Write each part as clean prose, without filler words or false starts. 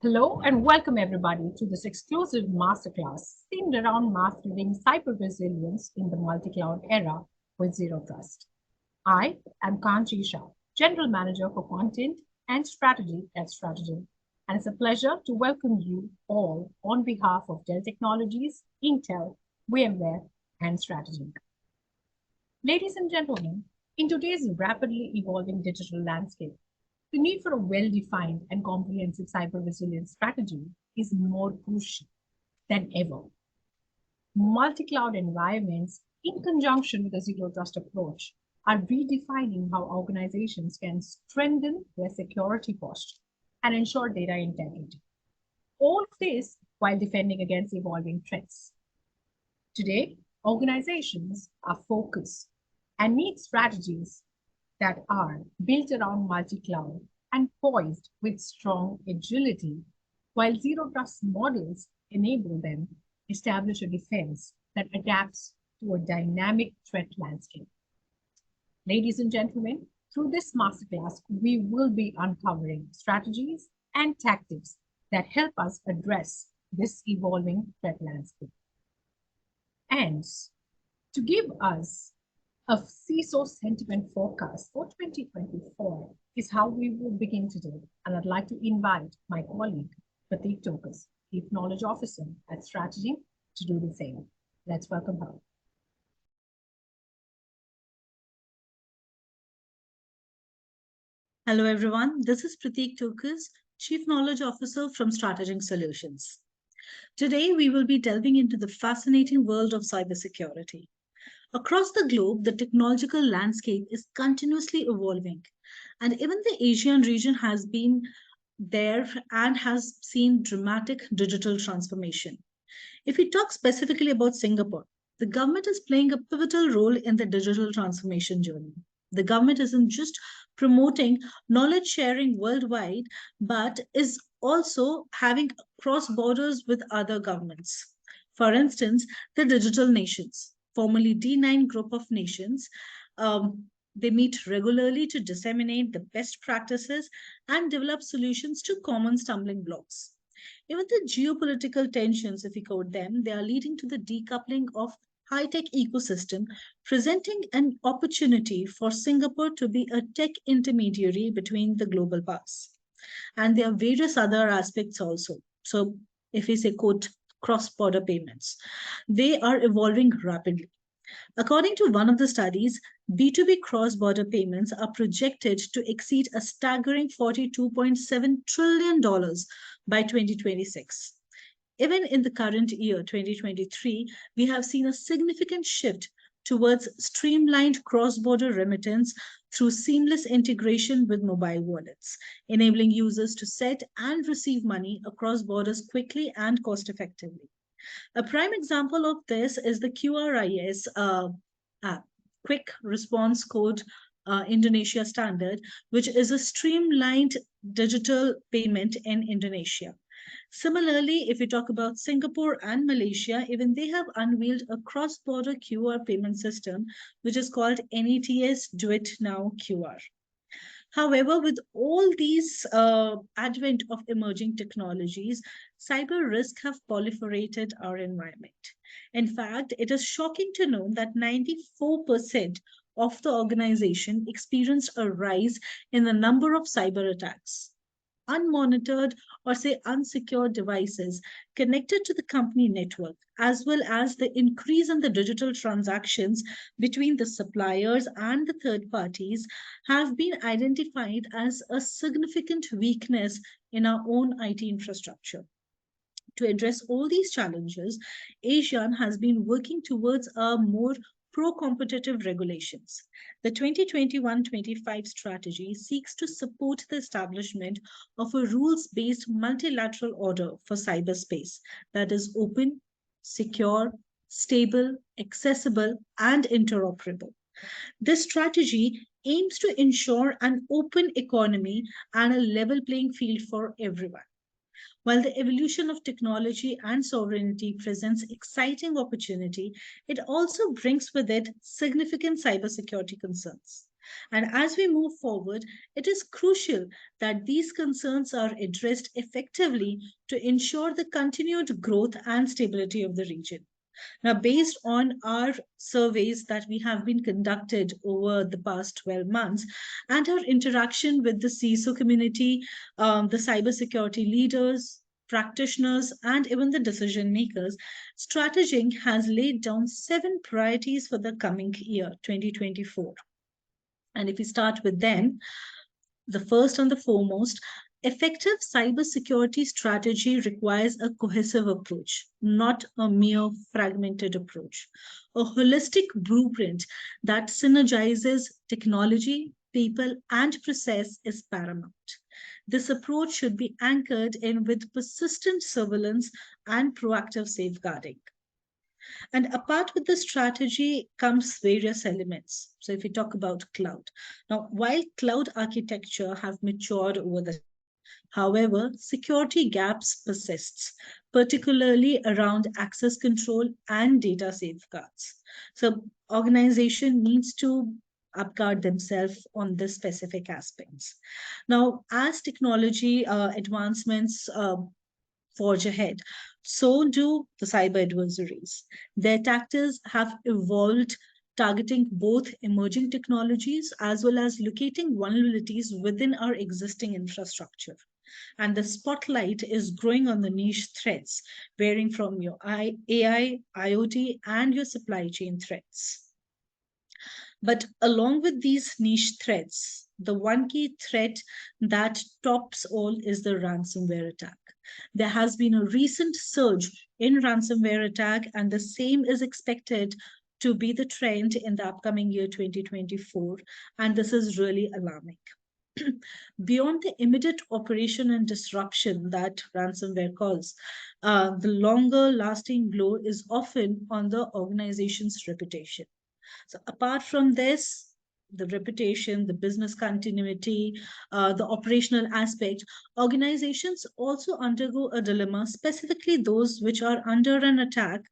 Hello and welcome everybody to this exclusive masterclass themed around mastering cyber resilience in the multi-cloud era with Zero Trust. I am Kanchi Shah, General Manager for Content and Strategy at Strategy, and it's a pleasure to welcome you all on behalf of Dell Technologies, Intel, VMware, and Strategy. Ladies and gentlemen, in today's rapidly evolving digital landscape, the need for a well defined and comprehensive cyber resilience strategy is more crucial than ever. Multi cloud environments, in conjunction with a zero trust approach, are redefining how organizations can strengthen their security posture and ensure data integrity. All of this while defending against evolving threats. Today, organizations are focused and need strategies that are built around multi-cloud and poised with strong agility, while zero trust models enable them establish a defense that adapts to a dynamic threat landscape. Ladies and gentlemen, through this masterclass, we will be uncovering strategies and tactics that help us address this evolving threat landscape. And to give us a CISO sentiment forecast for 2024 is how we will begin today. And I'd like to invite my colleague, Pratik Tokas, Chief Knowledge Officer at Strategy, to do the same. Let's welcome her. Hello, everyone. This is Pratik Tokas, Chief Knowledge Officer from Strategic Solutions. Today, we will be delving into the fascinating world of cybersecurity. Across the globe, the technological landscape is continuously evolving, and even the Asian region has been there and has seen dramatic digital transformation. If we talk specifically about Singapore, the government is playing a pivotal role in the digital transformation journey. The government isn't just promoting knowledge sharing worldwide, but is also having cross borders with other governments. For instance, the Digital Nations, formerly D9 Group of Nations, they meet regularly to disseminate the best practices and develop solutions to common stumbling blocks. Even the geopolitical tensions, if we quote them, they are leading to the decoupling of high-tech ecosystem, presenting an opportunity for Singapore to be a tech intermediary between the global powers. And there are various other aspects also. So if we say quote cross-border payments, they are evolving rapidly. According to one of the studies, B2B cross border payments are projected to exceed a staggering $42.7 trillion by 2026. Even in the current year, 2023, we have seen a significant shift towards streamlined cross border remittance through seamless integration with mobile wallets, enabling users to set and receive money across borders quickly and cost effectively. A prime example of this is the QRIS app, Quick Response Code Indonesia Standard, which is a streamlined digital payment in Indonesia. Similarly, if we talk about Singapore and Malaysia, even they have unveiled a cross border QR payment system, which is called NETS Do It Now QR. However, with all these advent of emerging technologies, cyber risks have proliferated our environment. In fact, it is shocking to know that 94% of the organization experienced a rise in the number of cyber attacks. Unmonitored or say unsecured devices connected to the company network, as well as the increase in the digital transactions between the suppliers and the third parties, have been identified as a significant weakness in our own IT infrastructure. To address all these challenges, ASEAN has been working towards a more pro-competitive regulations. The 2021-25 strategy seeks to support the establishment of a rules-based multilateral order for cyberspace that is open, secure, stable, accessible, and interoperable. This strategy aims to ensure an open economy and a level playing field for everyone. While the evolution of technology and sovereignty presents exciting opportunity, it also brings with it significant cybersecurity concerns. And as we move forward, it is crucial that these concerns are addressed effectively to ensure the continued growth and stability of the region. Now, based on our surveys that we have been conducted over the past 12 months and our interaction with the CISO community, the cybersecurity leaders, practitioners, and even the decision makers, Strateging has laid down 7 priorities for the coming year, 2024. And if we start with them, the first and the foremost, effective cybersecurity strategy requires a cohesive approach, not a mere fragmented approach. A holistic blueprint that synergizes technology, people, and process is paramount. This approach should be anchored in with persistent surveillance and proactive safeguarding. And apart with the strategy comes various elements. So if we talk about cloud, now while cloud architecture have matured over the however, security gaps persists, particularly around access control and data safeguards. So organization needs to upguard themselves on this specific aspects. Now, as technology advancements forge ahead, so do the cyber adversaries. Their tactics have evolved, targeting both emerging technologies as well as locating vulnerabilities within our existing infrastructure. And the spotlight is growing on the niche threats, varying from your AI, IoT, and your supply chain threats. But along with these niche threats, the one key threat that tops all is the ransomware attack. There has been a recent surge in ransomware attack, and the same is expected to be the trend in the upcoming year 2024. And this is really alarming. Beyond the immediate operation and disruption that ransomware causes, the longer lasting blow is often on the organization's reputation. So apart from this, the reputation, the business continuity, the operational aspect, organizations also undergo a dilemma, specifically those which are under an attack,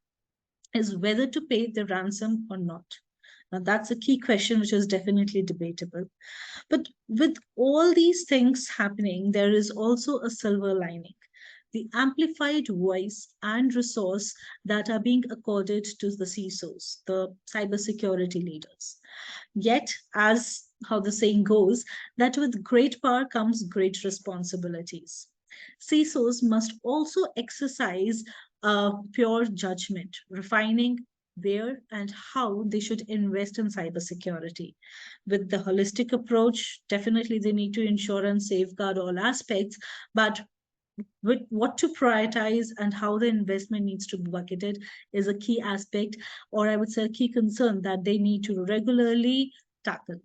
is whether to pay the ransom or not. Now, that's a key question which is definitely debatable. But with all these things happening, there is also a silver lining, the amplified voice and resource that are being accorded to the CISOs, the cybersecurity leaders. Yet, as how the saying goes, that with great power comes great responsibilities. CISOs must also exercise pure judgment, refining where and how they should invest in cybersecurity. With the holistic approach, definitely they need to ensure and safeguard all aspects, but with what to prioritize and how the investment needs to be bucketed is a key aspect, or I would say a key concern that they need to regularly tackle.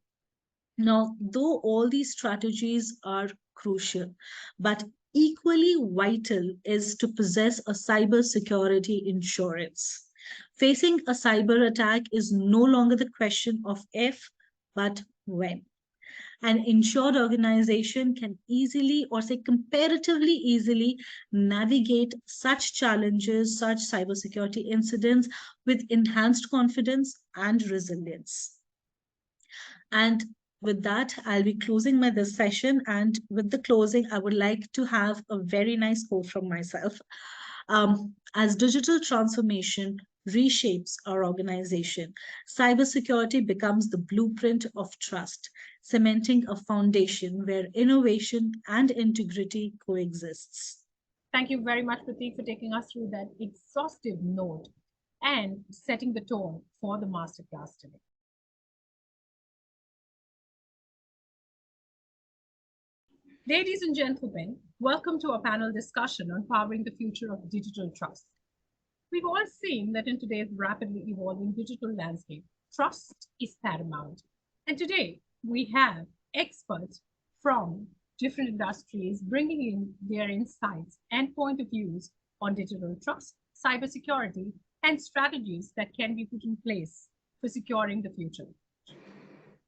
Now, though all these strategies are crucial, but equally vital is to possess a cyber security insurance. Facing a cyber attack is no longer the question of if, but when. An insured organization can easily, or say comparatively easily, navigate such challenges, such cybersecurity incidents with enhanced confidence and resilience. And with that, I'll be closing my this session. And with the closing, I would like to have a very nice quote from myself. As digital transformation reshapes our organization, cybersecurity becomes the blueprint of trust, cementing a foundation where innovation and integrity coexists. Thank you very much, Pratik, for taking us through that exhaustive note and setting the tone for the masterclass today. Ladies and gentlemen, welcome to our panel discussion on powering the future of digital trust. We've all seen that in today's rapidly evolving digital landscape, trust is paramount. And today we have experts from different industries bringing in their insights and point of views on digital trust, cybersecurity, and strategies that can be put in place for securing the future.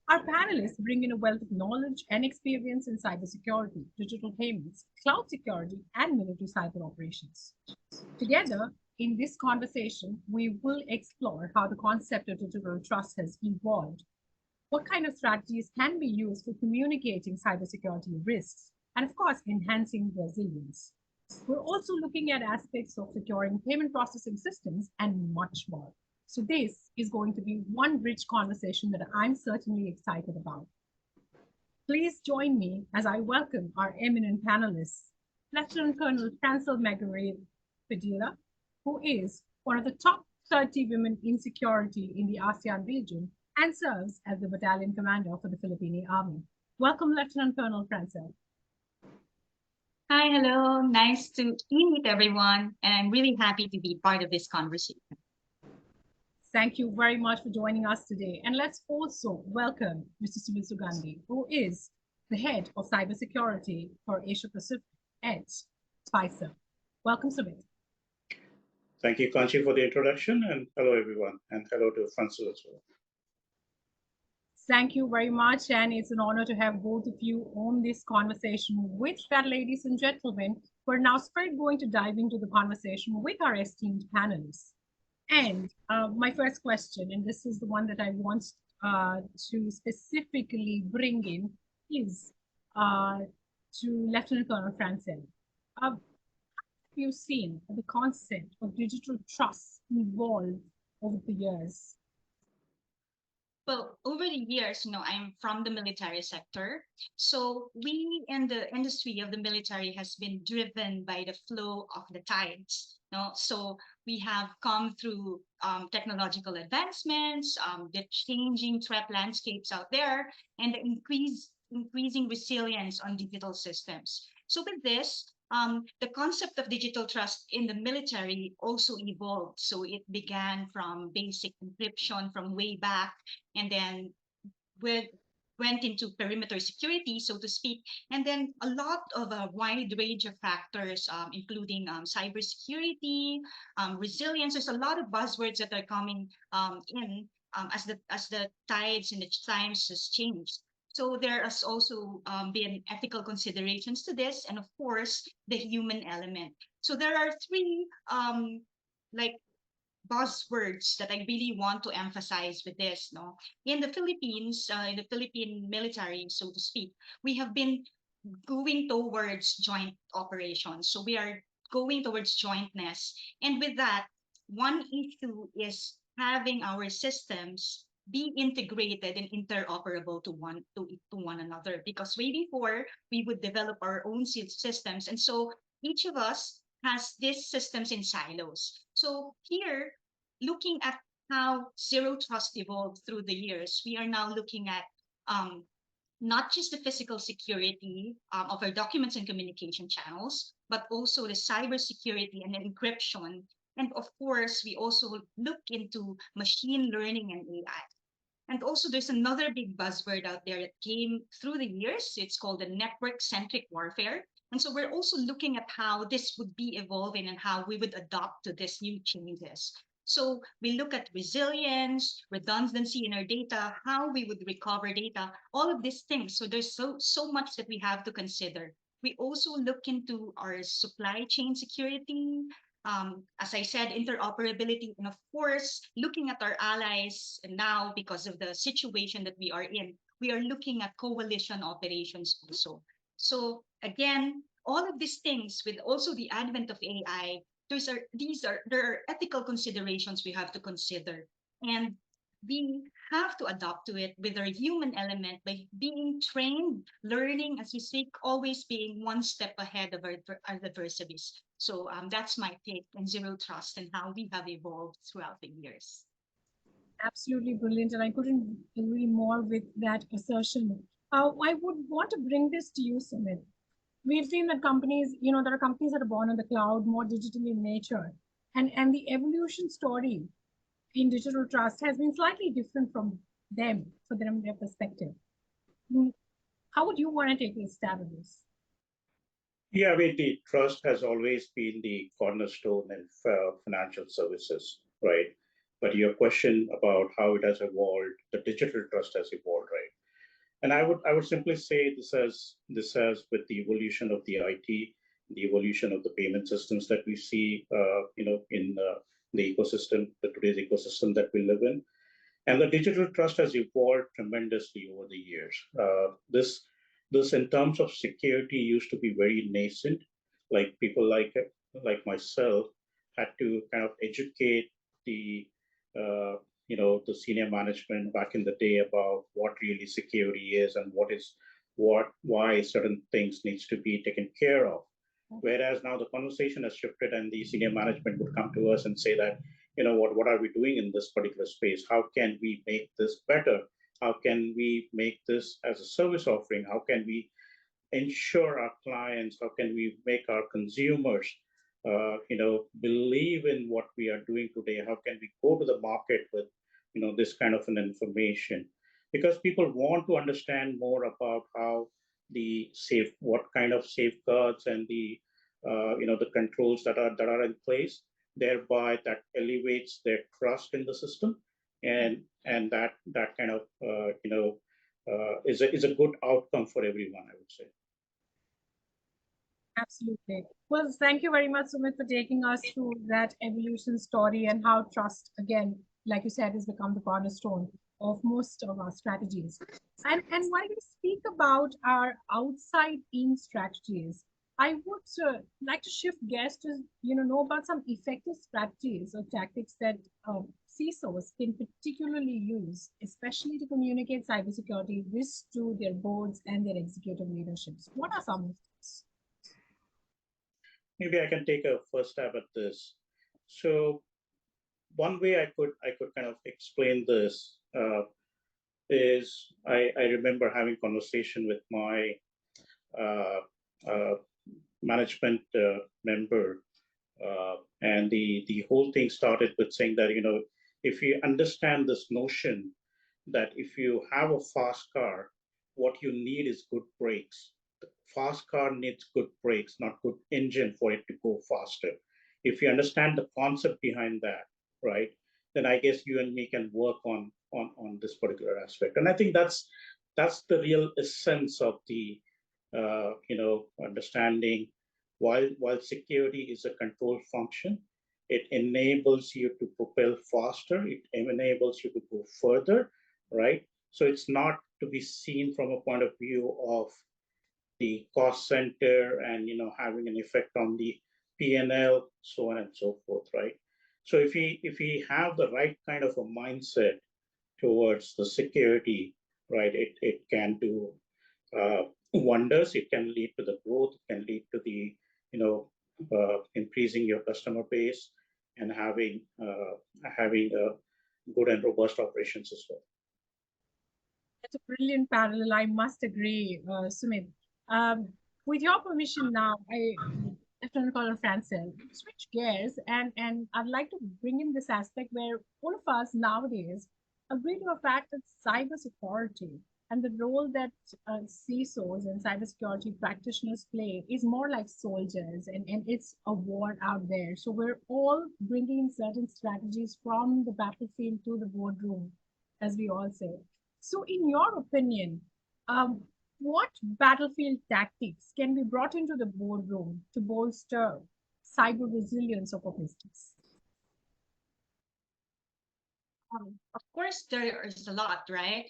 Our panelists bring in a wealth of knowledge and experience in cybersecurity, digital payments, cloud security, and military cyber operations. Together, in this conversation, we will explore how the concept of digital trust has evolved, what kind of strategies can be used for communicating cybersecurity risks, and of course, enhancing resilience. We're also looking at aspects of securing payment processing systems and much more. So this is going to be one rich conversation that I'm certainly excited about. Please join me as I welcome our eminent panelists, Lieutenant Colonel Francel Marguerite Padilla, who is one of the top 30 women in security in the ASEAN region and serves as the battalion commander for the Philippine Army. Welcome, Lieutenant Colonel Francel. Hi, hello. Nice to meet everyone, and I'm really happy to be part of this conversation. Thank you very much for joining us today. And let's also welcome Mr. Sumit Sugandhi, who is the head of cybersecurity for Asia Pacific at Spicer. Welcome, Sumit. Thank you, Kanchi, for the introduction, and hello, everyone, and hello to Francel as well. Thank you very much, and it's an honor to have both of you on this conversation. With that, ladies and gentlemen, we're now straight going to dive into the conversation with our esteemed panelists. And my first question, and this is the one that I want to specifically bring in, is to Lieutenant Colonel Francel. Have you seen the concept of digital trust evolve over the years? Well, over the years, I'm from the military sector. So we in the industry of the military has been driven by the flow of the tides. So we have come through technological advancements, the changing threat landscapes out there, and the increasing resilience on digital systems. So with this, the concept of digital trust in the military also evolved. So it began from basic encryption from way back, and then went into perimeter security, so to speak, and then a lot of a wide range of factors, including cybersecurity, resilience. There's a lot of buzzwords that are coming in as the tides and the times has changed. So there has also been ethical considerations to this, and of course, the human element. So there are three buzzwords that I really want to emphasize with this. In the Philippines, in the Philippine military, so to speak, we have been going towards joint operations. So we are going towards jointness. And with that, one issue is having our systems be integrated and interoperable to one another. Because way before, we would develop our own systems. And so each of us has these systems in silos. So here, looking at how zero trust evolved through the years, we are now looking at not just the physical security of our documents and communication channels, but also the cybersecurity and encryption. And of course, we also look into machine learning and AI. And also there's another big buzzword out there that came through the years. It's called the network-centric warfare. And so we're also looking at how this would be evolving and how we would adapt to these new changes. So we look at resilience, redundancy in our data, how we would recover data, all of these things. So there's so much that we have to consider. We also look into our supply chain security, as I said, interoperability, and of course, looking at our allies. And now, because of the situation that we are in, we are looking at coalition operations also. So again, all of these things, with also the advent of AI, there are ethical considerations we have to consider, and we have to adapt to it with our human element by being trained, learning as we speak, always being one step ahead of our adversaries. So that's my take on zero trust and how we have evolved throughout the years. Absolutely brilliant, and I couldn't agree more with that assertion. I would want to bring this to you, Sumit. We've seen that companies, there are companies that are born on the cloud, more digital in nature, and the evolution story in digital trust has been slightly different from them, for their perspective. How would you want to take a stab at this? Yeah, I mean, the trust has always been the cornerstone in financial services, right? But your question about how it has evolved, the digital trust has evolved, right? And I would simply say this has with the evolution of the IT, the evolution of the payment systems that we see, in the ecosystem, today's ecosystem that we live in. And the digital trust has evolved tremendously over the years. This in terms of security used to be very nascent. Like people like myself had to kind of educate the uh, the senior management back in the day about what really security is and why certain things needs to be taken care of. Whereas now the conversation has shifted, and the senior management would come to us and say that, what are we doing in this particular space? How can we make this better? How can we make this as a service offering? How can we ensure our clients? How can we make our consumers, believe in what we are doing today? How can we go to the market with, this kind of an information? Because people want to understand more about how what kind of safeguards and the controls that are in place. Thereby, that elevates their trust in the system, and that kind of is a good outcome for everyone, I would say. Absolutely. Well, thank you very much, Sumit, for taking us through that evolution story and how trust, again, like you said, has become the cornerstone of most of our strategies. And while we speak about our outside-in strategies, I would like to shift gears to know about some effective strategies or tactics that CISOs can particularly use, especially to communicate cybersecurity risks to their boards and their executive leaderships. What are some of these? Maybe I can take a first stab at this. So one way I could kind of explain this is I remember having conversation with my uh, uh, management member, and the whole thing started with saying that, if you understand this notion that if you have a fast car, what you need is good brakes. The fast car needs good brakes, not good engine for it to go faster. If you understand the concept behind that, right, then I guess you and me can work on this particular aspect. And I think that's the real essence of the understanding. While security is a control function, it enables you to propel faster. It enables you to go further, right? So it's not to be seen from a point of view of the cost center and having an effect on the P&L, so on and so forth, right? So if we have the right kind of a mindset towards the security, right, it can do wonders. It can lead to the growth. It can lead to the increasing your customer base and having a good and robust operations as well. That's a brilliant parallel. I must agree, Sumit. Um, with your permission now, Lieutenant Colonel Francel, switch gears and I'd like to bring in this aspect where all of us nowadays agree to a fact that cybersecurity and the role that CISOs and cybersecurity practitioners play is more like soldiers, and it's a war out there. So we're all bringing certain strategies from the battlefield to the boardroom, as we all say. So, in your opinion, um, what battlefield tactics can be brought into the boardroom to bolster cyber resilience of a business? Of course, there is a lot, right?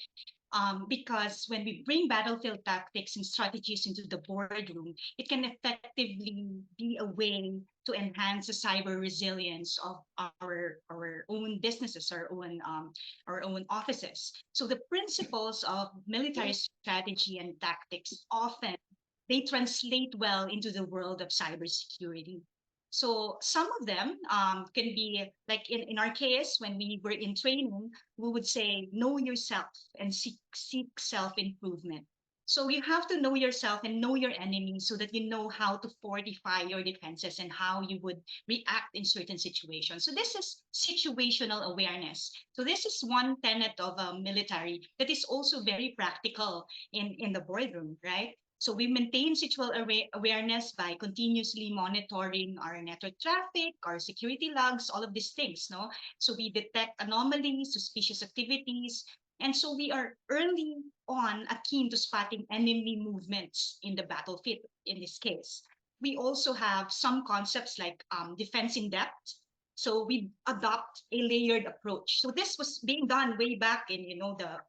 Because when we bring battlefield tactics and strategies into the boardroom, it can effectively be a way to enhance the cyber resilience of our own businesses, our own offices. So the principles of military strategy and tactics often they translate well into the world of cybersecurity. So some of them can be like in our case, when we were in training, we would say, know yourself and seek self-improvement. So you have to know yourself and know your enemy so that you know how to fortify your defenses and how you would react in certain situations. So this is situational awareness. So this is one tenet of military that is also very practical in the boardroom, right? So we maintain sexual awareness by continuously monitoring our network traffic, our security logs, all of these things, no? So we detect anomalies, suspicious activities, and so we are early on akin to spotting enemy movements in the battlefield in this case. We also have some concepts like defense in depth, So we adopt a layered approach. So this was being done way back in,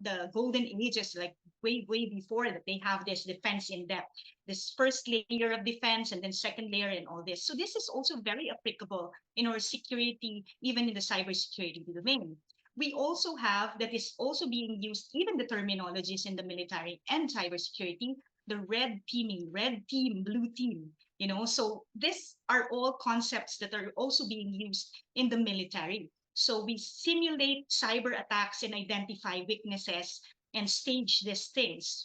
the golden ages, like way before that they have this defense in depth, this first layer of defense and then second layer and all this. So this is also very applicable in our security, even in the cybersecurity domain. We also have that is also being used, even the terminologies in the military and cybersecurity, the red teaming, red team, blue team, so these are all concepts that are also being used in the military. So we simulate cyber attacks and identify weaknesses and stage these things.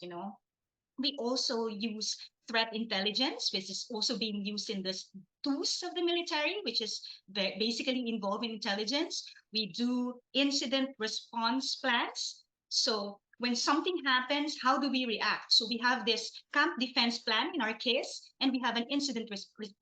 We also use threat intelligence, which is also being used in the tools of the military, which is basically involving intelligence. We do incident response plans. So when something happens, how do we react? So we have this camp defense plan in our case, and we have an incident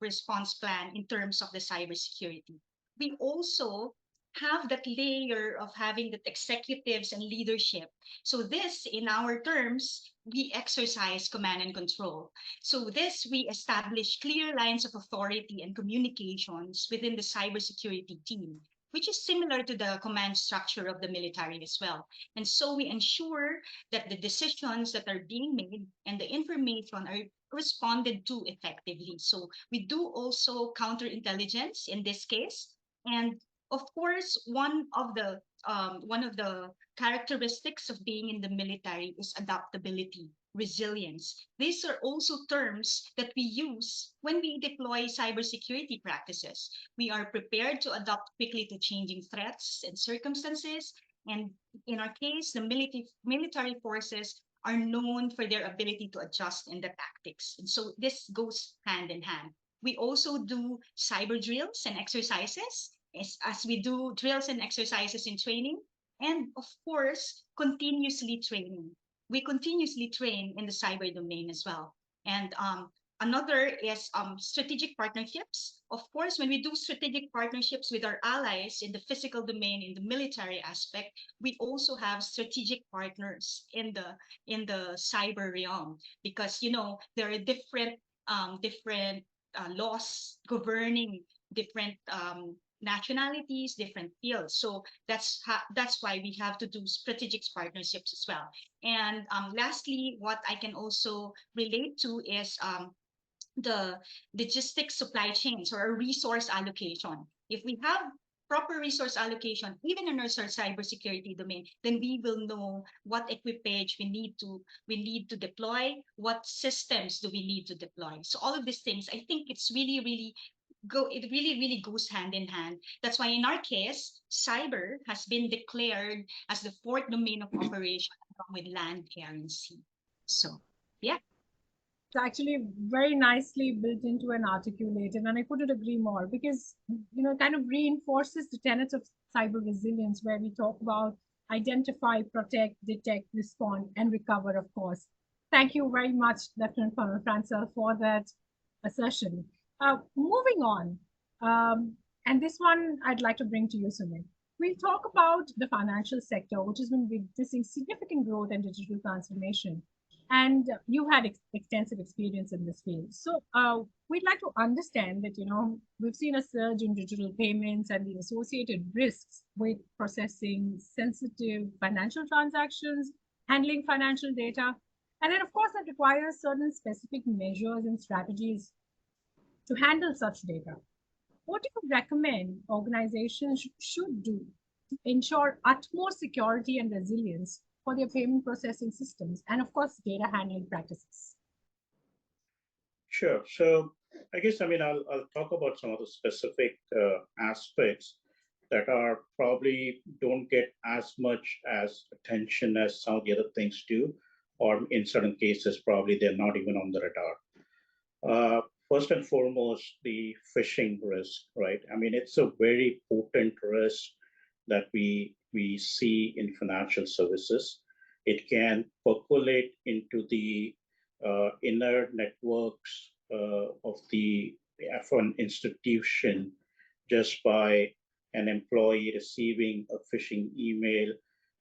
response plan in terms of the cybersecurity. We also have that layer of having the executives and leadership. So this, in our terms, we exercise command and control. So this, we establish clear lines of authority and communications within the cybersecurity team, which is similar to the command structure of the military as well. And so we ensure that the decisions that are being made and the information are responded to effectively. So we do also counterintelligence in this case. And of course, one of the characteristics of being in the military is adaptability, resilience. These are also terms that we use when we deploy cybersecurity practices. We are prepared to adapt quickly to changing threats and circumstances. And in our case, the military forces are known for their ability to adjust in the tactics. And so this goes hand in hand. We also do cyber drills and exercises as we do drills and exercises in training, and of course, continuously training. We continuously train in the cyber domain as well. And another is strategic partnerships. Of course, when we do strategic partnerships with our allies in the physical domain, in the military aspect, we also have strategic partners in the cyber realm, because there are different laws governing different nationalities, different fields. So that's why we have to do strategic partnerships as well. And lastly, what I can also relate to is the logistics supply chains or resource allocation. If we have proper resource allocation, even in our cybersecurity domain, then we will know what equipage we need to deploy, what systems do we need to deploy. So all of these things, I think it really goes hand in hand. That's why in our case, cyber has been declared as the fourth domain of operation along with land, air, and sea. So yeah. It's actually very nicely built into and articulated, and I couldn't agree more, because it kind of reinforces the tenets of cyber resilience, where we talk about identify, protect, detect, respond, and recover, of course. Thank you very much, Lieutenant Colonel Francel, for that assertion. Moving on, and this one I'd like to bring to you, Sumit. We'll talk about the financial sector, which has been witnessing significant growth and digital transformation. And you had extensive experience in this field. So we'd like to understand that, we've seen a surge in digital payments and the associated risks with processing sensitive financial transactions, handling financial data. And then, of course, that requires certain specific measures and strategies to handle such data. What do you recommend organizations should do to ensure utmost security and resilience for their payment processing systems and, of course, data handling practices? Sure. So I guess, I'll talk about some of the specific aspects that are probably don't get as much as attention as some of the other things do, or in certain cases, probably they're not even on the radar. First and foremost, the phishing risk, right? It's a very potent risk that we see in financial services. It can percolate into the inner networks of an institution just by an employee receiving a phishing email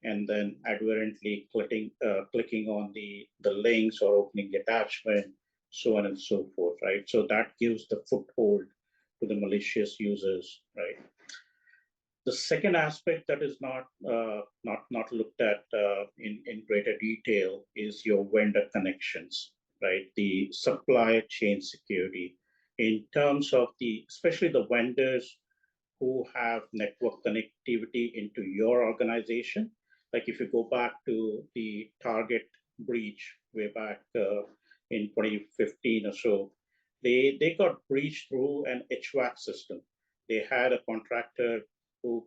and then advertently clicking on the links or opening the attachment, so on and so forth, right? So that gives the foothold to the malicious users, right? The second aspect that is not looked at in greater detail is your vendor connections, right? The supply chain security in terms of especially the vendors who have network connectivity into your organization. Like if you go back to the Target breach way back in 2015 or so, they got breached through an HVAC system. They had a contractor who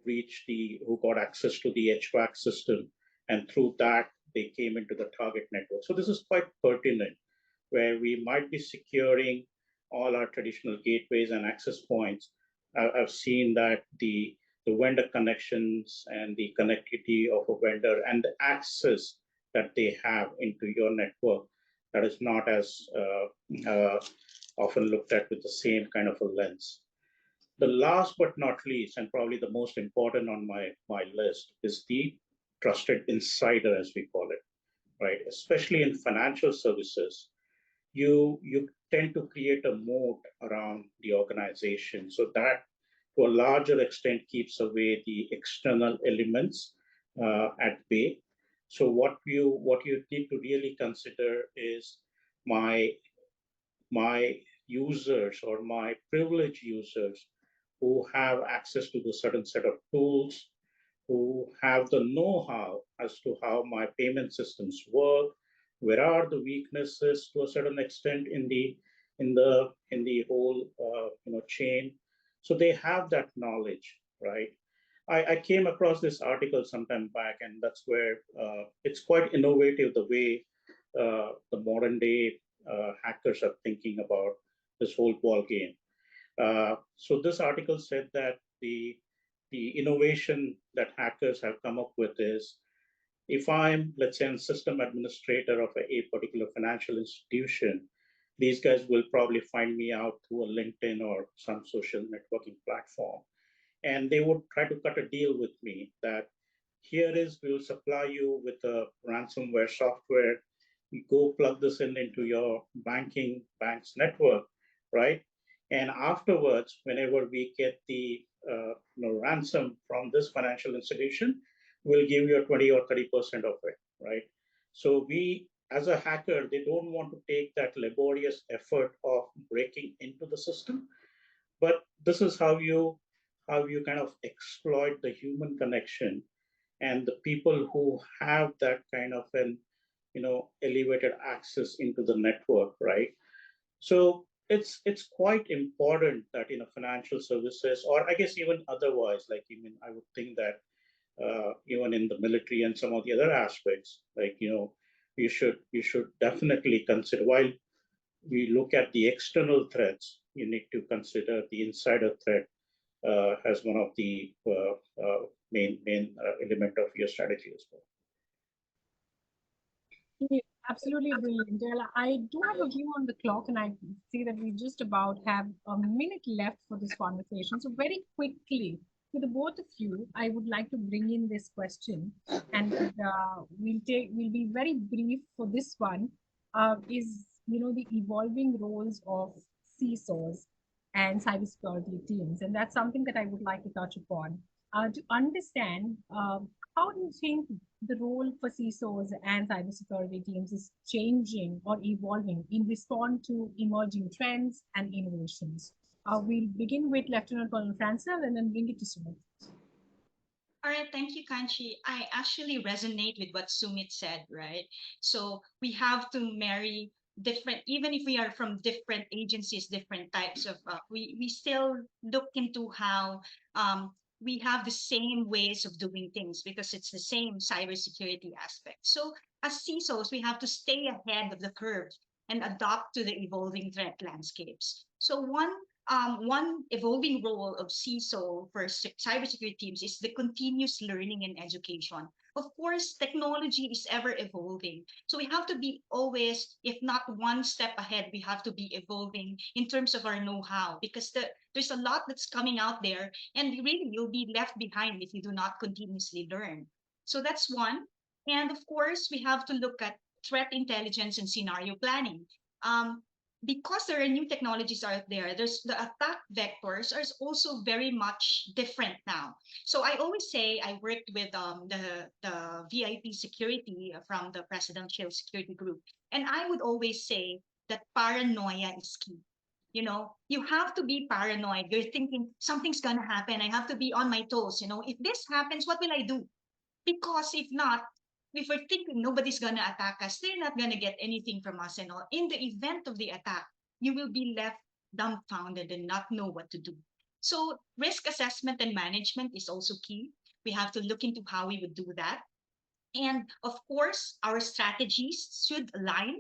got access to the HVAC system, and through that they came into the Target network. So this is quite pertinent, where we might be securing all our traditional gateways and access points. I've seen that the vendor connections and the connectivity of a vendor and the access that they have into your network, that is not as often looked at with the same kind of a lens. The last but not least, and probably the most important on my list, is the trusted insider, as we call it, right? Especially in financial services, you tend to create a moat around the organization, so that to a larger extent keeps away the external elements at bay. So what you need to really consider is my my users or my privileged users who have access to the certain set of tools, who have the know-how as to how my payment systems work, where are the weaknesses to a certain extent in the whole chain. So they have that knowledge, right? I came across this article sometime back, and that's where it's quite innovative the way the modern day hackers are thinking about this whole ball game. So this article said that the innovation that hackers have come up with is, if I'm, let's say, a system administrator of a particular financial institution, these guys will probably find me out through a LinkedIn or some social networking platform. And they would try to cut a deal with me that here is, we'll supply you with a ransomware software. You go plug this into your bank's network, right? And afterwards, whenever we get the ransom from this financial institution, we'll give you a 20 or 30% of it, right? So we, as a hacker, they don't want to take that laborious effort of breaking into the system, but this is how you kind of exploit the human connection and the people who have that kind of an elevated access into the network, right? So it's quite important that in a financial services, or I guess even otherwise, like even I would think that even in the military and some of the other aspects, like you should definitely consider, while we look at the external threats, you need to consider the insider threat as one of the main element of your strategy as well. Yeah, absolutely brilliant. Well, I do have a view on the clock, and I see that we just about have a minute left for this conversation. So very quickly, to the both of you, I would like to bring in this question, and we'll be very brief for this one. Is the evolving roles of CISOs and cybersecurity teams, and that's something that I would like to touch upon to understand. How do you think the role for CISOs and cybersecurity teams is changing or evolving in response to emerging trends and innovations? We'll begin with Lieutenant Colonel Francel and then bring it to Sumit. All right, thank you, Kanchi. I actually resonate with what Sumit said, right? So we have to marry different, even if we are from different agencies, different types of, we still look into how we have the same ways of doing things because it's the same cybersecurity aspect. So as CISOs, we have to stay ahead of the curve and adapt to the evolving threat landscapes. So one evolving role of CISO for cybersecurity teams is the continuous learning and education. Of course, technology is ever evolving. So we have to be always, if not one step ahead, we have to be evolving in terms of our know-how because there's a lot that's coming out there and really you'll be left behind if you do not continuously learn. So that's one. And of course, we have to look at threat intelligence and scenario planning. Um, because there are new technologies out there, there's the attack vectors are also very much different now. So I always say I worked with the VIP security from the Presidential Security Group, and I would always say that paranoia is key. You know, you have to be paranoid. You're thinking something's gonna happen. I have to be on my toes. You know, if this happens, what will I do? Because if not, if we're thinking nobody's gonna attack us, they're not gonna get anything from us and all. In the event of the attack, you will be left dumbfounded and not know what to do. So risk assessment and management is also key. We have to look into how we would do that. And of course, our strategies should align.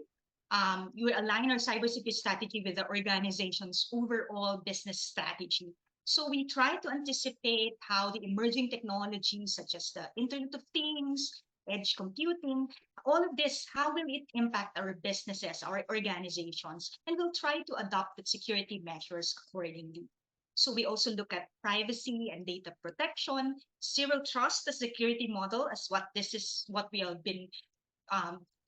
We will align our cybersecurity strategy with the organization's overall business strategy. So we try to anticipate how the emerging technologies such as the Internet of Things, edge computing, all of this, how will it impact our businesses, our organizations, and we'll try to adopt the security measures accordingly. So we also look at privacy and data protection, zero trust, the security model, as what this is what we have been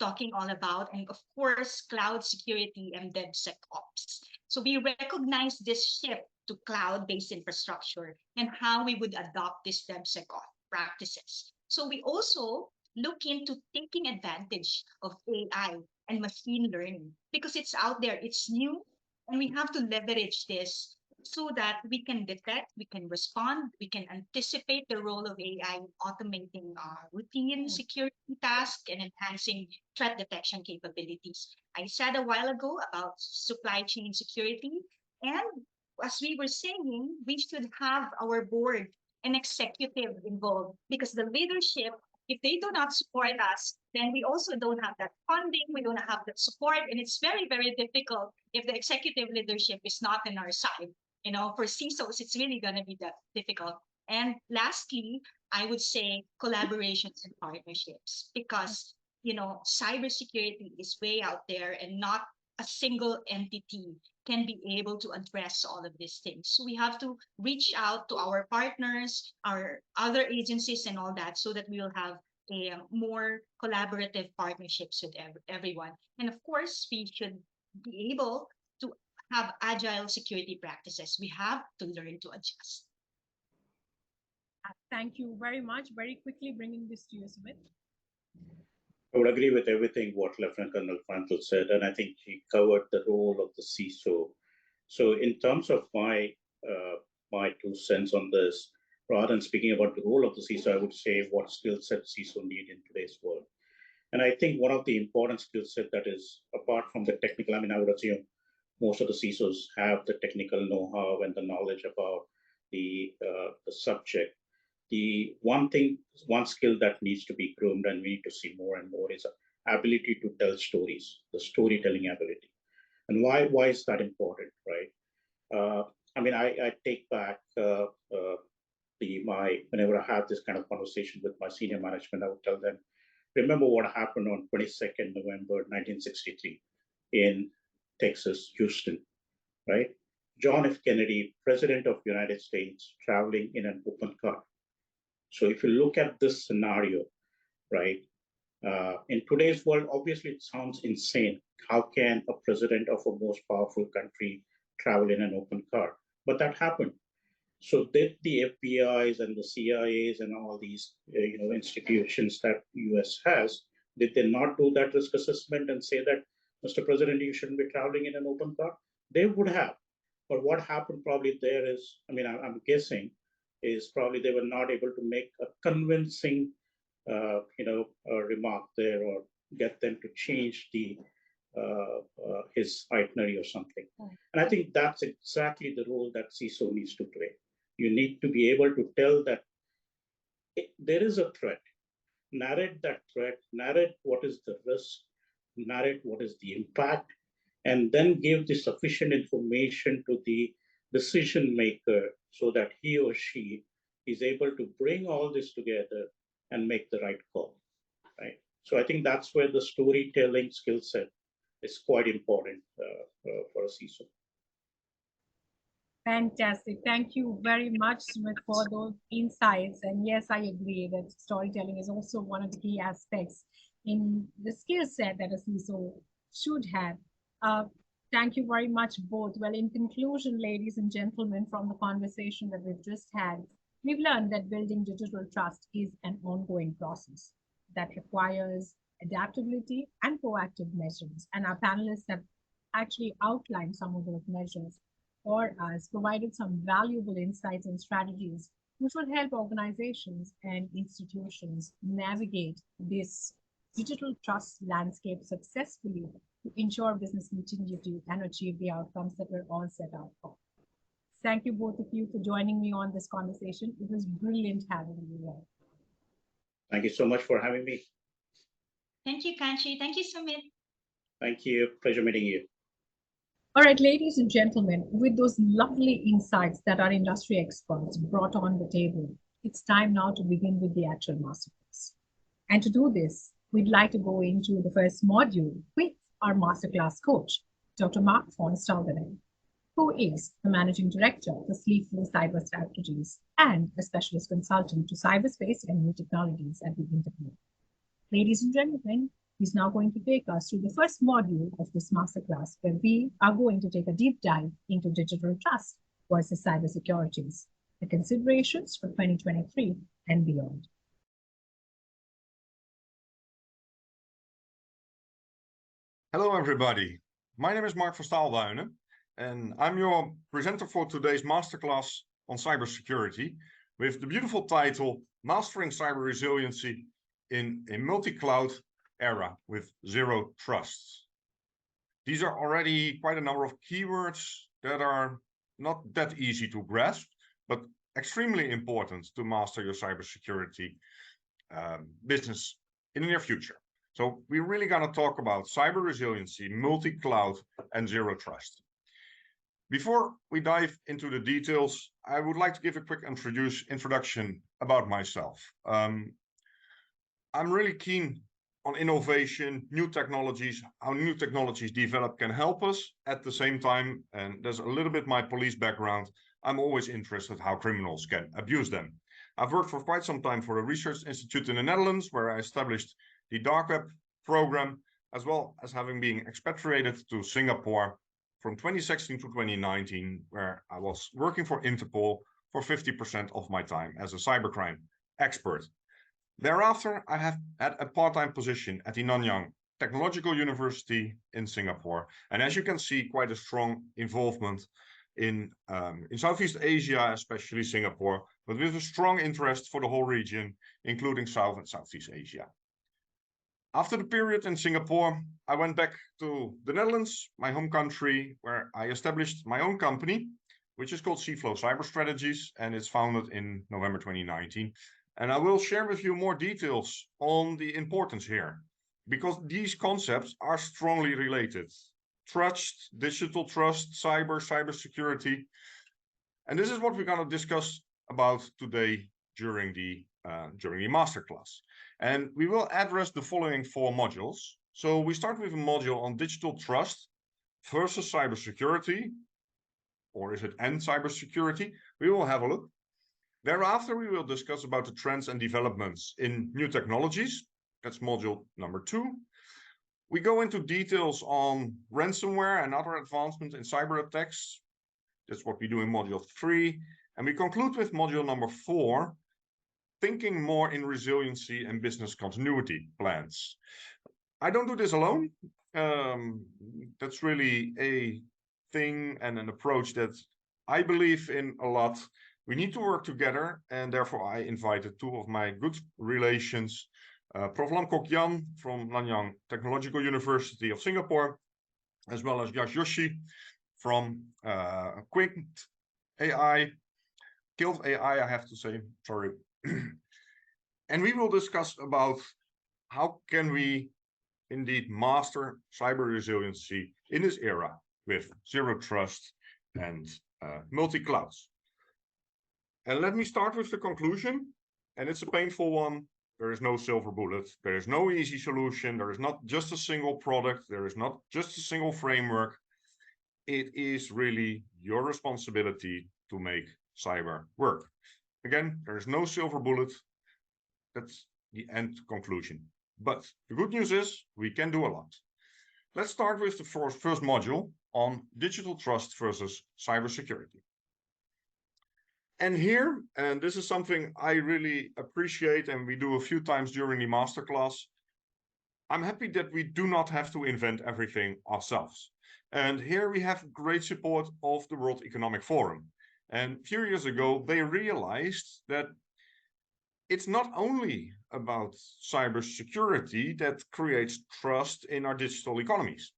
talking all about, and of course, cloud security and DevSecOps. So we recognize this shift to cloud-based infrastructure and how we would adopt these DevSecOps practices. So we also look into taking advantage of AI and machine learning because it's out there, it's new, and we have to leverage this so that we can detect, we can respond, we can anticipate the role of AI in automating routine security tasks and enhancing threat detection capabilities. I said a while ago about supply chain security, and as we were saying, we should have our board and executive involved because the leadership, if they do not support us, then we also don't have that funding, we don't have that support, and it's very, very difficult if the executive leadership is not on our side. You know, for CISOs, it's really going to be that difficult. And lastly, I would say collaborations and partnerships because, you know, cybersecurity is way out there and not a single entity can be able to address all of these things. So we have to reach out to our partners, our other agencies and all that so that we will have a more collaborative partnerships with everyone. And of course, we should be able to have agile security practices. We have to learn to adjust. Thank you very much. Very quickly bringing this to you, Sumit. I would agree with everything what Lieutenant Colonel Frankel said, and I think he covered the role of the CISO. So in terms of my 2 cents on this, rather than speaking about the role of the CISO, I would say what skill set CISO need in today's world. And I think one of the important skill set that is apart from the technical, I mean, I would assume most of the CISOs have the technical know-how and the knowledge about the subject. The one skill that needs to be groomed and we need to see more and more is ability to tell stories, the storytelling ability. And why is that important, right? I mean, I take back whenever I have this kind of conversation with my senior management, I would tell them, remember what happened on 22nd November 1963 in Texas, Houston, right? John F. Kennedy, President of the United States, traveling in an open car. So if you look at this scenario, right, in today's world, obviously it sounds insane. How can a president of a most powerful country travel in an open car? But that happened. So did the FBI's and the CIA's and all these institutions that US has, did they not do that risk assessment and say that, Mr. President, you shouldn't be traveling in an open car? They would have. But what happened probably there is, I mean, I'm guessing, is probably they were not able to make a convincing, remark there or get them to change his itinerary or something. And I think that's exactly the role that CISO needs to play. You need to be able to tell that there is a threat, narrate that threat, narrate what is the risk, narrate what is the impact, and then give the sufficient information to the decision maker so that he or she is able to bring all this together and make the right call, right? So I think that's where the storytelling skill set is quite important for a CISO. Fantastic. Thank you very much, Sumit, for those insights. And yes, I agree that storytelling is also one of the key aspects in the skill set that a CISO should have. Thank you very much, both. Well, in conclusion, ladies and gentlemen, from the conversation that we've just had, we've learned that building digital trust is an ongoing process that requires adaptability and proactive measures. And our panelists have actually outlined some of those measures for us, provided some valuable insights and strategies which will help organizations and institutions navigate this digital trust landscape successfully to ensure business continuity and achieve the outcomes that we're all set out for. Thank you both of you for joining me on this conversation. It was brilliant having you here. Thank you so much for having me. Thank you, Kanchi. Thank you, Sumit. Thank you. Pleasure meeting you. All right, ladies and gentlemen, with those lovely insights that our industry experts brought on the table, it's time now to begin with the actual masterclass. And to do this, we'd like to go into the first module with our masterclass coach, Dr. Mark von Staldenen, who is the Managing Director for Sleepful Cyber Strategies and a specialist consultant to cyberspace and new technologies at the Interpol. Ladies and gentlemen, he's now going to take us through the first module of this masterclass, where we are going to take a deep dive into digital trust versus cybersecurities, the considerations for 2023 and beyond. Hello, everybody. My name is Mark van Staalduinen, and I'm your presenter for today's masterclass on cybersecurity with the beautiful title, Mastering Cyber Resiliency in a Multi-Cloud Era with Zero Trust. These are already quite a number of keywords that are not that easy to grasp, but extremely important to master your cybersecurity business in the near future. So we're really going to talk about cyber resiliency, multi-cloud, and zero trust. Before we dive into the details, I would like to give a quick introduction about myself. I'm really keen on innovation, new technologies, how new technologies develop can help us. At the same time, and there's a little bit my police background, I'm always interested how criminals can abuse them. I've worked for quite some time for a research institute in the Netherlands, where I established the dark web program, as well as having been expatriated to Singapore from 2016 to 2019, where I was working for Interpol for 50% of my time as a cybercrime expert. Thereafter, I have had a part-time position at the Nanyang Technological University in Singapore. And as you can see, quite a strong involvement in Southeast Asia, especially Singapore, but with a strong interest for the whole region, including South and Southeast Asia. After the period in Singapore, I went back to the Netherlands, my home country, where I established my own company, which is called Seaflow Cyber Strategies, and it's founded in November 2019. And I will share with you more details on the importance here, because these concepts are strongly related. Trust, digital trust, cybersecurity. And this is what we're going to discuss about today during the masterclass. And we will address the following 4 modules. So we start with a module on digital trust versus cybersecurity, or is it and cybersecurity? We will have a look. Thereafter, we will discuss about the trends and developments in new technologies. That's module number 2. We go into details on ransomware and other advancements in cyber attacks. That's what we do in module 3. And we conclude with module number 4, thinking more in resiliency and business continuity plans. I don't do this alone. That's really a thing and an approach that I believe in a lot. We need to work together, and therefore I invited 2 of my good relations, Prof. Lam Kok Yan from Nanyang Technological University of Singapore, as well as Yash Joshi from Quint AI, Kilt AI, I have to say, sorry. And we will discuss about how can we indeed master cyber resiliency in this era with zero trust and multi-clouds. And let me start with the conclusion, and it's a painful one. There is no silver bullet. There is no easy solution. There is not just a single product. There is not just a single framework. It is really your responsibility to make cyber work. Again, there is no silver bullet. That's the end conclusion. But the good news is we can do a lot. Let's start with the first module on digital trust versus cybersecurity. And here, and this is something I really appreciate, and we do a few times during the masterclass, I'm happy that we do not have to invent everything ourselves. And here we have great support of the World Economic Forum. And a few years ago, they realized that it's not only about cybersecurity that creates trust in our digital economies.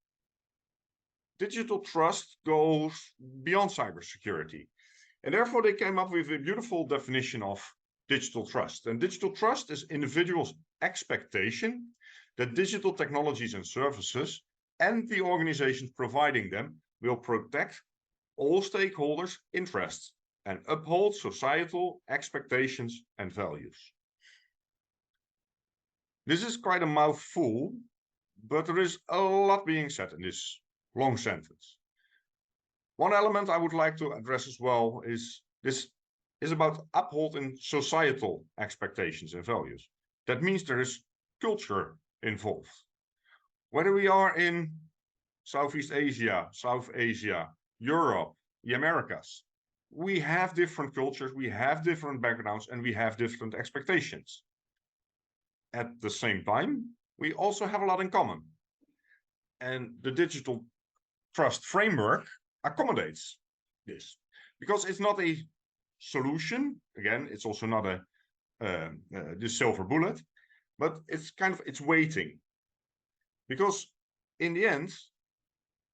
Digital trust goes beyond cybersecurity. And therefore, they came up with a beautiful definition of digital trust. And digital trust is individuals' expectation that digital technologies and services and the organizations providing them will protect all stakeholders' interests and uphold societal expectations and values. This is quite a mouthful, but there is a lot being said in this long sentence. One element I would like to address as well is this is about upholding societal expectations and values. That means there is culture involved. Whether we are in Southeast Asia, South Asia, Europe, the Americas, we have different cultures, we have different backgrounds, and we have different expectations. At the same time, we also have a lot in common. And the digital trust framework accommodates this, because it's not a solution. Again, it's also not the silver bullet, but it's waiting. Because in the end,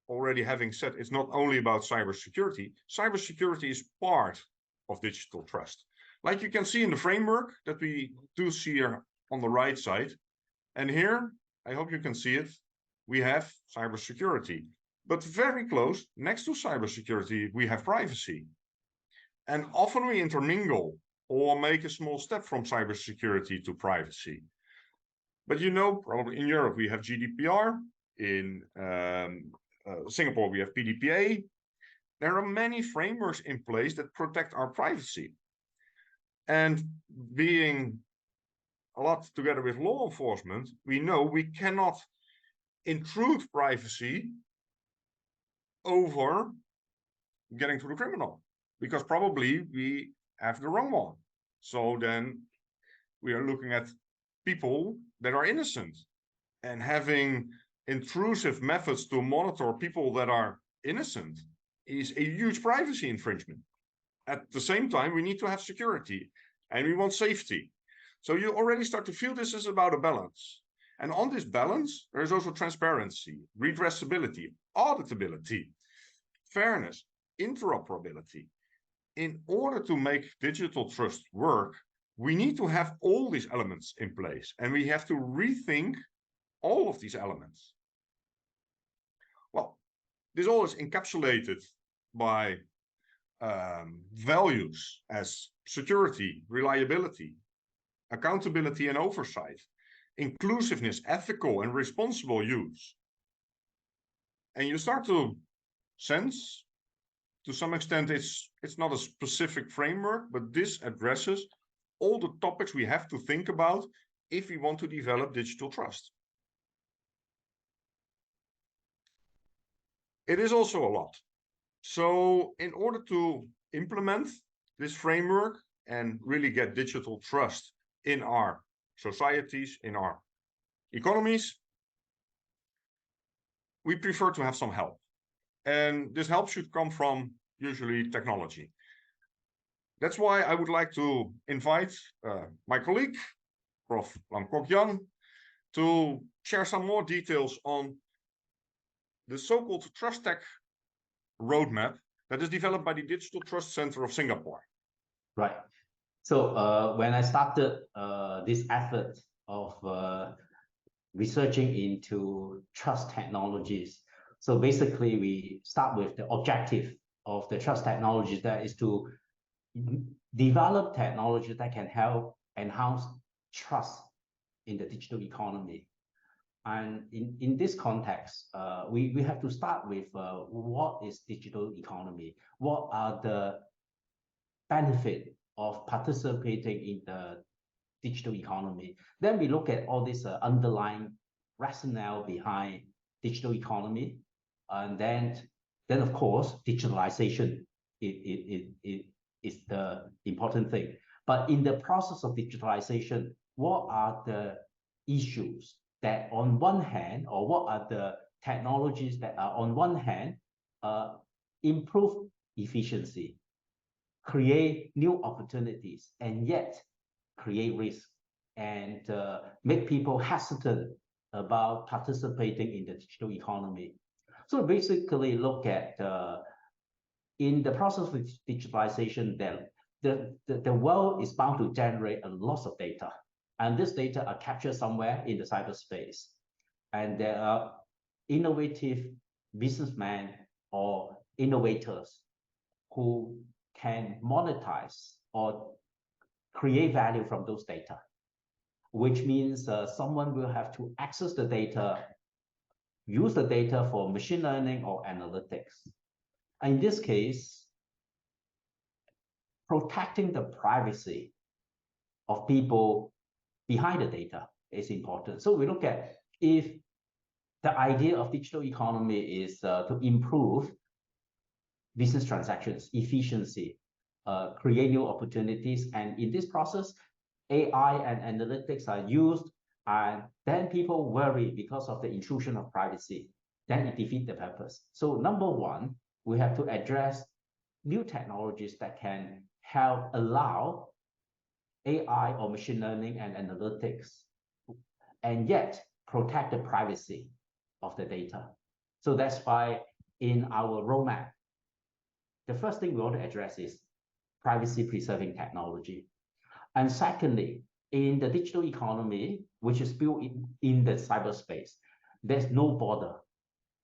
already having said, it's not only about cybersecurity. Cybersecurity is part of digital trust. Like you can see in the framework that we do see here on the right side. And here, I hope you can see it, we have cybersecurity. But very close, next to cybersecurity, we have privacy. And often we intermingle or make a small step from cybersecurity to privacy. But you know, probably in Europe, we have GDPR. In Singapore, we have PDPA. There are many frameworks in place that protect our privacy. And being a lot together with law enforcement, we know we cannot intrude privacy over getting to the criminal, because probably we have the wrong one. So then we are looking at people that are innocent, and having intrusive methods to monitor people that are innocent is a huge privacy infringement. At the same time, we need to have security and we want safety. So you already start to feel this is about a balance. And on this balance, there is also transparency, redressability, auditability, fairness, interoperability. In order to make digital trust work, we need to have all these elements in place, and we have to rethink all of these elements. Well, this all is encapsulated by values as security, reliability, accountability and oversight, inclusiveness, ethical and responsible use. And you start to sense, to some extent, it's not a specific framework, but this addresses all the topics we have to think about if we want to develop digital trust. It is also a lot. So in order to implement this framework and really get digital trust in our societies, in our economies, we prefer to have some help. And this help should come from usually technology. That's why I would like to invite my colleague, Prof. Lam Kok Yan, to share some more details on the so-called Trust Tech roadmap that is developed by the Digital Trust Center of Singapore. Right. So when I started this effort of researching into trust technologies, so basically we start with the objective of the trust technologies, that is to develop technology that can help enhance trust in the digital economy. And in this context, we have to start with what is digital economy? What are the benefits of participating in the digital economy? Then we look at all this underlying rationale behind digital economy, and then Then, of course, digitalization is the important thing. But in the process of digitalization, what are the issues that on one hand, or what are the technologies that are on one hand, improve efficiency, create new opportunities, and yet create risk and make people hesitant about participating in the digital economy. So basically look at in the process of digitalization, the world is bound to generate a lot of data. And this data are captured somewhere in the cyberspace. And there are innovative businessmen or innovators who can monetize or create value from those data, which means someone will have to access the data, use the data for machine learning or analytics. And in this case, protecting the privacy of people behind the data is important. So we look at if the idea of digital economy is to improve business transactions, efficiency, create new opportunities. And in this process, AI and analytics are used, and then people worry because of the intrusion of privacy. Then it defeats the purpose. So number one, we have to address new technologies that can help allow AI or machine learning and analytics, and yet protect the privacy of the data. So that's why in our roadmap, the first thing we want to address is privacy preserving technology. And secondly, in the digital economy, which is built in the cyberspace, there's no border.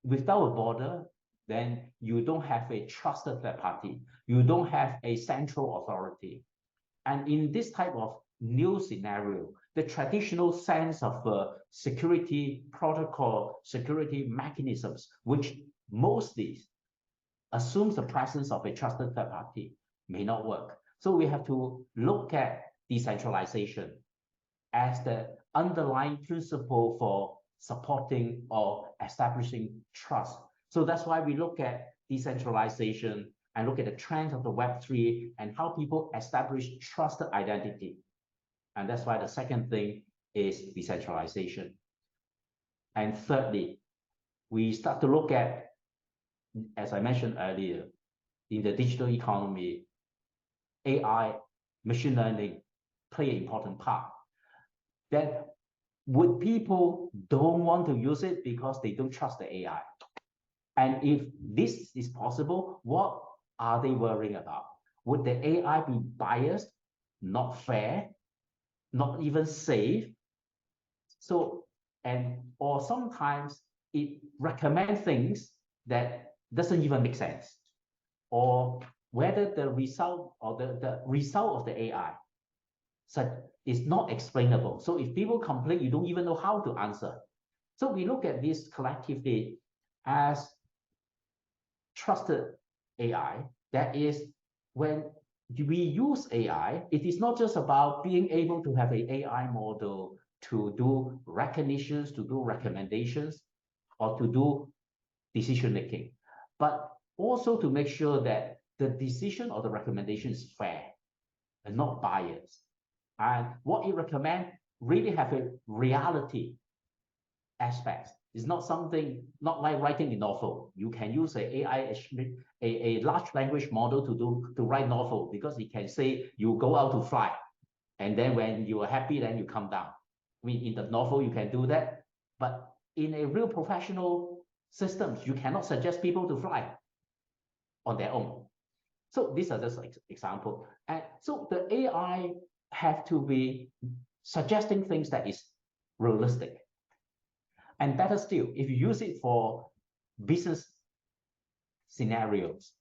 Without a border, then you don't have a trusted third party. You don't have a central authority. And in this type of new scenario, the traditional sense of security protocol, security mechanisms, which mostly assumes the presence of a trusted third party, may not work. So we have to look at decentralization as the underlying principle for supporting or establishing trust. So that's why we look at decentralization and look at the trend of the Web3 and how people establish trusted identity. And that's why the second thing is decentralization. And thirdly, we start to look at, as I mentioned earlier, in the digital economy, AI, machine learning play an important part. Then would people don't want to use it because they don't trust the AI? And if this is possible, what are they worrying about? Would the AI be biased, not fair, not even safe? So, or sometimes it recommends things that doesn't even make sense, or whether the result or the result of the AI is not explainable. So if people complain, you don't even know how to answer. So we look at this collectively as trusted AI. That is, when we use AI, it is not just about being able to have an AI model to do recognitions, to do recommendations, or to do decision making, but also to make sure that the decision or the recommendation is fair and not biased. And what it recommends really have a reality aspect. It's not something, not like writing a novel. You can use an AI, a large language model to write novel, because it can say you go out to fly, and then when you are happy, then you come down. I mean, in the novel you can do that, but in a real professional systems, you cannot suggest people to fly on their own. So these are just examples. And so the AI have to be suggesting things that is realistic. And better still, if you use it for business scenarios,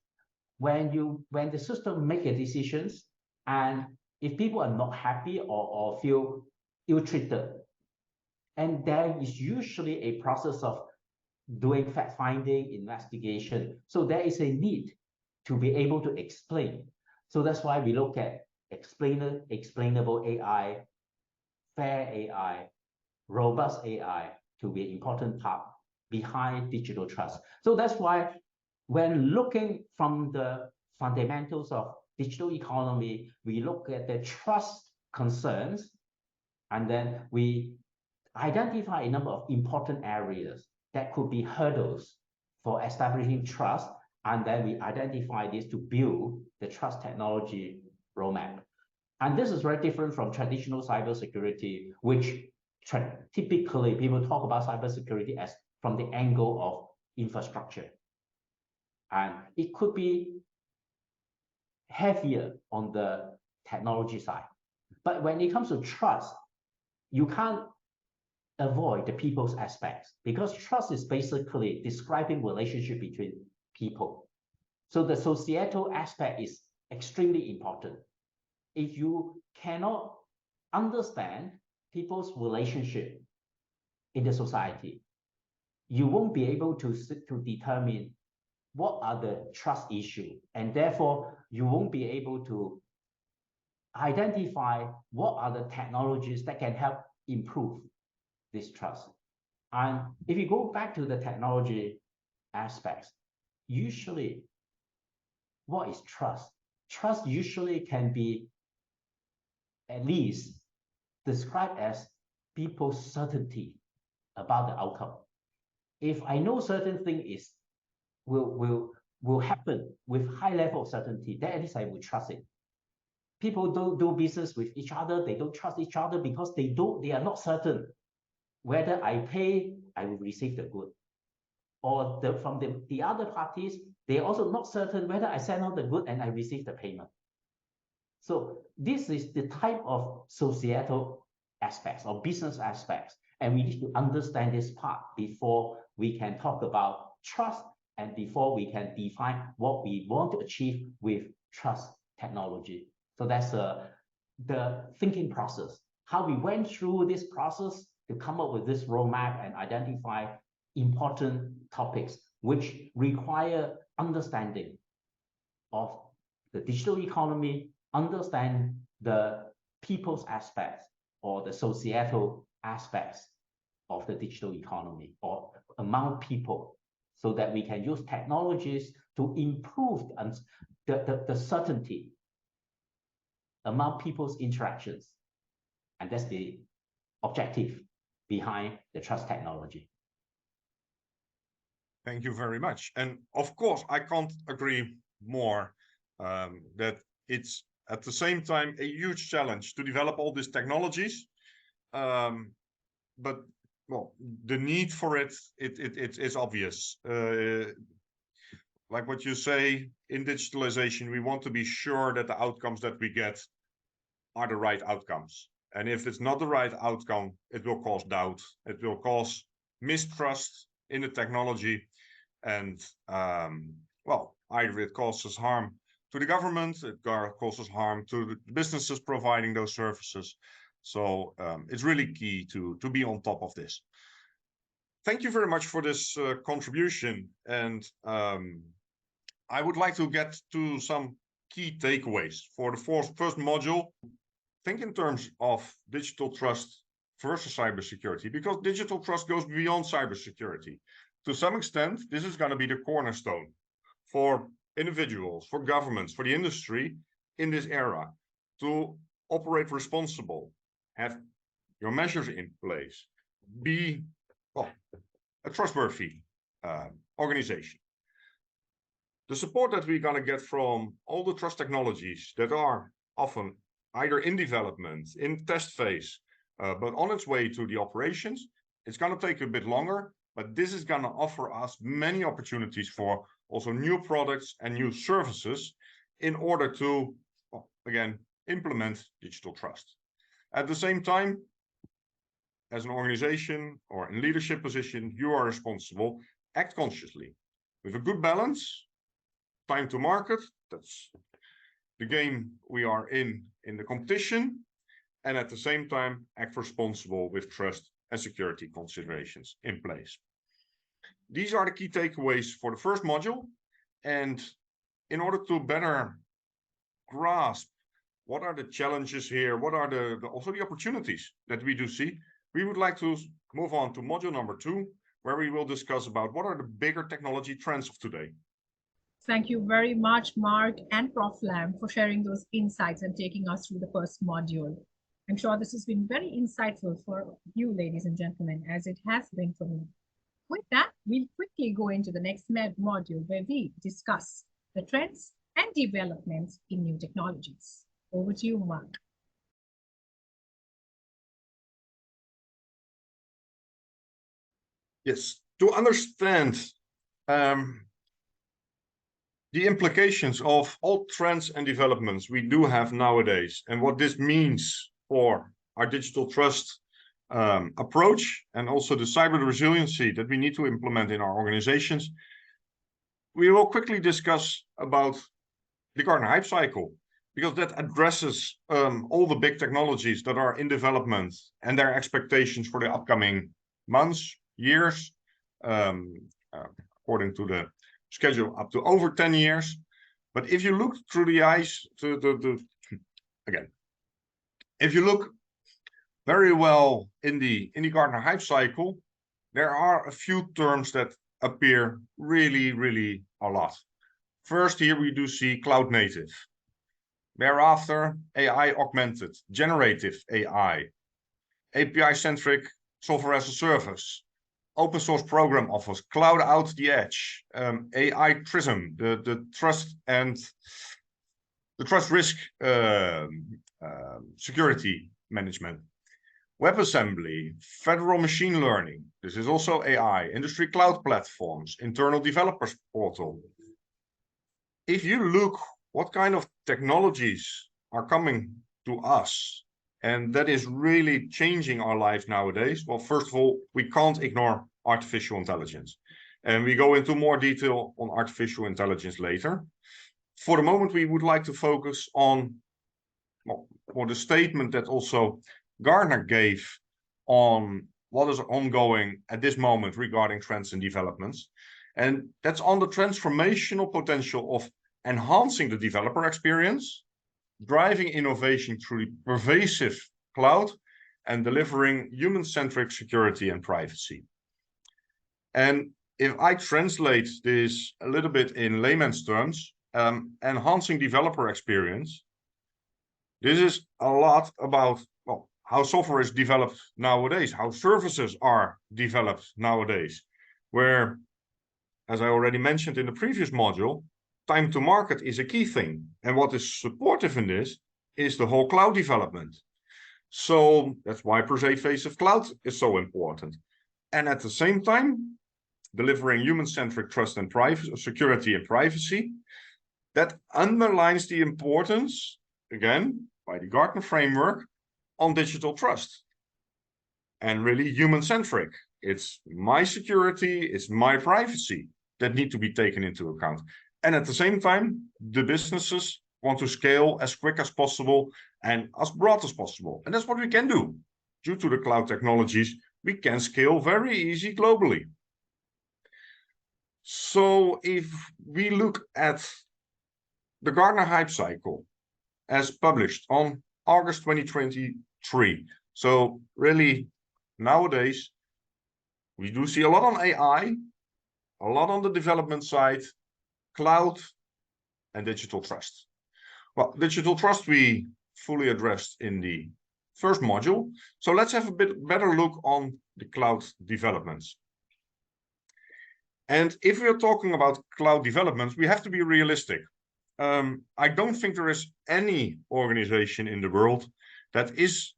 when the system make a decisions, and if people are not happy or feel ill-treated, and there is usually a process of doing fact-finding, investigation. So there is a need to be able to explain. So that's why we look at explainable AI, fair AI, robust AI to be an important part behind digital trust. So that's why when looking from the fundamentals of digital economy, we look at the trust concerns, and then we identify a number of important areas that could be hurdles for establishing trust, and then we identify this to build the trust technology roadmap. And this is very different from traditional cybersecurity, which typically people talk about cybersecurity as from the angle of infrastructure. And it could be heavier on the technology side. But when it comes to trust, you can't avoid the people's aspects, because trust is basically describing relationship between people. So the societal aspect is extremely important. If you cannot understand people's relationship in the society, you won't be able to determine what are the trust issues, and therefore you won't be able to identify what are the technologies that can help improve this trust. And if you go back to the technology aspects, usually what is trust? Trust usually can be at least described as people's certainty about the outcome. If I know certain thing is will happen with high level of certainty, then at least I will trust it. People don't do business with each other, they don't trust each other because they are not certain whether I pay, I will receive the good. Or from the other parties, they're also not certain whether I send out the good and I receive the payment. So this is the type of societal aspects or business aspects. And we need to understand this part before we can talk about trust and before we can define what we want to achieve with trust technology. So that's the thinking process, how we went through this process to come up with this roadmap and identify important topics which require understanding of the digital economy, understand the people's aspects or the societal aspects of the digital economy or among people, so that we can use technologies to improve the certainty among people's interactions. And that's the objective behind the trust technology. Thank you very much. And of course, I can't agree more that it's at the same time a huge challenge to develop all these technologies. But well, the need for it is obvious. Like what you say, in digitalization, we want to be sure that the outcomes that we get are the right outcomes. And if it's not the right outcome, it will cause doubt. It will cause mistrust in the technology. And well, either it causes harm to the government, it causes harm to the businesses providing those services. So it's really key to be on top of this. Thank you very much for this contribution. And I would like to get to some key takeaways for the first module. Think in terms of digital trust versus cybersecurity, because digital trust goes beyond cybersecurity. To some extent, this is going to be the cornerstone for individuals, for governments, for the industry in this era to operate responsible, have your measures in place, be a trustworthy organization. The support that we're going to get from all the trust technologies that are often either in development, in test phase, but on its way to the operations, it's going to take a bit longer, but this is going to offer us many opportunities for also new products and new services in order to, again, implement digital trust. At the same time, as an organization or in leadership position, you are responsible. Act consciously with a good balance, time to market. That's the game we are in the competition. And at the same time, act responsible with trust and security considerations in place. These are the key takeaways for the first module. And in order to better grasp what are the challenges here, what are also the opportunities that we do see, we would like to move on to module number 2, where we will discuss about what are the bigger technology trends of today. Thank you very much, Mark and Prof. Lam, for sharing those insights and taking us through the first module. I'm sure this has been very insightful for you, ladies and gentlemen, as it has been for me. With that, we'll quickly go into the next module where we discuss the trends and developments in new technologies. Over to you, Mark. Yes, to understand the implications of all trends and developments we do have nowadays and what this means for our digital trust approach and also the cyber resiliency that we need to implement in our organizations, we will quickly discuss about the Gartner Hype Cycle, because that addresses all the big technologies that are in development and their expectations for the upcoming months, years, according to the schedule up to over 10 years. But if you look through the eyes if you look very well in the Gartner Hype Cycle, there are a few terms that appear really a lot. First, here we do see cloud native. Thereafter, AI augmented, generative AI, API-centric software as a service, open source program offers, cloud out the edge, AI Prism, the trust and the trust risk security management, WebAssembly, federal machine learning. This is also AI, industry cloud platforms, internal developers portal. If you look what kind of technologies are coming to us, and that is really changing our lives nowadays. Well, first of all, we can't ignore artificial intelligence. And we go into more detail on artificial intelligence later. For the moment, we would like to focus on the statement that also Gartner gave on what is ongoing at this moment regarding trends and developments. And that's on the transformational potential of enhancing the developer experience, driving innovation through the pervasive cloud, and delivering human-centric security and privacy. And if I translate this a little bit in layman's terms, enhancing developer experience, this is a lot about how software is developed nowadays, how services are developed nowadays, where, as I already mentioned in the previous module, time to market is a key thing. And what is supportive in this is the whole cloud development. So that's why pervasive cloud is so important. And at the same time, delivering human-centric trust and privacy, security and privacy, that underlines the importance, again, by the Gartner framework, on digital trust. And really human-centric. It's my security, it's my privacy that need to be taken into account. And at the same time, the businesses want to scale as quick as possible and as broad as possible. And that's what we can do. Due to the cloud technologies, we can scale very easy globally. So if we look at the Gartner Hype Cycle as published on August 2023, so really nowadays, we do see a lot on AI, a lot on the development side, cloud, and digital trust. Well, digital trust we fully addressed in the first module. So let's have a bit better look on the cloud developments. And if we're talking about cloud developments, we have to be realistic. I don't think there is any organization in the world that is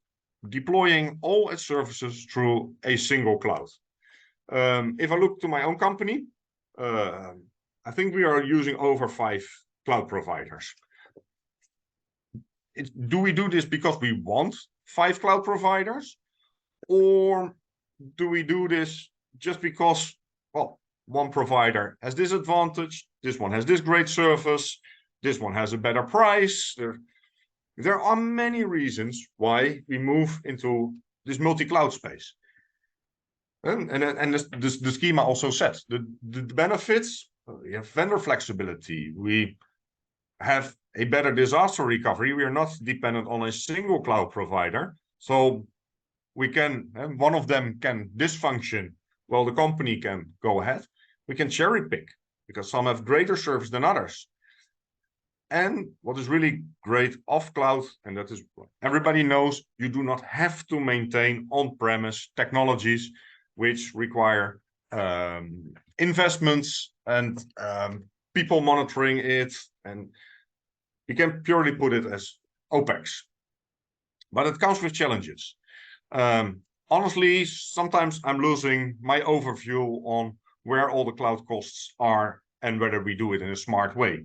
deploying all its services through a single cloud. If I look to my own company, I think we are using over 5 cloud providers. Do we do this because we want 5 cloud providers? Or do we do this just because, well, one provider has this advantage, this one has this great service, this one has a better price? There are many reasons why we move into this multi-cloud space. And the schema also said the benefits. We have vendor flexibility. We have a better disaster recovery. We are not dependent on a single cloud provider. So we can, one of them can dysfunction while the company can go ahead. We can cherry pick. because some have greater service than others. And what is really great off cloud, and that is what everybody knows, you do not have to maintain on-premise technologies which require investments and people monitoring it, and you can purely put it as OPEX. But it comes with challenges. Honestly, sometimes I'm losing my overview on where all the cloud costs are and whether we do it in a smart way.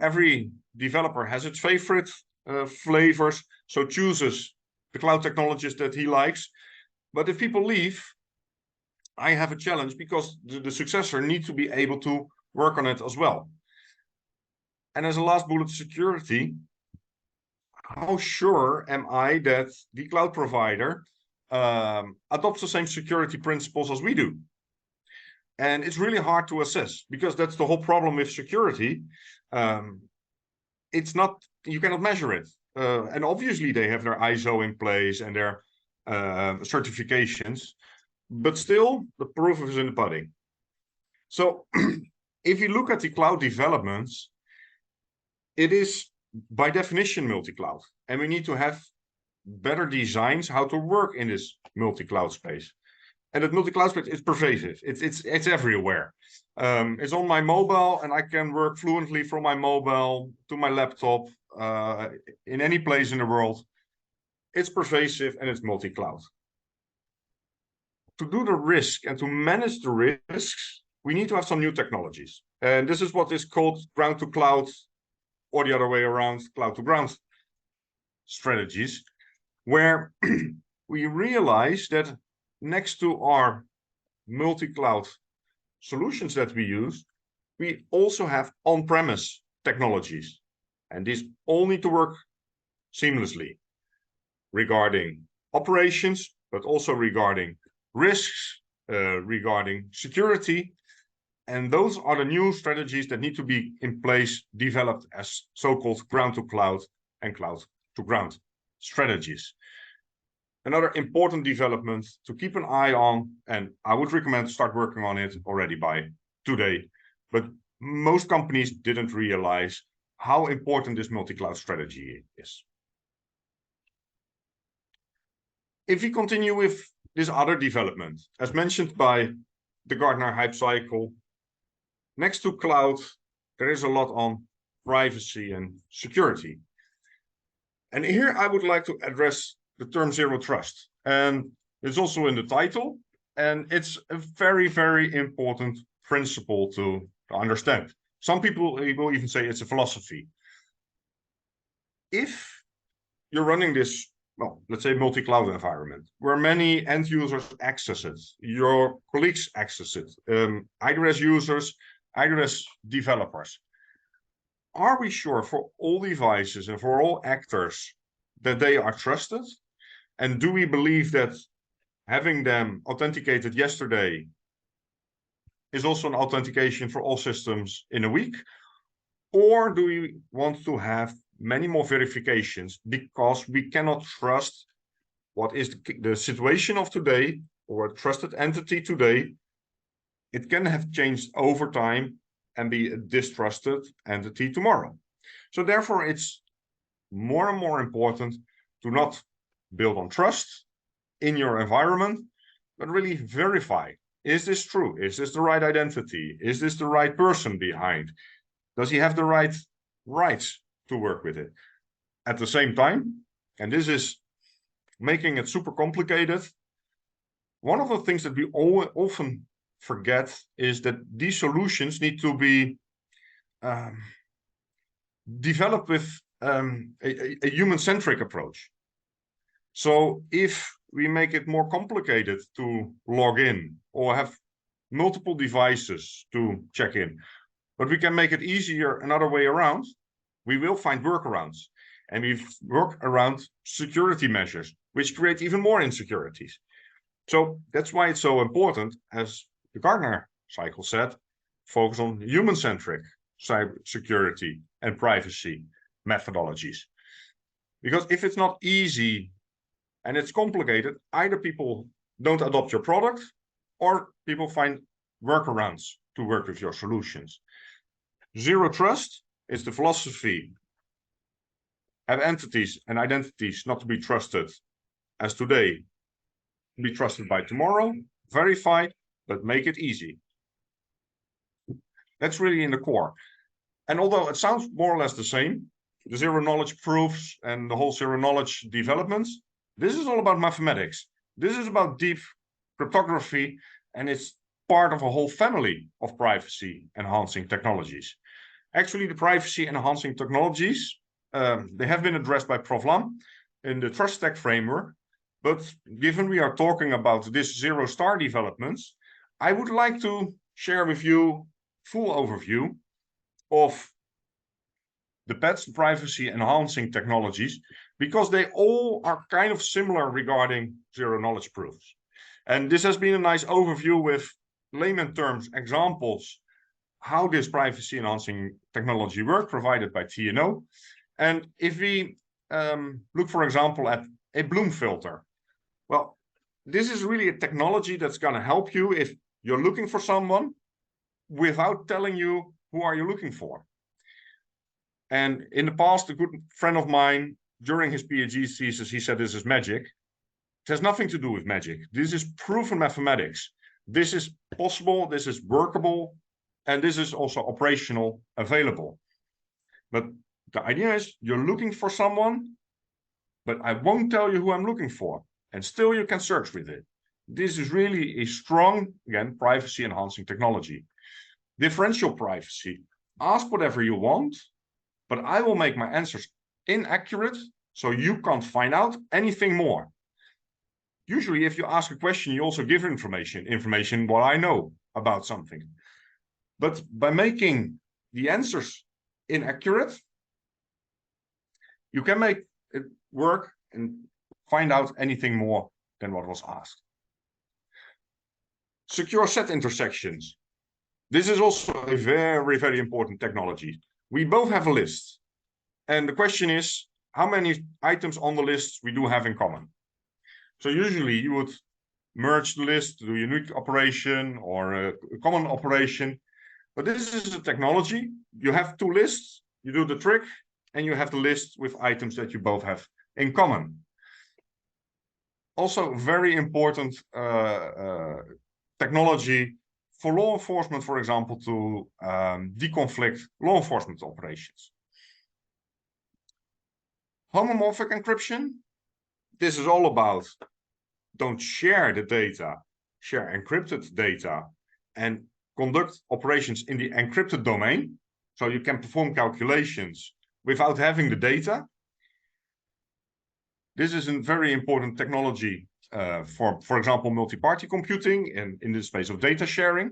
Every developer has its favorite flavors, so chooses the cloud technologies that he likes. But if people leave, I have a challenge because the successor needs to be able to work on it as well. And as a last bullet, security. How sure am I that the cloud provider adopts the same security principles as we do? And it's really hard to assess, because that's the whole problem with security. It's not, you cannot measure it. And obviously they have their ISO in place and their certifications, but still the proof is in the pudding. So if you look at the cloud developments, it is by definition multi-cloud, and we need to have better designs how to work in this multi-cloud space. And that multi-cloud space is pervasive. It's everywhere. It's on my mobile, and I can work fluently from my mobile to my laptop in any place in the world. It's pervasive and it's multi-cloud. To do the risk and to manage the risks, we need to have some new technologies. And this is what is called ground to cloud, or the other way around, cloud to ground strategies, where we realize that next to our multi-cloud solutions that we use, we also have on-premise technologies. And these all need to work seamlessly regarding operations, but also regarding risks, regarding security. And those are the new strategies that need to be in place, developed as so-called ground to cloud and cloud to ground strategies. Another important development to keep an eye on, and I would recommend to start working on it already by today, but most companies didn't realize how important this multi-cloud strategy is. If we continue with this other development, as mentioned by the Gartner Hype Cycle, next to cloud, there is a lot on privacy and security. And here I would like to address the term zero trust. And it's also in the title, and it's a very, very important principle to understand. Some people will even say it's a philosophy. If you're running this, well, let's say multi-cloud environment, where many end users access it, your colleagues access it, either as users, either as developers, are we sure for all devices and for all actors that they are trusted? And do we believe that having them authenticated yesterday is also an authentication for all systems in a week? Or do we want to have many more verifications because we cannot trust what is the situation of today or a trusted entity today? It can have changed over time and be a distrusted entity tomorrow. So therefore, it's more and more important to not build on trust in your environment, but really verify, is this true? Is this the right identity? Is this the right person behind? Does he have the right rights to work with it? At the same time, and this is making it super complicated, one of the things that we often forget is that these solutions need to be developed with a human-centric approach. So if we make it more complicated to log in or have multiple devices to check in, but we can make it easier another way around, we will find workarounds. And we work around security measures, which create even more insecurities. So that's why it's so important, as the Gartner cycle said, focus on human-centric cybersecurity and privacy methodologies. Because if it's not easy and it's complicated, either people don't adopt your product or people find workarounds to work with your solutions. Zero trust is the philosophy. Have entities and identities not to be trusted as today, be trusted by tomorrow, verified, but make it easy. That's really in the core. And although it sounds more or less the same, the zero knowledge proofs and the whole zero knowledge developments, this is all about mathematics. This is about deep cryptography, and it's part of a whole family of privacy enhancing technologies. Actually, the privacy enhancing technologies, they have been addressed by Prof. Lam in the Trust Stack framework. But given we are talking about this zero star developments, I would like to share with you full overview of the PET's privacy enhancing technologies, because they all are kind of similar regarding zero knowledge proofs. And this has been a nice overview with layman terms examples how this privacy enhancing technology work provided by TNO. And if we look, for example, at a Bloom filter, well, this is really a technology that's going to help you if you're looking for someone without telling you who are you looking for. And in the past, a good friend of mine, during his PhD thesis, he said this is magic. It has nothing to do with magic. This is proven mathematics. This is possible, this is workable, and this is also operational available. But the idea is you're looking for someone, but I won't tell you who I'm looking for, and still you can search with it. This is really a strong, again, privacy enhancing technology. Differential privacy. Ask whatever you want, but I will make my answers inaccurate so you can't find out anything more. Usually, if you ask a question, you also give information what I know about something. But by making the answers inaccurate, you can make it work and find out anything more than what was asked. Secure set intersections. This is also a very, very important technology. We both have a list. And the question is, how many items on the list we do have in common? So usually you would merge the list, do a unique operation or a common operation. But this is a technology. You have two lists, you do the trick, and you have the list with items that you both have in common. Also very important technology for law enforcement, for example, to deconflict law enforcement operations. Homomorphic encryption. This is all about don't share the data, share encrypted data, and conduct operations in the encrypted domain. So you can perform calculations without having the data. This is a very important technology for example, multi-party computing in the space of data sharing.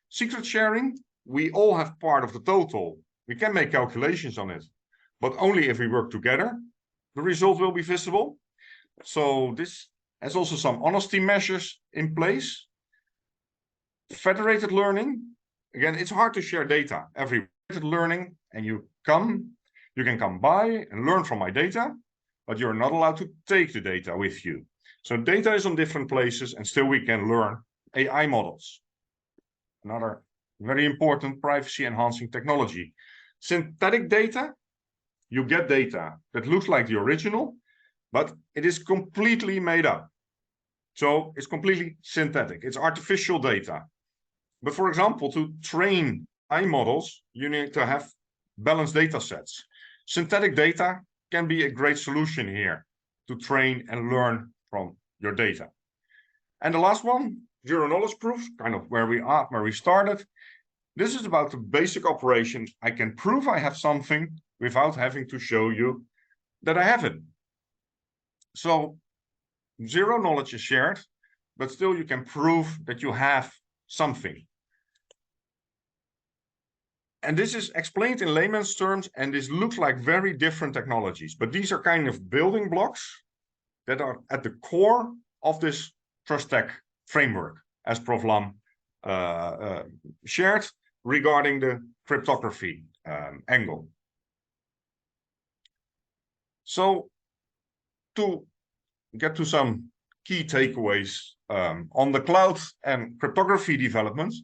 Secret sharing, we all have part of the total. We can make calculations on it, but only if we work together, the result will be visible. So this has also some honesty measures in place. Federated learning, again, it's hard to share data. Every learning, and you can come by and learn from my data, but you're not allowed to take the data with you. So data is on different places, and still we can learn AI models. Another very important privacy enhancing technology. Synthetic data, you get data that looks like the original, but it is completely made up. So it's completely synthetic. It's artificial data. But for example, to train AI models, you need to have balanced data sets. Synthetic data can be a great solution here to train and learn from your data. And the last one, zero knowledge proofs, kind of where we started. This is about the basic operation. I can prove I have something without having to show you that I have it. So zero knowledge is shared, but still you can prove that you have something. And this is explained in layman's terms, and this looks like very different technologies, but these are kind of building blocks that are at the core of this Trust Stack framework, as Prof. Lam shared regarding the cryptography angle. So to get to some key takeaways on the cloud and cryptography developments,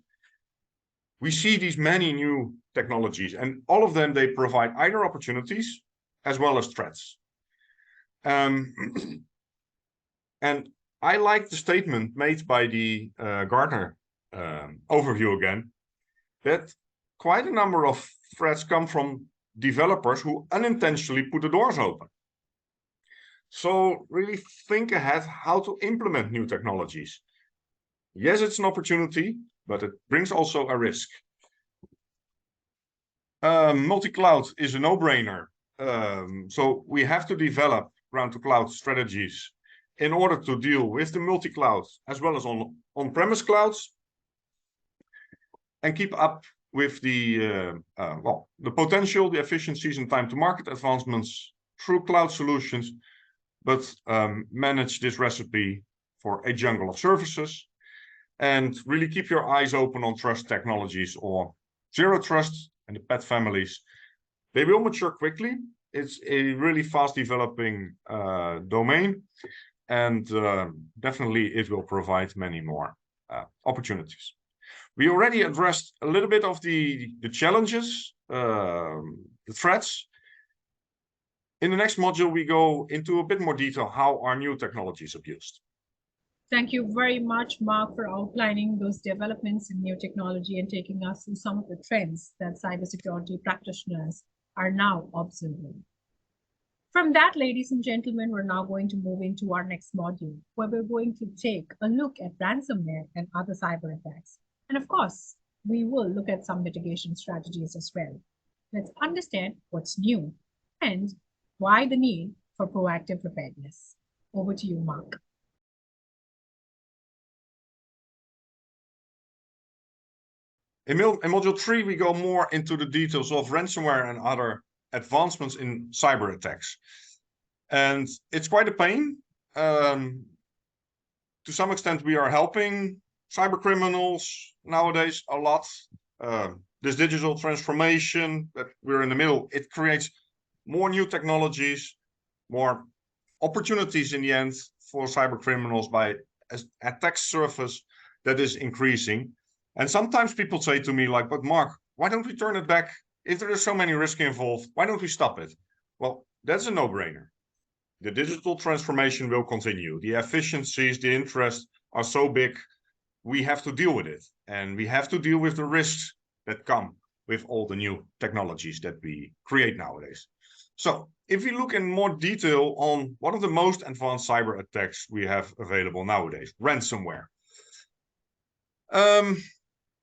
we see these many new technologies, and all of them, they provide either opportunities as well as threats. And I like the statement made by the Gartner overview again, that quite a number of threats come from developers who unintentionally put the doors open. So really think ahead how to implement new technologies. Yes, it's an opportunity, but it brings also a risk. Multi-cloud is a no-brainer. So we have to develop ground-to-cloud strategies in order to deal with the multi-cloud as well as on-premise clouds, and keep up with the potential, the efficiencies and time to market advancements through cloud solutions, but manage this recipe for a jungle of services, and really keep your eyes open on trust technologies or zero trust and the pet families. They will mature quickly. It's a really fast developing domain, and definitely it will provide many more opportunities. We already addressed a little bit of the challenges, the threats. In the next module, we go into a bit more detail how our new technologies are used. Thank you very much, Mark, for outlining those developments in new technology and taking us through some of the trends that cybersecurity practitioners are now observing. From that, ladies and gentlemen, we're now going to move into our next module, where we're going to take a look at ransomware and other cyber attacks. And of course, we will look at some mitigation strategies as well. Let's understand what's new and why the need for proactive preparedness. Over to you, Mark. In module 3, we go more into the details of ransomware and other advancements in cyber attacks. And it's quite a pain. To some extent, we are helping cyber criminals nowadays a lot. This digital transformation that we're in the middle, it creates more new technologies, more opportunities in the end for cyber criminals by attack surface that is increasing. And sometimes people say to me like, but Mark, why don't we turn it back? If there is so many risks involved, why don't we stop it? Well, that's a no-brainer. The digital transformation will continue. The efficiencies, the interest are so big, we have to deal with it. And we have to deal with the risks that come with all the new technologies that we create nowadays. So if we look in more detail on one of the most advanced cyber attacks we have available nowadays, ransomware.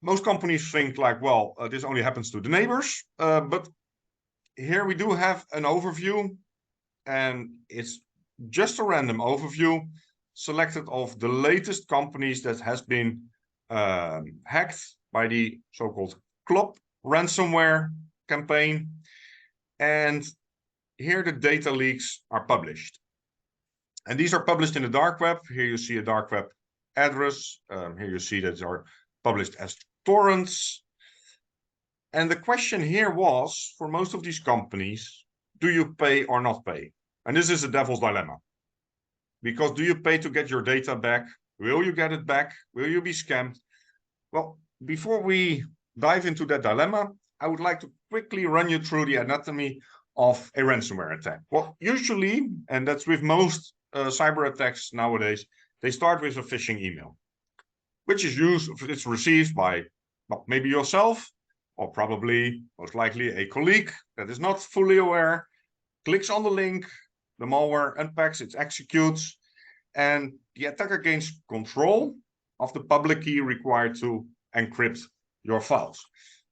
Most companies think like, well, this only happens to the neighbors, but here we do have an overview, and it's just a random overview selected of the latest companies that has been hacked by the so-called CLOP ransomware campaign. And here the data leaks are published. And these are published in the dark web. Here you see a dark web address. Here you see that they are published as torrents. And the question here was, for most of these companies, do you pay or not pay? And this is a devil's dilemma. Because do you pay to get your data back? Will you get it back? Will you be scammed? Well, before we dive into that dilemma, I would like to quickly run you through the anatomy of a ransomware attack. Well, usually, and that's with most cyber attacks nowadays, they start with a phishing email, which is it's received by maybe yourself, or probably most likely a colleague that is not fully aware, clicks on the link, the malware unpacks, it executes, and the attacker gains control of the public key required to encrypt your files.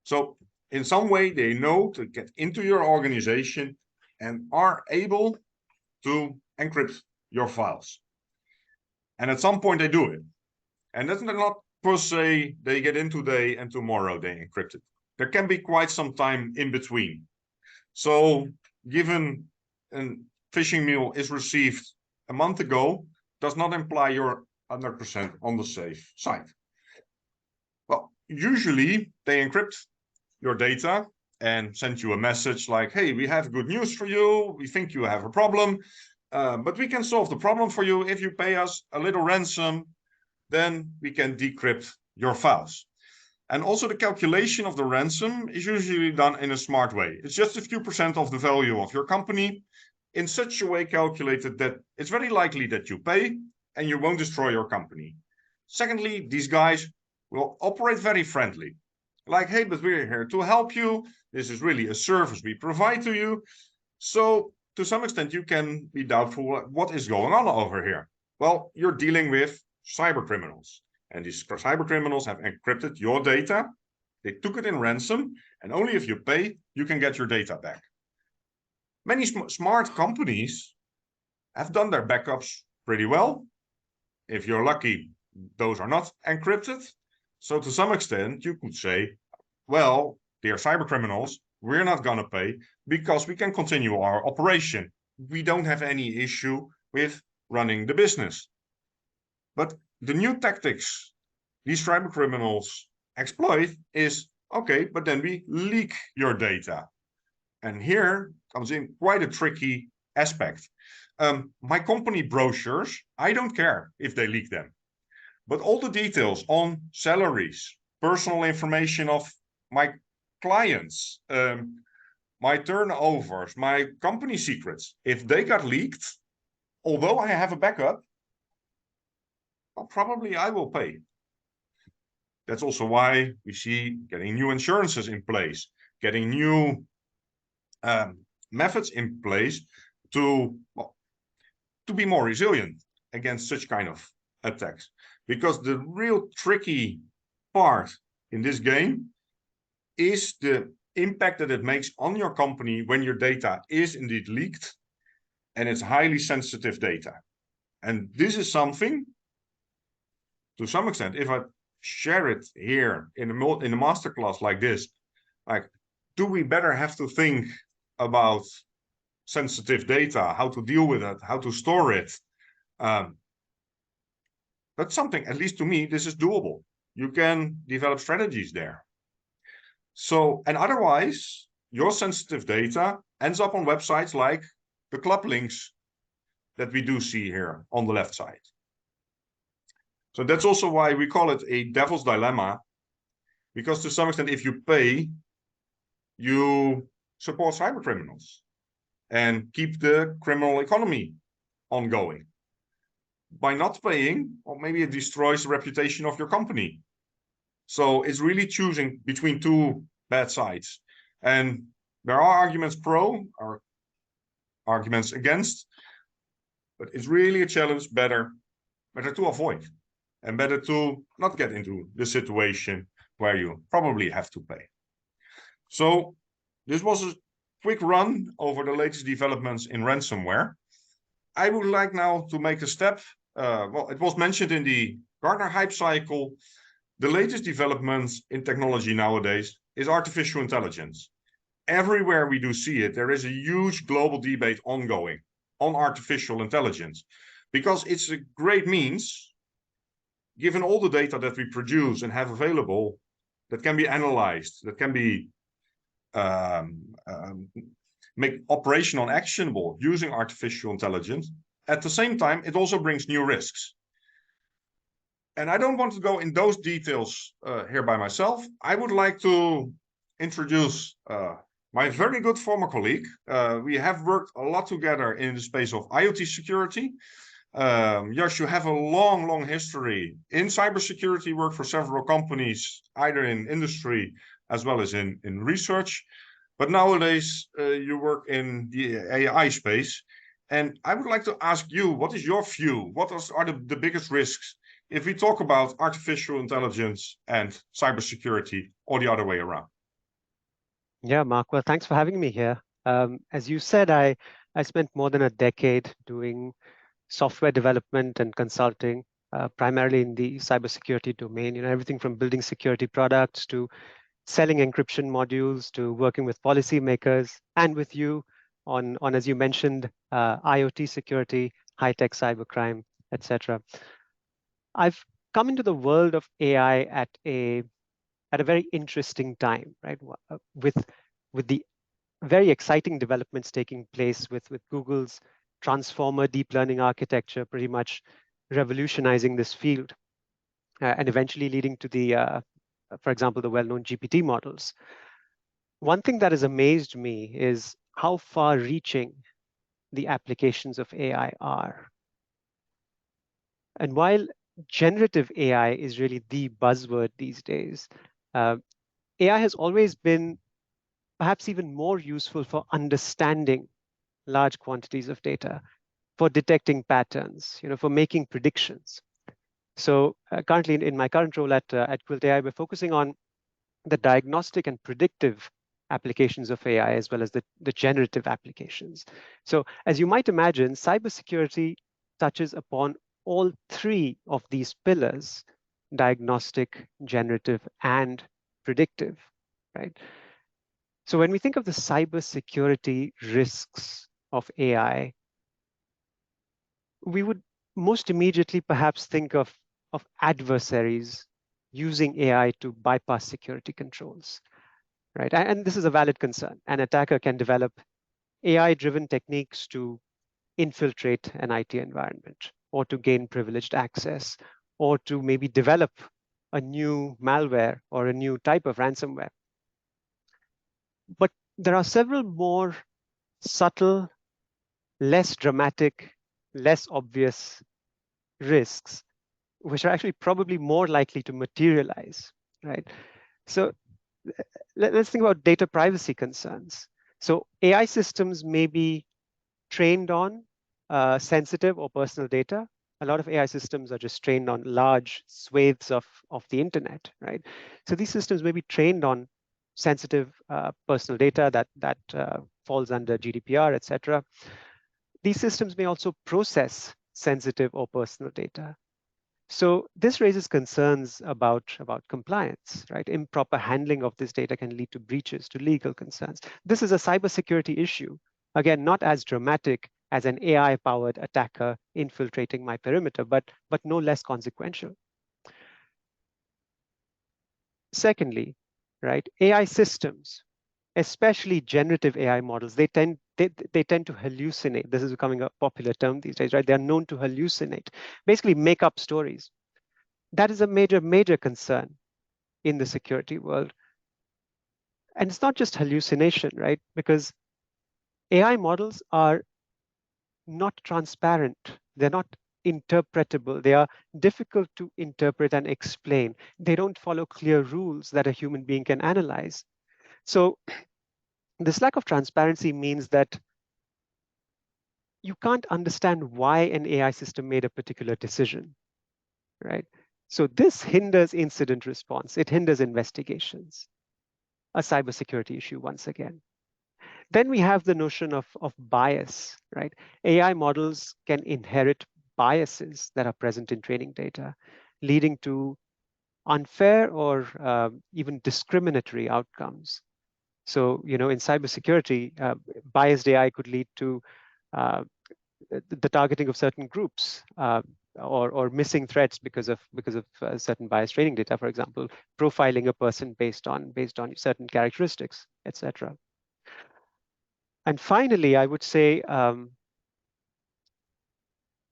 So in some way, they know to get into your organization and are able to encrypt your files. And at some point they do it. And that's not per se, they get in today and tomorrow they encrypt it. There can be quite some time in between. So given a phishing mail is received a month ago, does not imply you're 100% on the safe side. Well, usually they encrypt your data and send you a message like, hey, we have good news for you. We think you have a problem, but we can solve the problem for you if you pay us a little ransom. then we can decrypt your files. And also the calculation of the ransom is usually done in a smart way. It's just a few percent of the value of your company in such a way calculated that it's very likely that you pay and you won't destroy your company. Secondly, these guys will operate very friendly. Like, hey, but we're here to help you. This is really a service we provide to you. So to some extent, you can be doubtful what is going on over here. Well, you're dealing with cyber criminals. And these cyber criminals have encrypted your data. They took it in ransom. And only if you pay, you can get your data back. Many smart companies have done their backups pretty well. If you're lucky, those are not encrypted. So to some extent, you could say, well, dear cyber criminals, we're not going to pay because we can continue our operation. We don't have any issue with running the business. But the new tactics these cyber criminals exploit is, okay, but then we leak your data. And here comes in quite a tricky aspect. My company brochures, I don't care if they leak them. But all the details on salaries, personal information of my clients, my turnovers, my company secrets, if they got leaked, although I have a backup, well, probably I will pay. That's also why we see getting new insurances in place, getting new methods in place to be more resilient against such kind of attacks. Because the real tricky part in this game is the impact that it makes on your company when your data is indeed leaked and it's highly sensitive data. And this is something, to some extent, if I share it here in a masterclass like this, like, do we better have to think about sensitive data, how to deal with it, how to store it? That's something, at least to me, this is doable. You can develop strategies there. So, and otherwise, your sensitive data ends up on websites like the club links that we do see here on the left side. So that's also why we call it a devil's dilemma, because to some extent, if you pay, you support cyber criminals and keep the criminal economy ongoing. By not paying, or maybe it destroys the reputation of your company. So it's really choosing between two bad sides. And there are arguments pro or arguments against, but it's really a challenge better to avoid and better to not get into the situation where you probably have to pay. So this was a quick run over the latest developments in ransomware. I would like now to make a step. Well, it was mentioned in the Gartner hype cycle. The latest developments in technology nowadays is artificial intelligence. Everywhere we do see it, there is a huge global debate ongoing on artificial intelligence, because it's a great means, given all the data that we produce and have available, that can be analyzed, that can be make operational and actionable using artificial intelligence. At the same time, it also brings new risks. And I don't want to go in those details here by myself. I would like to introduce my very good former colleague. We have worked a lot together in the space of IoT security. Josh, you have a long history in cybersecurity, worked for several companies, either in industry as well as in research. But nowadays, you work in the AI space. And I would like to ask you, what is your view? What are the biggest risks if we talk about artificial intelligence and cybersecurity, or the other way around? Yeah, Mark, well, thanks for having me here. As you said, I spent more than a decade doing software development and consulting, primarily in the cybersecurity domain. You know, everything from building security products to selling encryption modules to working with policymakers and with you on as you mentioned, IoT security, high-tech cybercrime, etc. I've come into the world of AI at a very interesting time, right? With the very exciting developments taking place with Google's transformer deep learning architecture pretty much revolutionizing this field. and eventually leading to the, for example, the well-known GPT models. One thing that has amazed me is how far-reaching the applications of AI are. And while generative AI is really the buzzword these days, AI has always been perhaps even more useful for understanding large quantities of data, for detecting patterns, for making predictions. So currently in my current role at Quilt AI, we're focusing on the diagnostic and predictive applications of AI as well as the generative applications. So as you might imagine, cybersecurity touches upon all three of these pillars: diagnostic, generative, and predictive, right? So when we think of the cybersecurity risks of AI, we would most immediately perhaps think of adversaries using AI to bypass security controls, right? And this is a valid concern. An attacker can develop AI-driven techniques to infiltrate an IT environment, or to gain privileged access, or to maybe develop a new malware or a new type of ransomware. But there are several more subtle, less dramatic, less obvious risks, which are actually probably more likely to materialize, right? So let's think about data privacy concerns. So AI systems may be trained on sensitive or personal data. A lot of AI systems are just trained on large swathes of the internet, right? So these systems may be trained on sensitive personal data that falls under GDPR, etc. These systems may also process sensitive or personal data. So this raises concerns about compliance, right? Improper handling of this data can lead to breaches, to legal concerns. This is a cybersecurity issue. Again, not as dramatic as an AI-powered attacker infiltrating my perimeter, but no less consequential. Secondly, right, AI systems, especially generative AI models, they tend to hallucinate. This is becoming a popular term these days, right? They're known to hallucinate, basically make up stories. That is a major concern in the security world. And it's not just hallucination, right? Because AI models are not transparent. They're not interpretable. They are difficult to interpret and explain. They don't follow clear rules that a human being can analyze. So this lack of transparency means that you can't understand why an AI system made a particular decision, right? So this hinders incident response. It hinders investigations. A cybersecurity issue once again. Then we have the notion of bias, right? AI models can inherit biases that are present in training data, leading to unfair or even discriminatory outcomes. So, in cybersecurity, biased AI could lead to the targeting of certain groups, or missing threats because of certain biased training data, for example, profiling a person based on certain characteristics, etc. And finally, I would say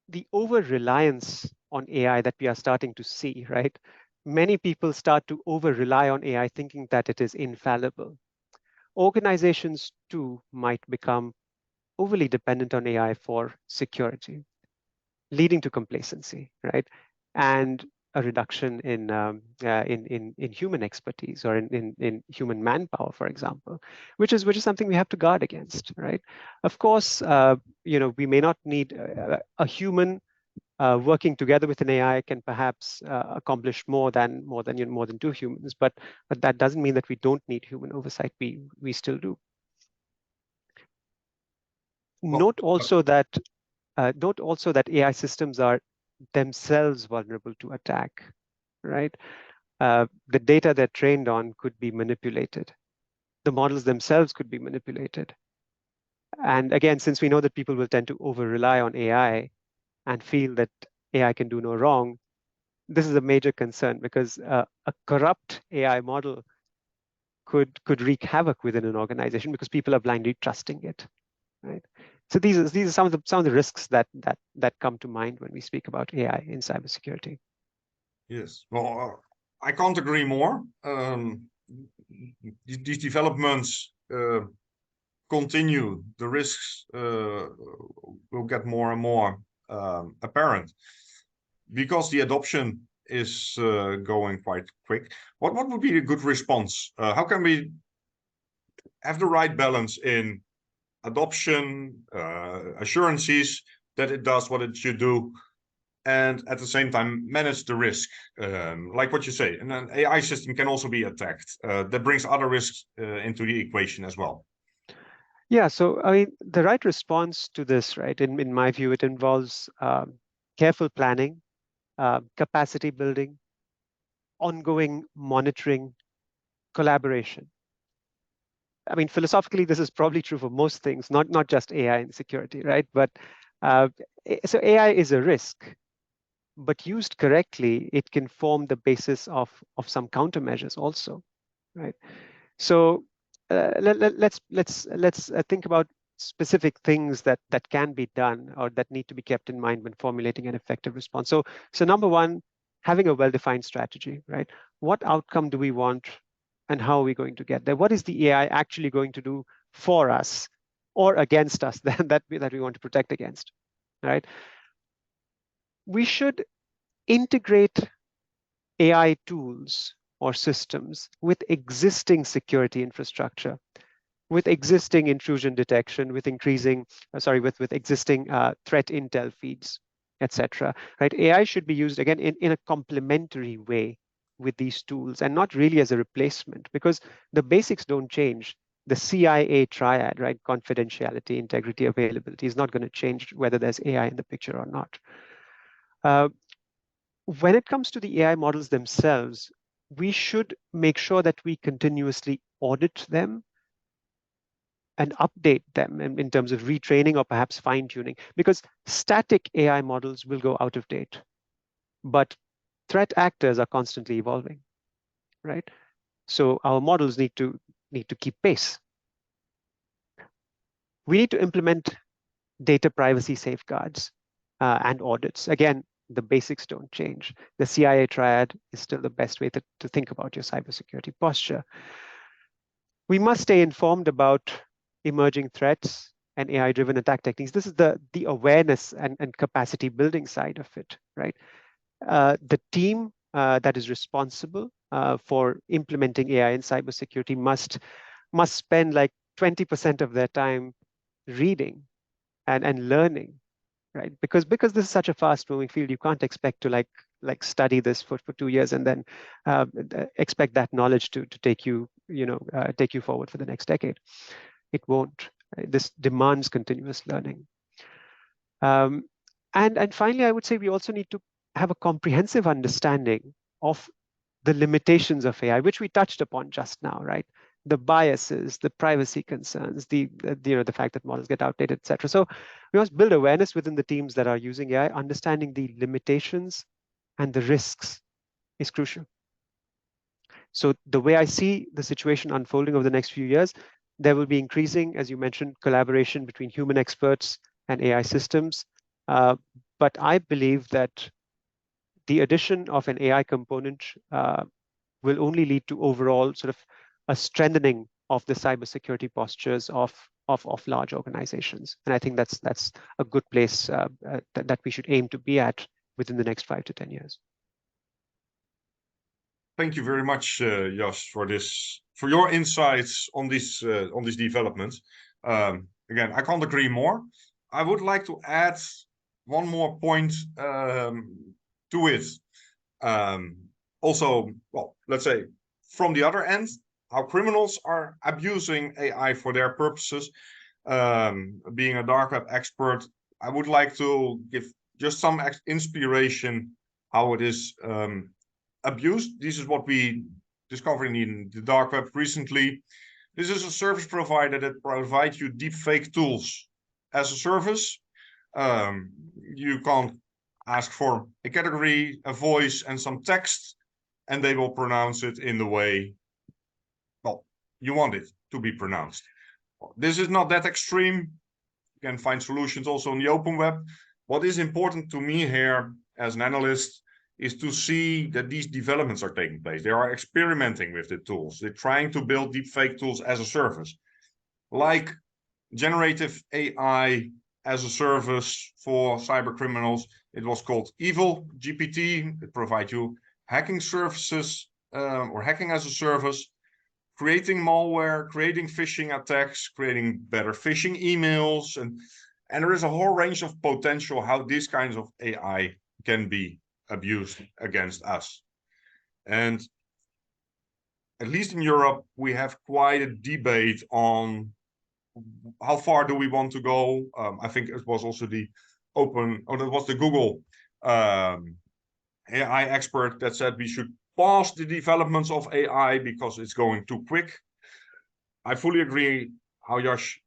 the over-reliance on AI that we are starting to see, right? Many people start to over-rely on AI thinking that it is infallible. Organizations too might become overly dependent on AI for security, leading to complacency, right? And a reduction in human expertise, or in human manpower, for example, which is something we have to guard against, right? Of course, we may not need a human working together with an AI can perhaps accomplish more than two humans, but that doesn't mean that we don't need human oversight. We still do. Note also that AI systems are themselves vulnerable to attack, right? The data they're trained on could be manipulated. The models themselves could be manipulated. And again, since we know that people will tend to over-rely on AI and feel that AI can do no wrong, this is a major concern, because a corrupt AI model could wreak havoc within an organization because people are blindly trusting it, right? So these are some of the risks that come to mind when we speak about AI in cybersecurity. Yes, well, I can't agree more. These developments continue. The risks will get more and more apparent because the adoption is going quite quick. What would be a good response? How can we have the right balance in adoption, assurances that it does what it should do, and at the same time manage the risk, like what you say? And an AI system can also be attacked. That brings other risks into the equation as well. Yeah, so I mean, the right response to this, right, in my view, it involves careful planning, capacity building, ongoing monitoring, collaboration. I mean, philosophically, this is probably true for most things, not just AI and security, right? But so AI is a risk, but used correctly, it can form the basis of some countermeasures also, right? So let's think about specific things that can be done or that need to be kept in mind when formulating an effective response. So number one, having a well-defined strategy, right? What outcome do we want, and how are we going to get there? What is the AI actually going to do for us or against us that we want to protect against, right? We should integrate AI tools or systems with existing security infrastructure, with existing intrusion detection, with existing threat intel feeds, etc. Right? AI should be used again in a complementary way with these tools and not really as a replacement, because the basics don't change. The CIA triad, right? Confidentiality, integrity, availability is not going to change whether there's AI in the picture or not. When it comes to the AI models themselves, we should make sure that we continuously audit them and update them in terms of retraining or perhaps fine-tuning, because static AI models will go out of date, but threat actors are constantly evolving, right? So our models need to keep pace. We need to implement data privacy safeguards and audits. Again, the basics don't change. The CIA triad is still the best way to think about your cybersecurity posture. We must stay informed about emerging threats and AI-driven attack techniques. This is the awareness and capacity building side of it, right? The team that is responsible for implementing AI in cybersecurity must spend like 20% of their time reading and learning, right? Because this is such a fast-moving field, you can't expect to like study this for 2 years and then expect that knowledge to take you forward for the next decade. It won't. This demands continuous learning. And finally, I would say we also need to have a comprehensive understanding of the limitations of AI, which we touched upon just now, right? The biases, the privacy concerns, the fact that models get outdated, etc. So we must build awareness within the teams that are using AI. Understanding the limitations and the risks is crucial. So the way I see the situation unfolding over the next few years, there will be increasing, as you mentioned, collaboration between human experts and AI systems. But I believe that the addition of an AI component will only lead to overall sort of a strengthening of the cybersecurity postures of large organizations. And I think that's a good place that we should aim to be at within the next 5 to 10 years. Thank you very much, Jas, for your insights on these developments. Again, I can't agree more. I would like to add one more point to it. Also, well, let's say from the other end, how criminals are abusing AI for their purposes. Being a dark web expert, I would like to give just some inspiration how it is abused. This is what we discovered in the dark web recently. This is a service provider that provides you deepfake tools as a service. You can ask for a category, a voice, and some text, and they will pronounce it in the way, well, you want it to be pronounced. This is not that extreme. You can find solutions also on the open web. What is important to me here as an analyst is to see that these developments are taking place. They are experimenting with the tools. They're trying to build deepfake tools as a service, like generative AI as a service for cyber criminals. It was called Evil GPT. It provides you hacking services or hacking as a service, creating malware, creating phishing attacks, creating better phishing emails. And there is a whole range of potential how these kinds of AI can be abused against us. And at least in Europe, we have quite a debate on how far do we want to go. I think it was also the Google AI expert that said we should pause the developments of AI because it's going too quick. I fully agree how Yash,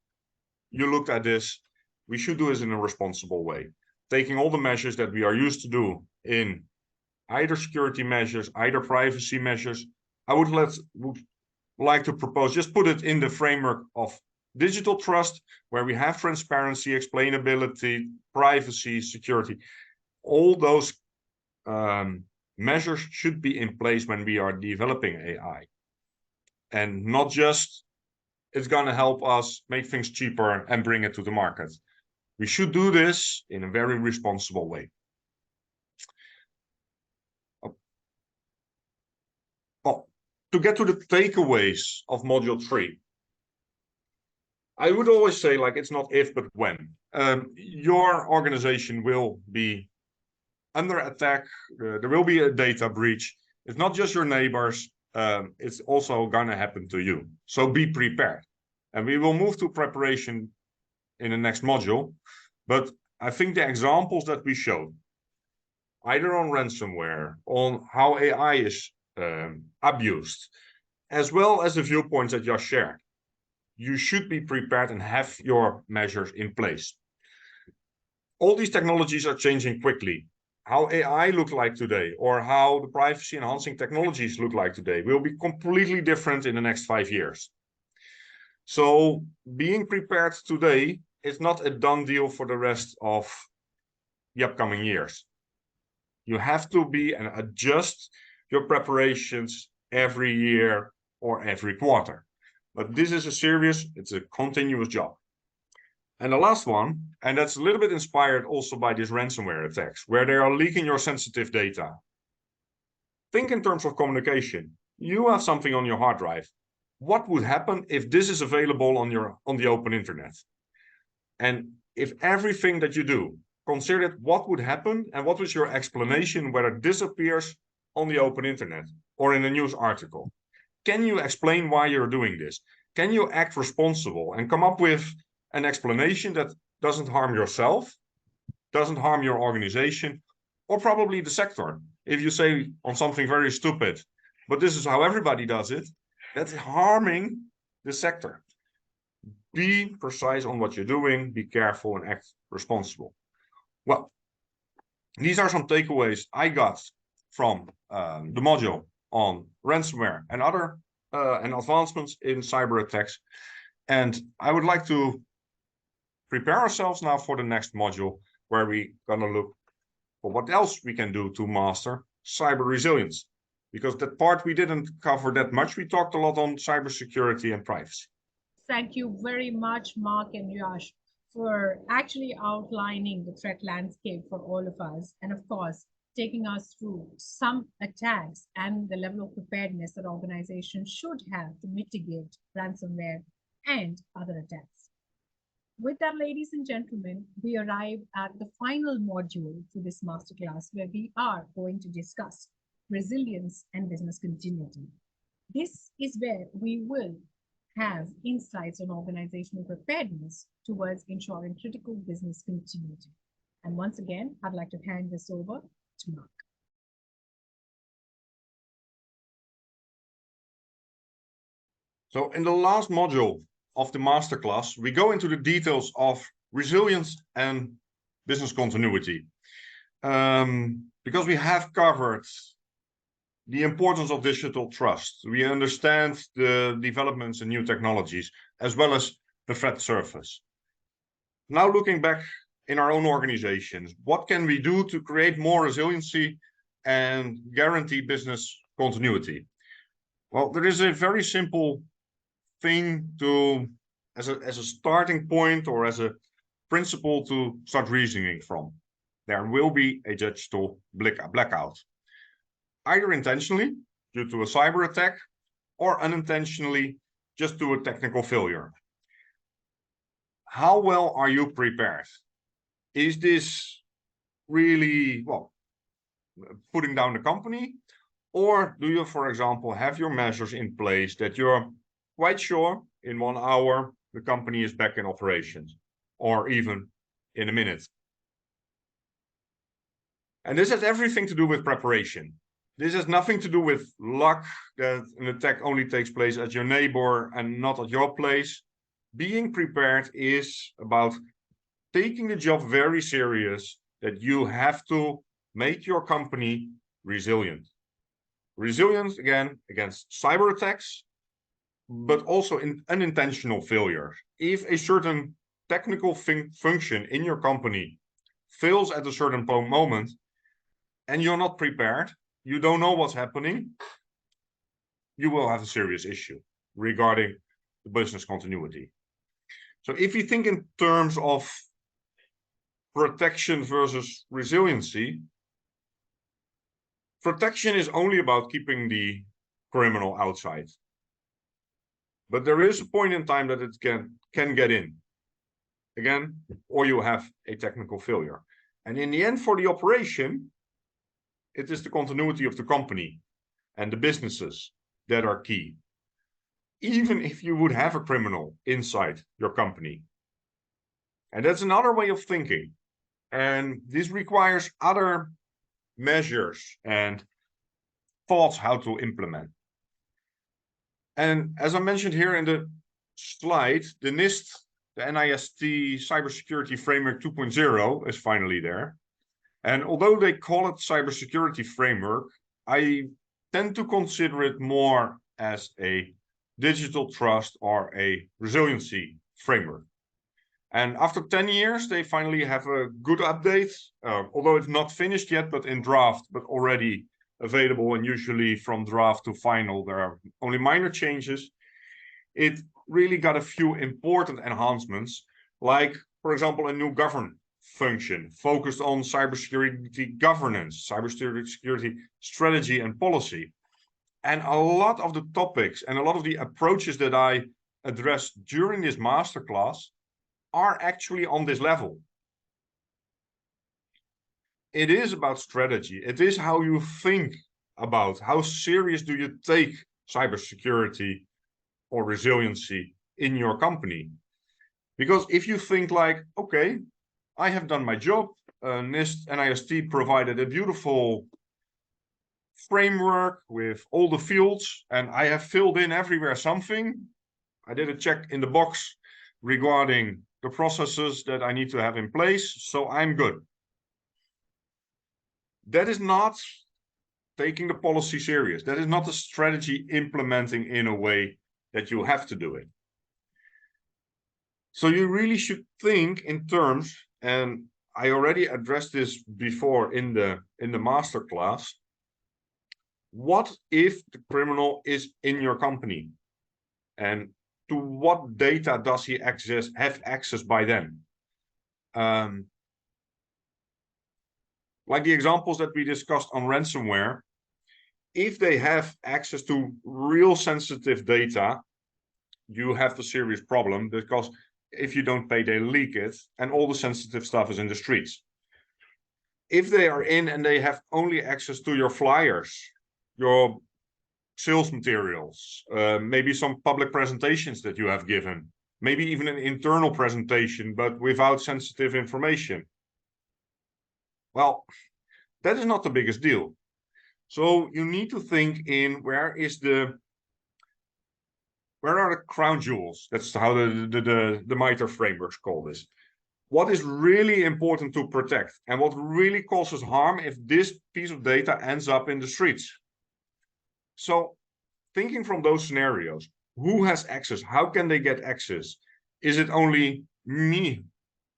you looked at this. We should do this in a responsible way, taking all the measures that we are used to do in either security measures, either privacy measures. I would like to propose, just put it in the framework of digital trust, where we have transparency, explainability, privacy, security. All those measures should be in place when we are developing AI. And not just, it's going to help us make things cheaper and bring it to the market. We should do this in a very responsible way. Well, to get to the takeaways of module 3, I would always say, like, it's not if, but when. Your organization will be under attack. There will be a data breach. It's not just your neighbors. It's also gonna happen to you. So be prepared. And we will move to preparation in the next module. But I think the examples that we showed, either on ransomware, on how AI is abused, as well as the viewpoints that you shared, you should be prepared and have your measures in place. All these technologies are changing quickly. How AI look like today, or how the privacy enhancing technologies look like today, will be completely different in the next 5 years. So being prepared today is not a done deal for the rest of the upcoming years. You have to be and adjust your preparations every year or every quarter. But this is it's a continuous job. And the last one, and that's a little bit inspired also by these ransomware attacks, where they are leaking your sensitive data. Think in terms of communication. You have something on your hard drive. What would happen if this is available on the open internet? And if everything that you do, consider what would happen and what was your explanation whether it disappears on the open internet or in a news article. Can you explain why you're doing this? Can you act responsible and come up with an explanation that doesn't harm yourself, doesn't harm your organization, or probably the sector? If you say on something very stupid, but this is how everybody does it, that's harming the sector. Be precise on what you're doing, be careful, and act responsible. Well, these are some takeaways I got from the module on ransomware and other and advancements in cyber attacks. And I would like to prepare ourselves now for the next module, where we're going to look for what else we can do to master cyber resilience. Because that part we didn't cover that much. We talked a lot on cybersecurity and privacy. Thank you very much, Mark and Yash, for actually outlining the threat landscape for all of us. And of course, taking us through some attacks and the level of preparedness that organizations should have to mitigate ransomware and other attacks. With that, ladies and gentlemen, we arrive at the final module to this masterclass, where we are going to discuss resilience and business continuity. This is where we will have insights on organizational preparedness towards ensuring critical business continuity. And once again, I'd like to hand this over to Mark. So in the last module of the masterclass, we go into the details of resilience and business continuity. Because we have covered the importance of digital trust. We understand the developments in new technologies, as well as the threat surface. Now looking back in our own organizations, what can we do to create more resiliency and guarantee business continuity? Well, there is a very simple thing to, as a starting point or as a principle to start reasoning from. There will be a digital blackout, either intentionally due to a cyber attack or unintentionally just due to a technical failure. How well are you prepared? Is this really, well, putting down the company? Or do you, for example, have your measures in place that you're quite sure in 1 hour the company is back in operations, or even in a minute? And this has everything to do with preparation. This has nothing to do with luck, that an attack only takes place at your neighbor and not at your place. Being prepared is about taking the job very serious, that you have to make your company resilient. Resilient, again, against cyber attacks, but also in unintentional failure. If a certain technical function in your company fails at a certain moment and you're not prepared, you don't know what's happening, you will have a serious issue regarding the business continuity. So if you think in terms of protection versus resiliency, protection is only about keeping the criminal outside. But there is a point in time that it can get in again, or you have a technical failure. And in the end, for the operation, it is the continuity of the company and the businesses that are key. Even if you would have a criminal inside your company. And that's another way of thinking. And this requires other measures and thoughts how to implement. And as I mentioned here in the slide, the NIST, the NIST Cybersecurity Framework 2.0 is finally there. And although they call it cybersecurity framework, I tend to consider it more as a digital trust or a resiliency framework. And after 10 years, they finally have a good update, although it's not finished yet, but in draft, but already available. And usually from draft to final, there are only minor changes. It really got a few important enhancements, like, for example, a new governance function focused on cybersecurity governance, cybersecurity strategy and policy. And a lot of the topics and a lot of the approaches that I addressed during this masterclass are actually on this level. It is about strategy. It is how you think about how serious do you take cybersecurity or resiliency in your company. Because if you think like, okay, I have done my job, NIST provided a beautiful framework with all the fields, and I have filled in everywhere something. I did a check in the box regarding the processes that I need to have in place, so I'm good. That is not taking the policy serious. That is not the strategy implementing in a way that you have to do it. So you really should think in terms, and I already addressed this before in the masterclass. What if the criminal is in your company? And to what data does he have access by then? Like the examples that we discussed on ransomware, if they have access to real sensitive data, you have a serious problem, because if you don't pay, they leak it, and all the sensitive stuff is in the streets. If they are in and they have only access to your flyers, your sales materials, maybe some public presentations that you have given, maybe even an internal presentation, but without sensitive information. Well, that is not the biggest deal. So you need to think in where are the crown jewels? That's how the MITRE frameworks call this. What is really important to protect and what really causes harm if this piece of data ends up in the streets? So thinking from those scenarios, who has access? How can they get access? Is it only me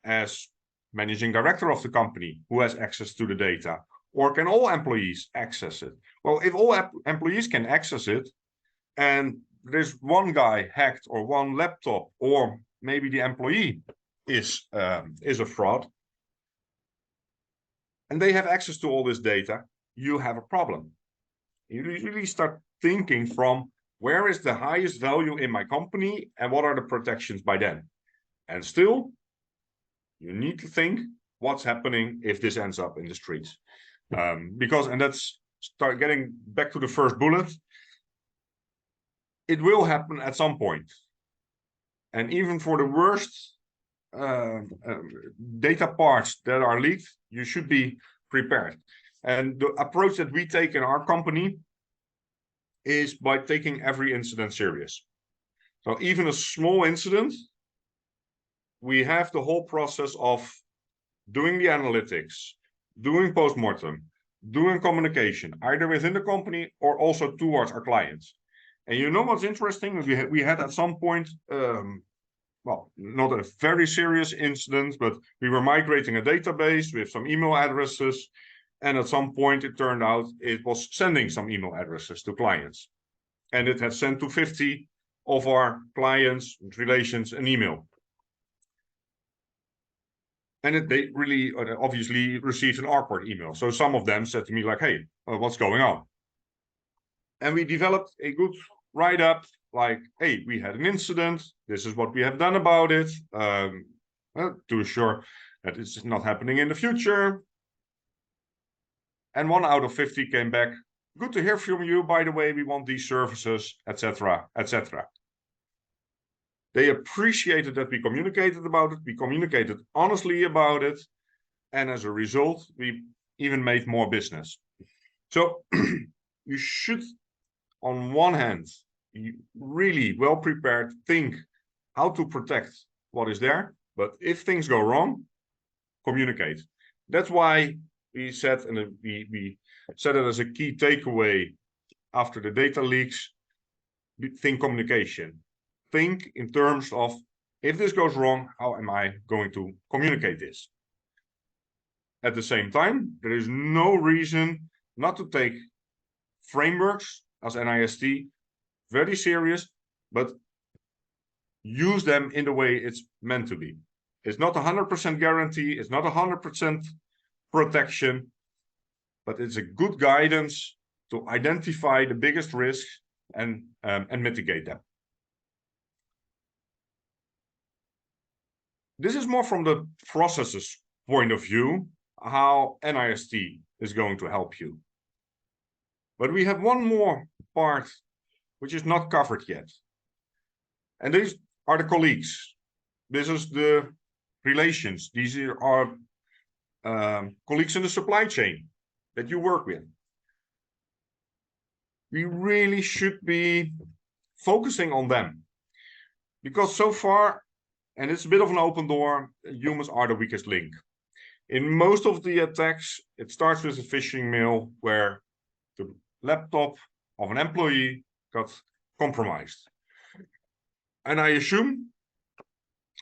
as managing director of the company who has access to the data? Or can all employees access it? Well, if all employees can access it, and there's one guy hacked or one laptop, or maybe the employee is a fraud, and they have access to all this data, you have a problem. You really start thinking from where is the highest value in my company and what are the protections by then? And still, you need to think what's happening if this ends up in the streets. Because, and that's start getting back to the first bullet, it will happen at some point. And even for the worst data parts that are leaked, you should be prepared. And the approach that we take in our company is by taking every incident serious. So even a small incident, we have the whole process of doing the analytics, doing postmortem, doing communication, either within the company or also towards our clients. And you know what's interesting? We had at some point, well, not a very serious incident, but we were migrating a database with some email addresses. And at some point, it turned out it was sending some email addresses to clients. And it had sent to 50 of our clients, relations, an email. And they really obviously received an awkward email. So some of them said to me like, hey, what's going on? And we developed a good write-up like, hey, we had an incident. This is what we have done about it to assure that it's not happening in the future. And 1 out of 50 came back. Good to hear from you. By the way, we want these services, etc., etc. They appreciated that we communicated about it. We communicated honestly about it. And as a result, we even made more business. So you should, on one hand, really well prepared, think how to protect what is there. But if things go wrong, communicate. That's why we said, and we said it as a key takeaway after the data leaks, think communication. Think in terms of, if this goes wrong, how am I going to communicate this? At the same time, there is no reason not to take frameworks as NIST very serious, but use them in the way it's meant to be. It's not 100% guarantee, it's not 100% protection, but it's a good guidance to identify the biggest risks and mitigate them. This is more from the processes point of view, how NIST is going to help you. But we have one more part which is not covered yet. And these are the colleagues. This is the relations. These are colleagues in the supply chain that you work with. We really should be focusing on them. Because so far, and it's a bit of an open door, humans are the weakest link. In most of the attacks, it starts with a phishing mail where the laptop of an employee got compromised. And I assume,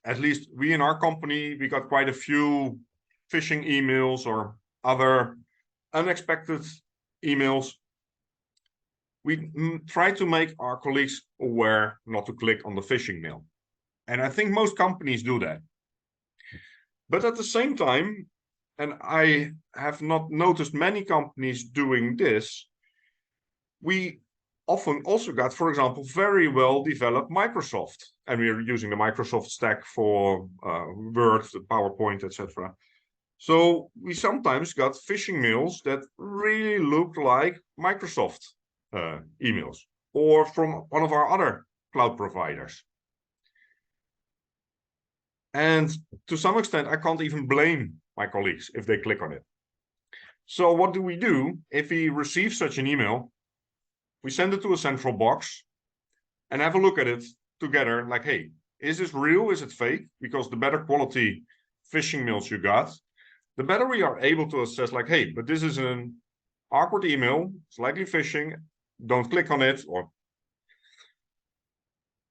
at least we in our company, we got quite a few phishing emails or other unexpected emails. We try to make our colleagues aware not to click on the phishing mail. And I think most companies do that. But at the same time, and I have not noticed many companies doing this, we often also got, for example, very well developed Microsoft. And we are using the Microsoft stack for Word, PowerPoint, etc. So we sometimes got phishing mails that really looked like Microsoft emails or from one of our other cloud providers. And to some extent, I can't even blame my colleagues if they click on it. So what do? If we receive such an email, we send it to a central box and have a look at it together, like, hey, is this real? Is it fake? Because the better quality phishing mails you got, the better we are able to assess, like, hey, but this is an awkward email, it's likely phishing, don't click on it.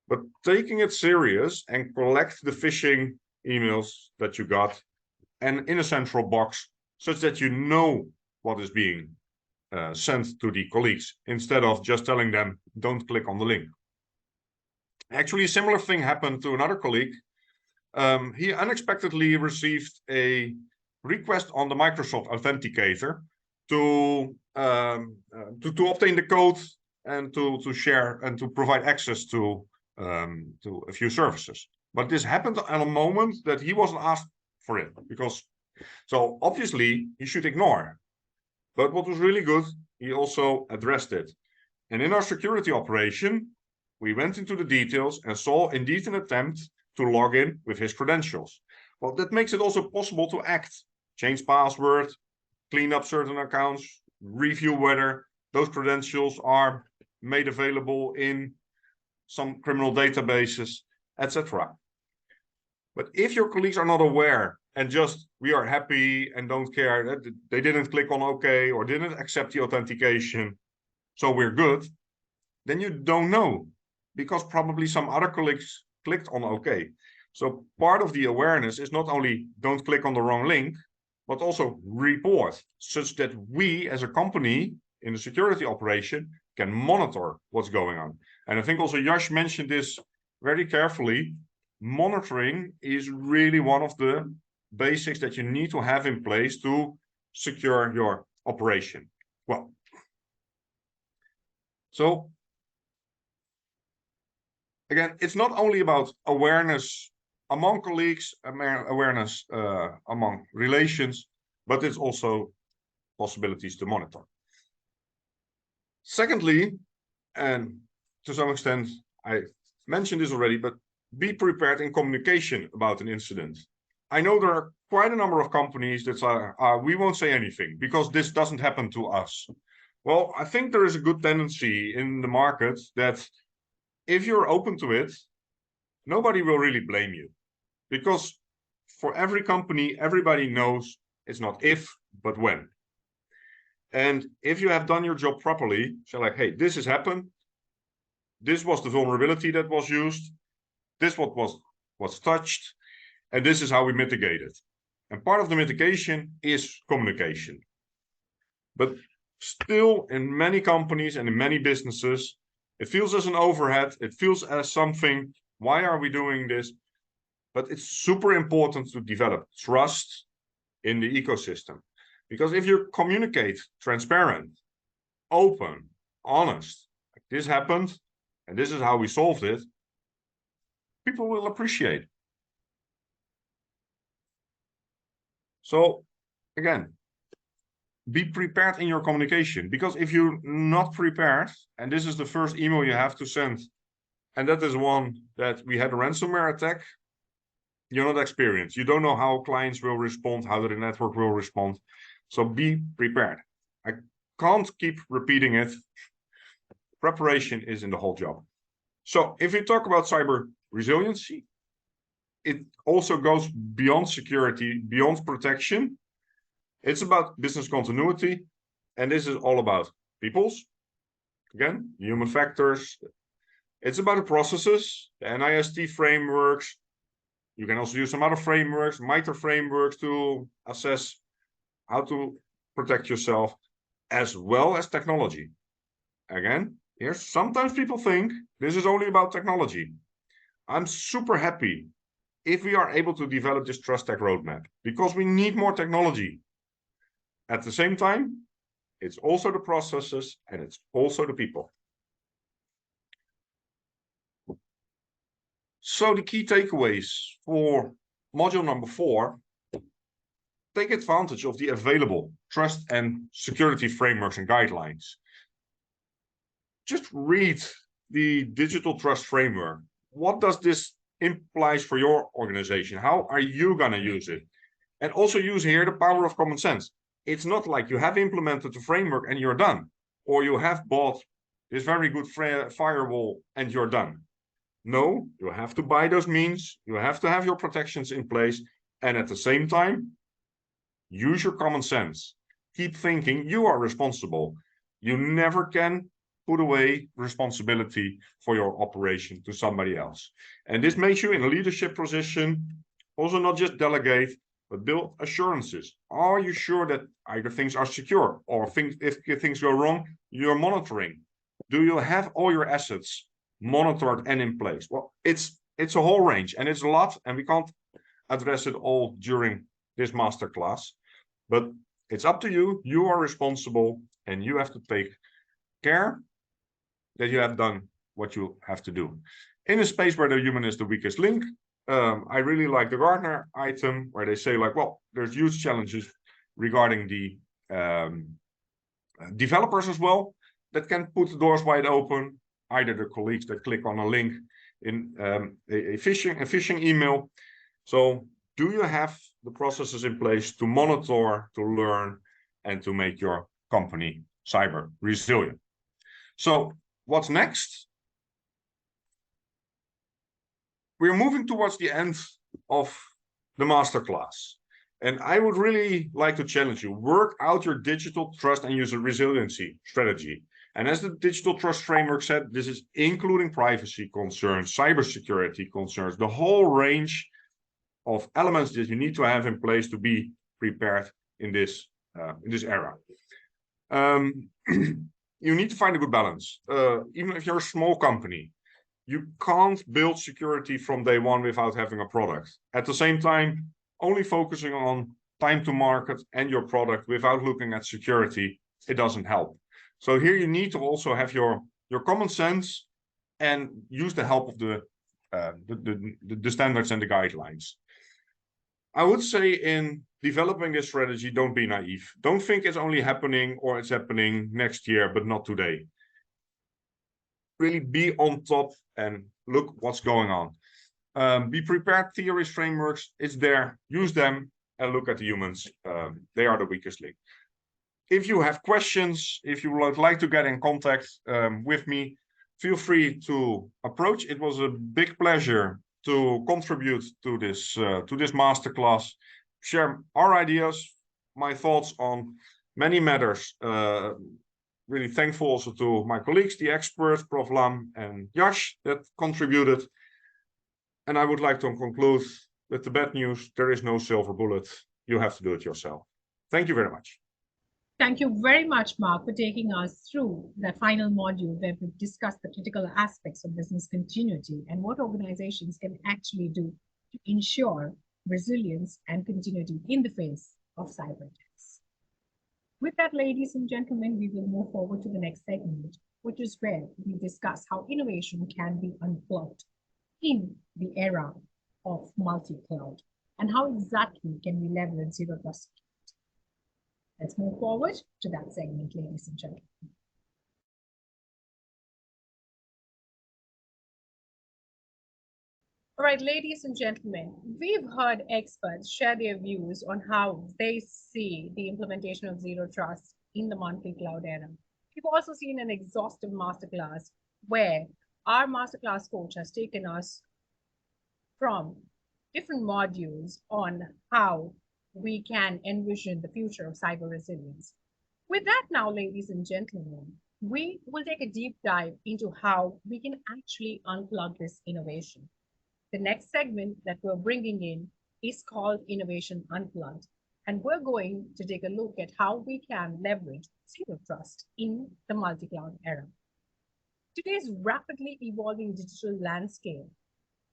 But taking it serious and collect the phishing emails that you got and in a central box, such that you know what is being sent to the colleagues instead of just telling them, don't click on the link. Actually, a similar thing happened to another colleague. He unexpectedly received a request on the Microsoft Authenticator to obtain the code and to share and to provide access to a few services. But this happened at a moment that he wasn't asked for it, because so obviously he should ignore. But what was really good, he also addressed it. And in our security operation, we went into the details and saw indeed an attempt to log in with his credentials. Well, that makes it also possible to act, change password, clean up certain accounts, review whether those credentials are made available in some criminal databases, etc. But if your colleagues are not aware and just we are happy and don't care that they didn't click on OK or didn't accept the authentication, so we're good, then you don't know, because probably some other colleagues clicked on OK. So part of the awareness is not only don't click on the wrong link, but also report, such that we as a company in the security operation can monitor what's going on. And I think also Yash mentioned this very carefully. Monitoring is really one of the basics that you need to have in place to secure your operation. Well, so again, it's not only about awareness among colleagues, awareness among relations, but it's also possibilities to monitor. Secondly, and to some extent, I mentioned this already, but be prepared in communication about an incident. I know there are quite a number of companies that are we won't say anything because this doesn't happen to us. Well, I think there is a good tendency in the market that if you're open to it, nobody will really blame you, because for every company, everybody knows it's not if, but when. And if you have done your job properly, so like, hey, this has happened. This was the vulnerability that was used. This what was touched. And this is how we mitigate it. And part of the mitigation is communication. But still, in many companies and in many businesses, it feels as an overhead. It feels as something, why are we doing this? But it's super important to develop trust in the ecosystem. Because if you communicate transparent, open, honest, like this happened, and this is how we solved it, people will appreciate. So again, be prepared in your communication, because if you're not prepared, and this is the first email you have to send, and that is one that we had a ransomware attack, you're not experienced. You don't know how clients will respond, how the network will respond. So be prepared. I can't keep repeating it. Preparation is in the whole job. So if we talk about cyber resiliency, it also goes beyond security, beyond protection. It's about business continuity. And this is all about people's, again, human factors. It's about the processes, the NIST frameworks. You can also use some other frameworks, MITRE frameworks to assess how to protect yourself, as well as technology. Again, here, sometimes people think this is only about technology. I'm super happy if we are able to develop this Trust Tech roadmap, because we need more technology. At the same time, it's also the processes and it's also the people. So the key takeaways for module number 4, take advantage of the available trust and security frameworks and guidelines. Just read the digital trust framework. What does this imply for your organization? How are you going to use it? And also use here the power of common sense. It's not like you have implemented the framework and you're done, or you have bought this very good firewall and you're done. No, you have to buy those means. You have to have your protections in place. And at the same time, use your common sense. Keep thinking you are responsible. You never can put away responsibility for your operation to somebody else. And this makes you in a leadership position, also not just delegate, but build assurances. Are you sure that either things are secure or if things go wrong, you're monitoring? Do you have all your assets monitored and in place? Well, it's a whole range and it's a lot, and we can't address it all during this masterclass, but it's up to you. You are responsible and you have to take care that you have done what you have to do. In a space where the human is the weakest link, I really like the Gartner item where they say like, well, there's huge challenges regarding the developers as well that can put the doors wide open, either the colleagues that click on a link in a phishing email. So do you have the processes in place to monitor, to learn, and to make your company cyber resilient? So what's next? We're moving towards the end of the masterclass. And I would really like to challenge you, work out your digital trust and user resiliency strategy. And as the digital trust framework said, this is including privacy concerns, cybersecurity concerns, the whole range of elements that you need to have in place to be prepared in this era. You need to find a good balance. Even if you're a small company, you can't build security from day one without having a product. At the same time, only focusing on time to market and your product without looking at security, it doesn't help. So here you need to also have your common sense and use the help of the standards and the guidelines. I would say in developing this strategy, don't be naive. Don't think it's only happening or it's happening next year, but not today. Really be on top and look what's going on. Be prepared, theories, frameworks, it's there. Use them and look at the humans. They are the weakest link. If you have questions, if you would like to get in contact with me, feel free to approach. It was a big pleasure to contribute to this masterclass, share our ideas, my thoughts on many matters. Really thankful also to my colleagues, the experts, Prof. Lam and Yash, that contributed. And I would like to conclude with the bad news. There is no silver bullet. You have to do it yourself. Thank you very much. Thank you very much, Mark, for taking us through the final module where we discussed the critical aspects of business continuity and what organizations can actually do to ensure resilience and continuity in the face of cyber attacks. With that, ladies and gentlemen, we will move forward to the next segment, which is where we discuss how innovation can be unplugged in the era of multi-cloud and how exactly can we leverage zero trust. Let's move forward to that segment, ladies and gentlemen. All right, ladies and gentlemen, we've heard experts share their views on how they see the implementation of zero trust in the multi-cloud era. We've also seen an exhaustive masterclass where our masterclass coach has taken us from different modules on how we can envision the future of cyber resilience. With that now, ladies and gentlemen, we will take a deep dive into how we can actually unplug this innovation. The next segment that we're bringing in is called Innovation Unplugged, and we're going to take a look at how we can leverage zero trust in the multi-cloud era. Today's rapidly evolving digital landscape,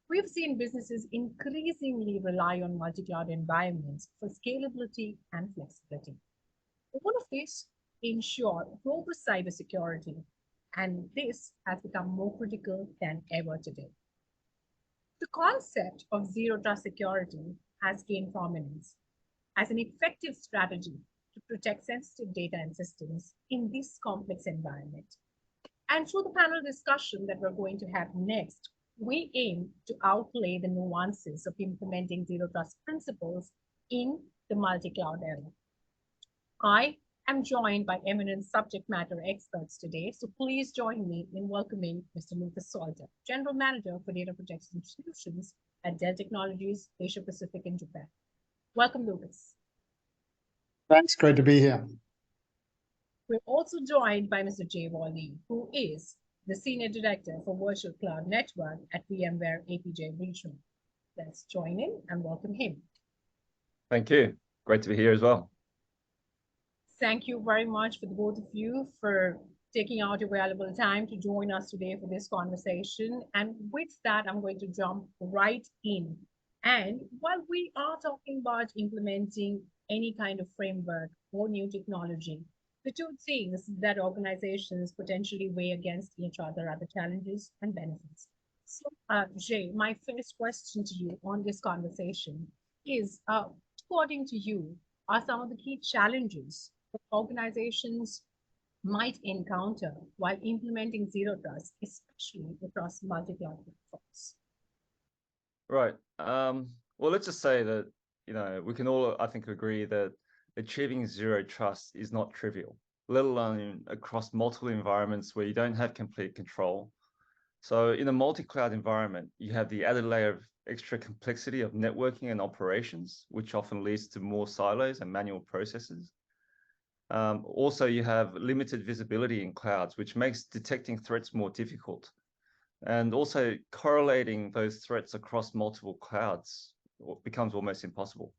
we've seen businesses increasingly rely on multi-cloud environments for scalability and flexibility. All of this ensure robust cybersecurity, and this has become more critical than ever today. The concept of zero trust security has gained prominence as an effective strategy to protect sensitive data and systems in this complex environment. And through the panel discussion that we're going to have next, we aim to outlay the nuances of implementing zero trust principles in the multi-cloud era. I am joined by eminent subject matter experts today, so please join me in welcoming Mr. Lucas Salter, General Manager for Data Protection Solutions at Dell Technologies, Asia Pacific and Japan. Welcome, Lucas. Thanks, great to be here. We're also joined by Mr. Jay Wally, who is the Senior Director for Virtual Cloud Network at VMware APJ Regional. Let's join in and welcome him. Thank you. Great to be here as well. Thank you very much for the both of you for taking out your valuable time to join us today for this conversation. And with that, I'm going to jump right in. And while we are talking about implementing any kind of framework or new technology, the two things that organizations potentially weigh against each other are the challenges and benefits. So, Jay, my first question to you on this conversation is, according to you, are some of the key challenges that organizations might encounter while implementing zero trust, especially across multi-cloud platforms? Right. Well, let's just say that, we can all, I think, agree that achieving zero trust is not trivial, let alone across multiple environments where you don't have complete control. So in a multi-cloud environment, you have the added layer of extra complexity of networking and operations, which often leads to more silos and manual processes. Also, you have limited visibility in clouds, which makes detecting threats more difficult. And also correlating those threats across multiple clouds becomes almost impossible.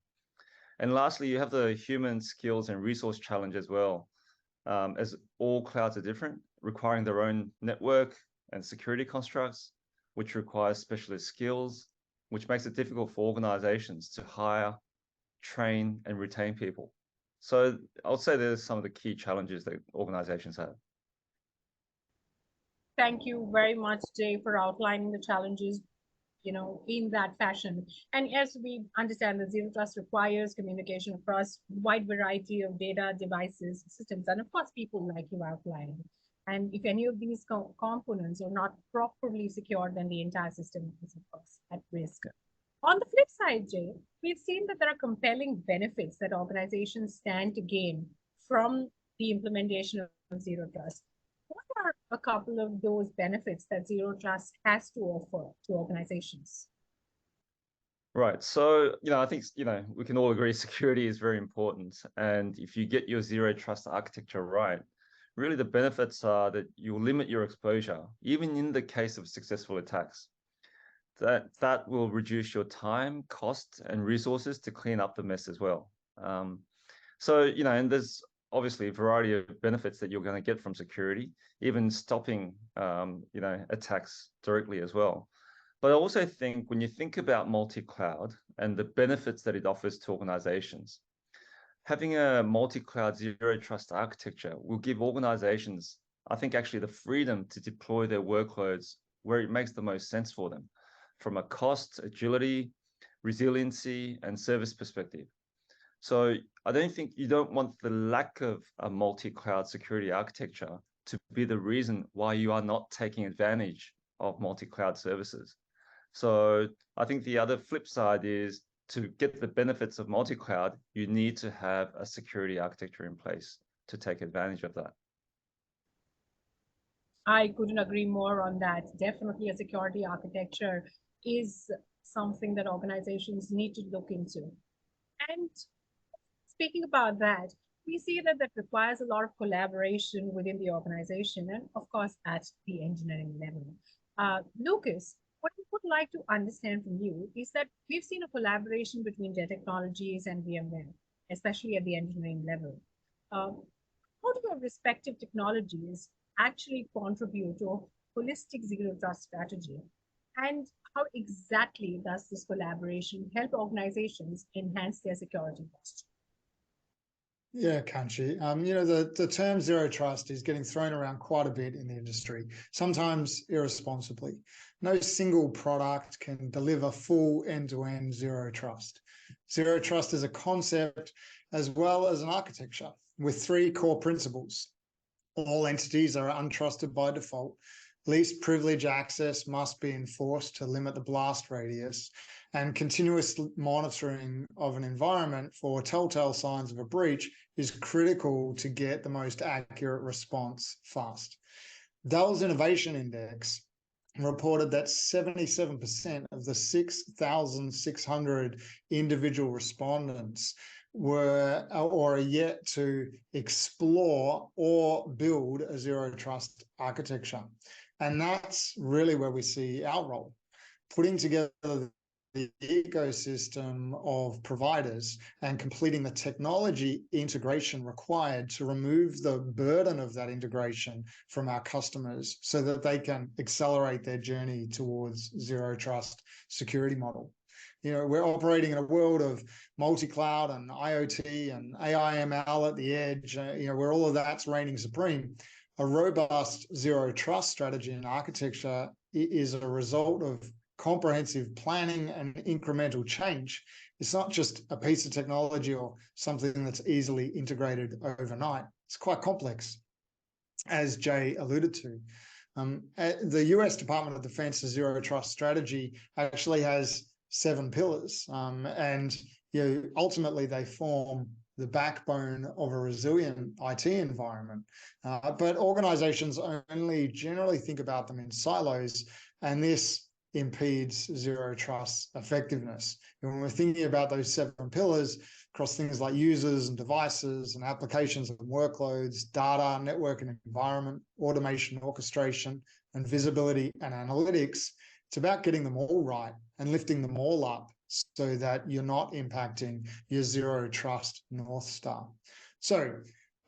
And lastly, you have the human skills and resource challenge as well, as all clouds are different, requiring their own network and security constructs, which requires specialist skills, which makes it difficult for organizations to hire, train, and retain people. So I'll say there's some of the key challenges that organizations have. Thank you very much, Jay, for outlining the challenges, in that fashion. And as we understand that zero trust requires communication across a wide variety of data, devices, systems, and of course, people like you outlined. And if any of these components are not properly secured, then the entire system is, of course, at risk. On the flip side, Jay, we've seen that there are compelling benefits that organizations stand to gain from the implementation of zero trust. What are a couple of those benefits that zero trust has to offer to organizations? Right. So, I think, we can all agree security is very important. And if you get your zero trust architecture right, really the benefits are that you'll limit your exposure, even in the case of successful attacks. That will reduce your time, cost, and resources to clean up the mess as well. And there's obviously a variety of benefits that you're going to get from security, even stopping, attacks directly as well. But I also think when you think about multi-cloud and the benefits that it offers to organizations, having a multi-cloud zero trust architecture will give organizations, I think, actually the freedom to deploy their workloads where it makes the most sense for them, from a cost, agility, resiliency, and service perspective. So I you don't want the lack of a multi-cloud security architecture to be the reason why you are not taking advantage of multi-cloud services. So I think the other flip side is to get the benefits of multi-cloud, you need to have a security architecture in place to take advantage of that. I couldn't agree more on that. Definitely a security architecture is something that organizations need to look into. And speaking about that, we see that requires a lot of collaboration within the organization and, of course, at the engineering level. Lucas, what we would like to understand from you is that we've seen a collaboration between Dell Technologies and VMware, especially at the engineering level. How do your respective technologies actually contribute to a holistic zero trust strategy? And how exactly does this collaboration help organizations enhance their security posture? Yeah, Kanchi. The term zero trust is getting thrown around quite a bit in the industry, sometimes irresponsibly. No single product can deliver full end-to-end zero trust. Zero trust is a concept as well as an architecture with three core principles. All entities are untrusted by default. Least privilege access must be enforced to limit the blast radius, and continuous monitoring of an environment for telltale signs of a breach is critical to get the most accurate response fast. Dell's Innovation Index reported that 77% of the 6,600 individual respondents were or are yet to explore or build a zero trust architecture. And that's really where we see our role, putting together the ecosystem of providers and completing the technology integration required to remove the burden of that integration from our customers so that they can accelerate their journey towards zero trust security model. You know, we're operating in a world of multi-cloud and IoT and AI ML at the edge, you know, where all of that's reigning supreme. A robust zero trust strategy and architecture is a result of comprehensive planning and incremental change. It's not just a piece of technology or something that's easily integrated overnight. It's quite complex, as Jay alluded to. The US Department of Defense's zero trust strategy actually has 7 pillars, and you know, ultimately they form the backbone of a resilient IT environment. But organizations only generally think about them in silos, and this impedes zero trust effectiveness. And when we're thinking about those 7 pillars across things like users and devices and applications and workloads, data, network and environment, automation, orchestration, and visibility and analytics, it's about getting them all right and lifting them all up so that you're not impacting your zero trust North Star. So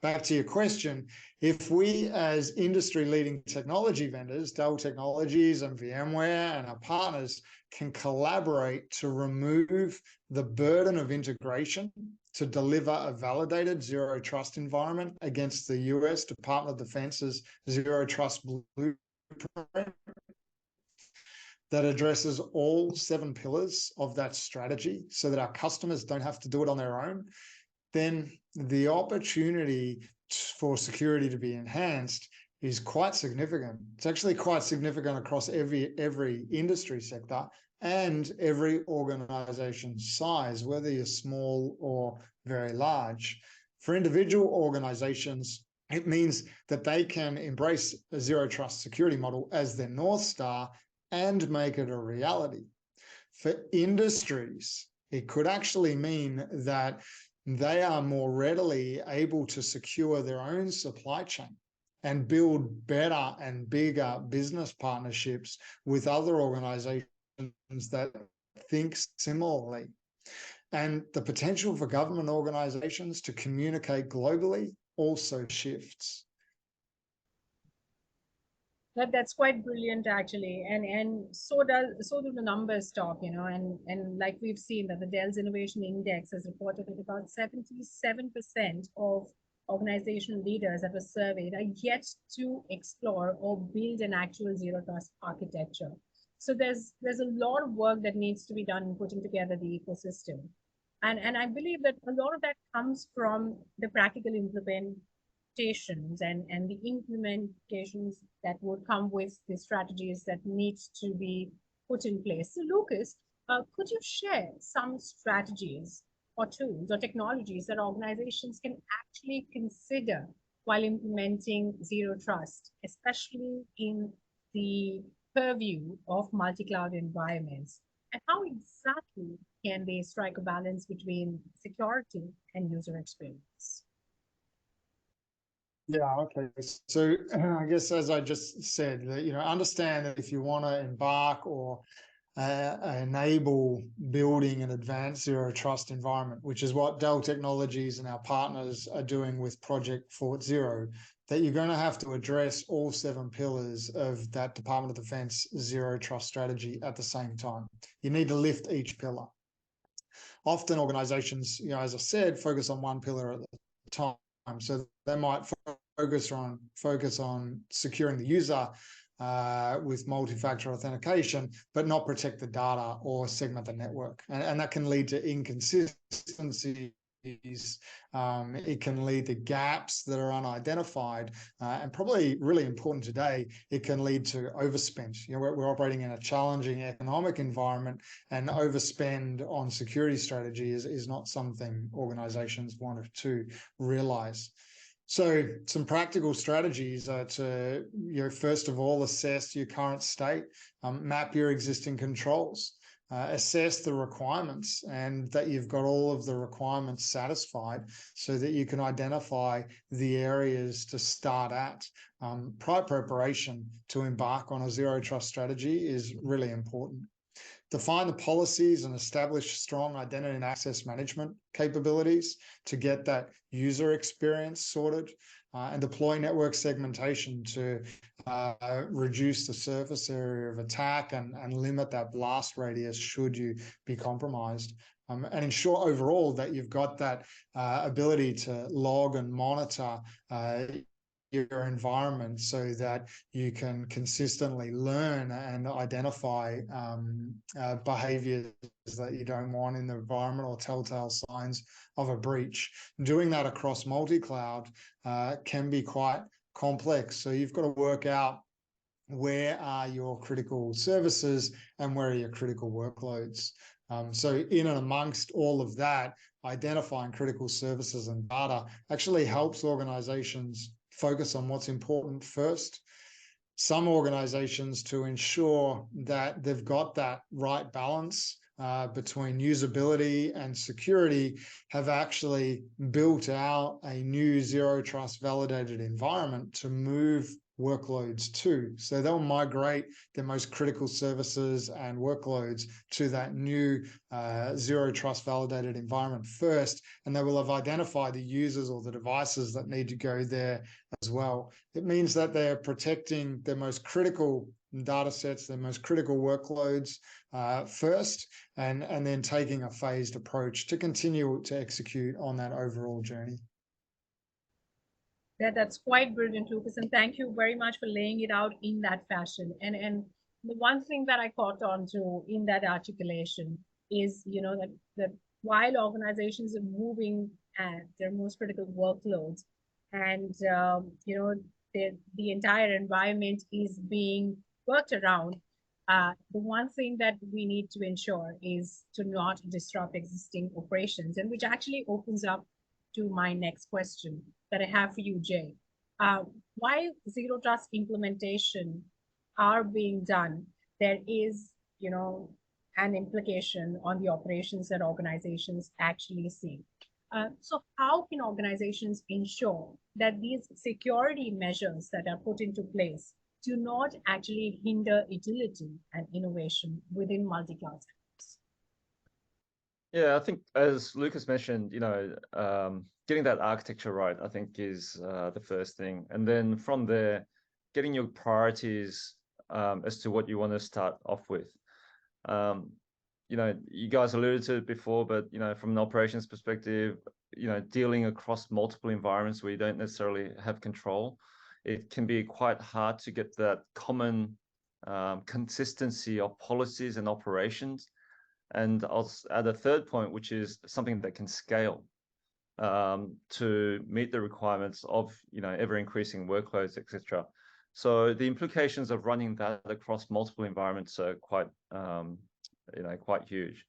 back to your question, if we as industry leading technology vendors, Dell Technologies and VMware and our partners can collaborate to remove the burden of integration to deliver a validated zero trust environment against the US Department of Defense's zero trust blueprint that addresses all 7 pillars of that strategy so that our customers don't have to do it on their own, then the opportunity for security to be enhanced is quite significant. It's actually quite significant across every industry sector and every organization size, whether you're small or very large. For individual organizations, it means that they can embrace a zero trust security model as their North Star and make it a reality. For industries, it could actually mean that they are more readily able to secure their own supply chain and build better and bigger business partnerships with other organizations that think similarly. And the potential for government organizations to communicate globally also shifts. That's quite brilliant, actually, and so do the numbers talk, you know, and like we've seen that the Dell's Innovation Index has reported that about 77% of organizational leaders that were surveyed are yet to explore or build an actual zero trust architecture. So there's a lot of work that needs to be done in putting together the ecosystem, and I believe that a lot of that comes from the practical implementation and the implementations that would come with the strategies that needs to be put in place. So Lucas, could you share some strategies or tools or technologies that organizations can actually consider while implementing zero trust, especially in the purview of multi-cloud environments? And how exactly can they strike a balance between security and user experience? Yeah, okay. So I guess, as I just said, that, you know, understand that if you want to embark or enable building an advanced zero trust environment, which is what Dell Technologies and our partners are doing with Project Fort Zero, that you're going to have to address all 7 pillars of that Department of Defense zero trust strategy at the same time. You need to lift each pillar. Often organizations, you know, as I said, focus on one pillar at a time. So they might focus on securing the user with multi-factor authentication, but not protect the data or segment the network. And that can lead to inconsistencies. It can lead to gaps that are unidentified, and probably really important today, it can lead to overspend. You know, we're operating in a challenging economic environment, and overspend on security strategy is not something organizations want to realize. So some practical strategies are to, you know, first of all, assess your current state, map your existing controls, assess the requirements and that you've got all of the requirements satisfied so that you can identify the areas to start at. Prior preparation to embark on a zero trust strategy is really important. Define the policies and establish strong identity and access management capabilities to get that user experience sorted, and deploy network segmentation to reduce the surface area of attack and limit that blast radius should you be compromised. And ensure overall that you've got that ability to log and monitor your environment so that you can consistently learn and identify behaviors that you don't want in the environment or telltale signs of a breach. Doing that across multi-cloud can be quite complex. So you've got to work out where are your critical services and where are your critical workloads. So in and amongst all of that, identifying critical services and data actually helps organizations focus on what's important first. Some organizations, to ensure that they've got that right balance between usability and security, have actually built out a new zero trust validated environment to move workloads to. So they'll migrate their most critical services and workloads to that new zero trust validated environment first, and they will have identified the users or the devices that need to go there as well. It means that they're protecting their most critical data sets, their most critical workloads first, and then taking a phased approach to continue to execute on that overall journey. That's quite brilliant, Lucas, and thank you very much for laying it out in that fashion. And the one thing that I caught on to in that articulation is, that while organizations are moving at their most critical workloads, and the entire environment is being worked around, the one thing that we need to ensure is to not disrupt existing operations, and which actually opens up to my next question that I have for you, Jay. While zero trust implementation are being done, there is, an implication on the operations that organizations actually see. So how can organizations ensure that these security measures that are put into place do not actually hinder agility and innovation within multi-cloud systems? Yeah, I think as Lucas mentioned, getting that architecture right, I think is the first thing. And then from there, getting your priorities as to what you want to start off with. You guys alluded to it before, but, from an operations perspective, dealing across multiple environments where you don't necessarily have control, it can be quite hard to get that common consistency of policies and operations. And I'll add a third point, which is something that can scale to meet the requirements of ever increasing workloads, etc. So the implications of running that across multiple environments are quite huge.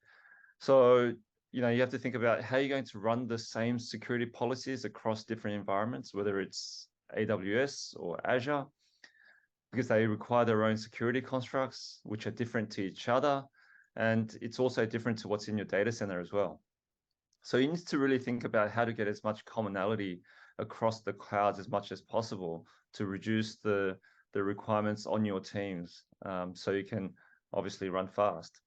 So you have to think about how you're going to run the same security policies across different environments, whether it's AWS or Azure, because they require their own security constructs, which are different to each other. And it's also different to what's in your data center as well. So you need to really think about how to get as much commonality across the clouds as much as possible to reduce the requirements on your teams, so you can obviously run fast.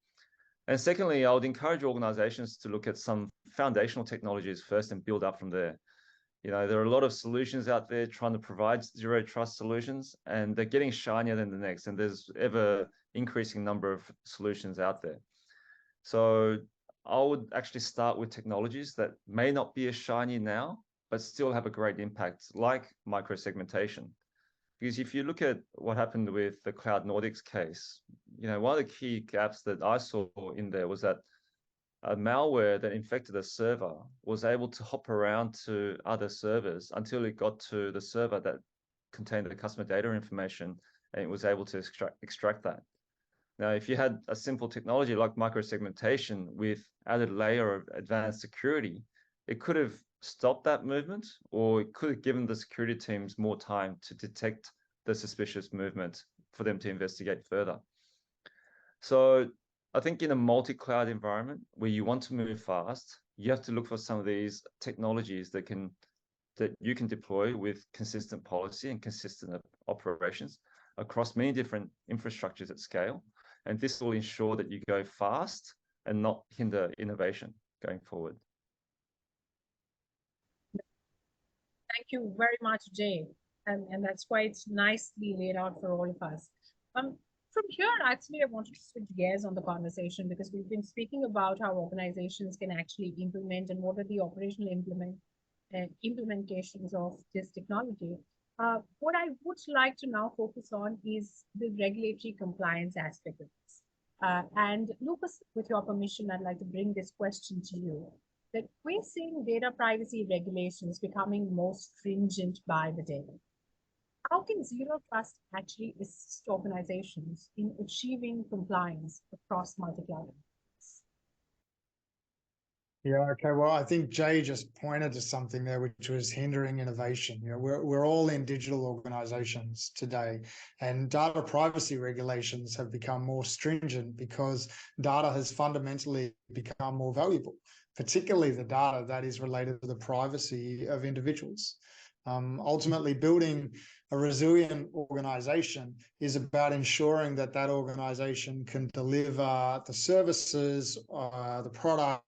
And secondly, I would encourage organizations to look at some foundational technologies first and build up from there. There are a lot of solutions out there trying to provide zero trust solutions, and they're getting shinier than the next. And there's ever increasing number of solutions out there. So I would actually start with technologies that may not be as shiny now, but still have a great impact, like microsegmentation. Because if you look at what happened with the Cloud Nordics case, one of the key gaps that I saw in there was that a malware that infected a server was able to hop around to other servers until it got to the server that contained the customer data information, and it was able to extract that. Now, if you had a simple technology like microsegmentation with added layer of advanced security, it could have stopped that movement, or it could have given the security teams more time to detect the suspicious movement for them to investigate further. So I think in a multi-cloud environment where you want to move fast, you have to look for some of these technologies that you can deploy with consistent policy and consistent operations across many different infrastructures at scale. And this will ensure that you go fast and not hinder innovation going forward. Thank you very much, Jay. And that's quite nicely laid out for all of us. From here, actually, I wanted to switch gears on the conversation because we've been speaking about how organizations can actually implement and what are the operational implementations of this technology. What I would like to now focus on is the regulatory compliance aspect of this. And Lucas, with your permission, I'd like to bring this question to you. That we're seeing data privacy regulations becoming more stringent by the day. How can Zero Trust actually assist organizations in achieving compliance across multi-cloud? Yeah, okay. Well, I think Jay just pointed to something there, which was hindering innovation. You know, we're all in digital organizations today, and data privacy regulations have become more stringent because data has fundamentally become more valuable, particularly the data that is related to the privacy of individuals. Ultimately, building a resilient organization is about ensuring that that organization can deliver the services, the products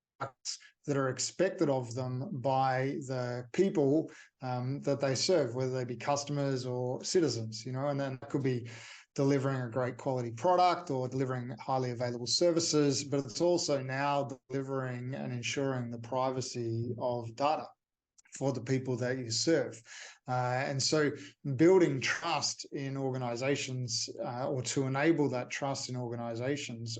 that are expected of them by the people that they serve, whether they be customers or citizens, you know, and then that could be delivering a great quality product or delivering highly available services, but it's also now delivering and ensuring the privacy of data for the people that you serve. And so building trust in organizations or to enable that trust in organizations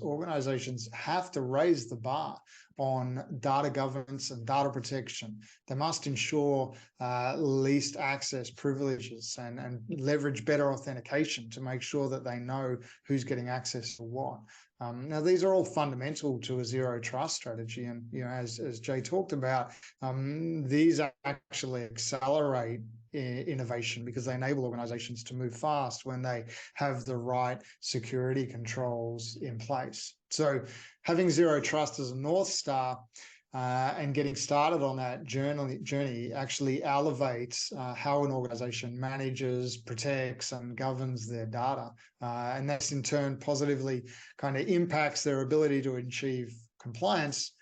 have to raise the bar on data governance and data protection. They must ensure least access privileges and leverage better authentication to make sure that they know who's getting access to what. Now, these are all fundamental to a zero trust strategy. And, you know, as Jay talked about, these actually accelerate innovation because they enable organizations to move fast when they have the right security controls in place. So having zero trust as a North Star and getting started on that journey actually elevates how an organization manages, protects, and governs their data. And that's in turn positively kind of impacts their ability to achieve compliance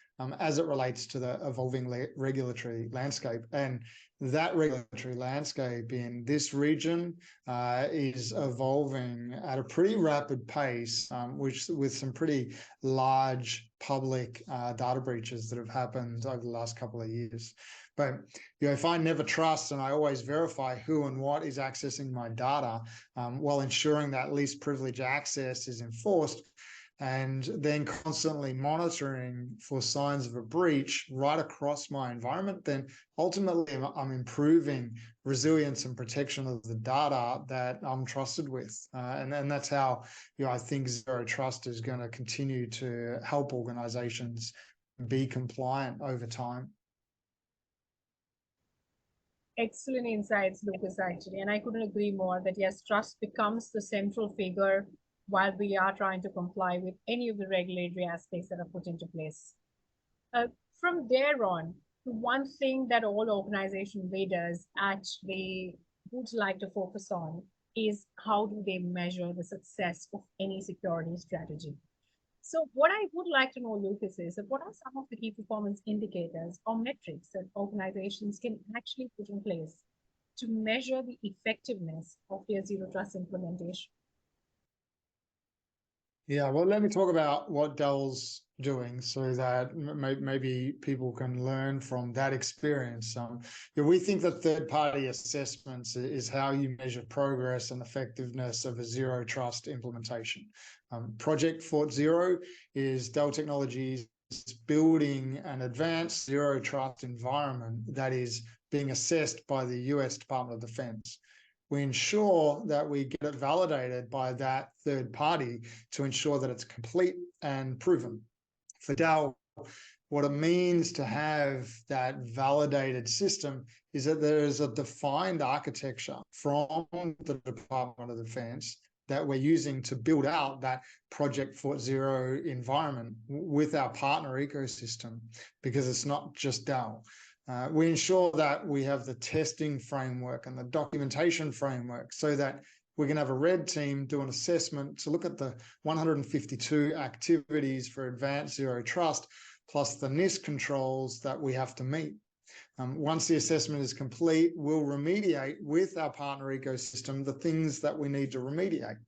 as it relates to the evolving regulatory landscape. And that regulatory landscape in this region is evolving at a pretty rapid pace, which with some pretty large public data breaches that have happened over the last couple of years. But you know, if I never trust and I always verify who and what is accessing my data, while ensuring that least privilege access is enforced, and then constantly monitoring for signs of a breach right across my environment, then ultimately I'm improving resilience and protection of the data that I'm trusted with. And that's how, you know, I think Zero Trust is going to continue to help organizations be compliant over time. Excellent insights, Lucas, actually. And I couldn't agree more that yes, trust becomes the central figure while we are trying to comply with any of the regulatory aspects that are put into place. From there on, one thing that all organization leaders actually would like to focus on is how do they measure the success of any security strategy. So what I would like to know, Lucas, is that what are some of the key performance indicators or metrics that organizations can actually put in place to measure the effectiveness of their Zero Trust implementation? Yeah, well, let me talk about what Dell's doing so that maybe people can learn from that experience. We think that third-party assessments is how you measure progress and effectiveness of a zero trust implementation. Project Fort Zero is Dell Technologies building an advanced zero trust environment that is being assessed by the US Department of Defense. We ensure that we get it validated by that third party to ensure that it's complete and proven. For Dell, what it means to have that validated system is that there is a defined architecture from the Department of Defense that we're using to build out that Project Fort Zero environment with our partner ecosystem, because it's not just Dell. We ensure that we have the testing framework and the documentation framework so that we can have a red team do an assessment to look at the 152 activities for advanced zero trust, plus the NIST controls that we have to meet. Once the assessment is complete, we'll remediate with our partner ecosystem the things that we need to remediate.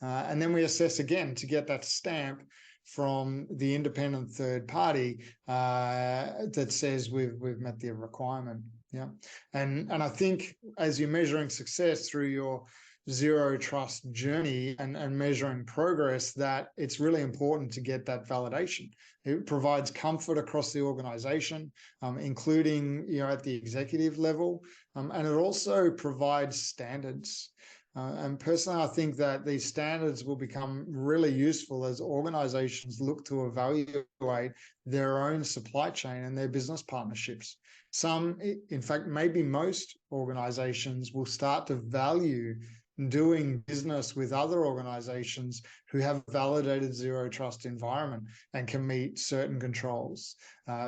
And then we assess again to get that stamp from the independent third party that says we've met the requirement. Yeah. And I think as you're measuring success through your zero trust journey and measuring progress, that it's really important to get that validation. It provides comfort across the organization, including at the executive level, and it also provides standards. And personally, I think that these standards will become really useful as organizations look to evaluate their own supply chain and their business partnerships. Some, in fact, maybe most organizations will start to value doing business with other organizations who have validated zero trust environment and can meet certain controls,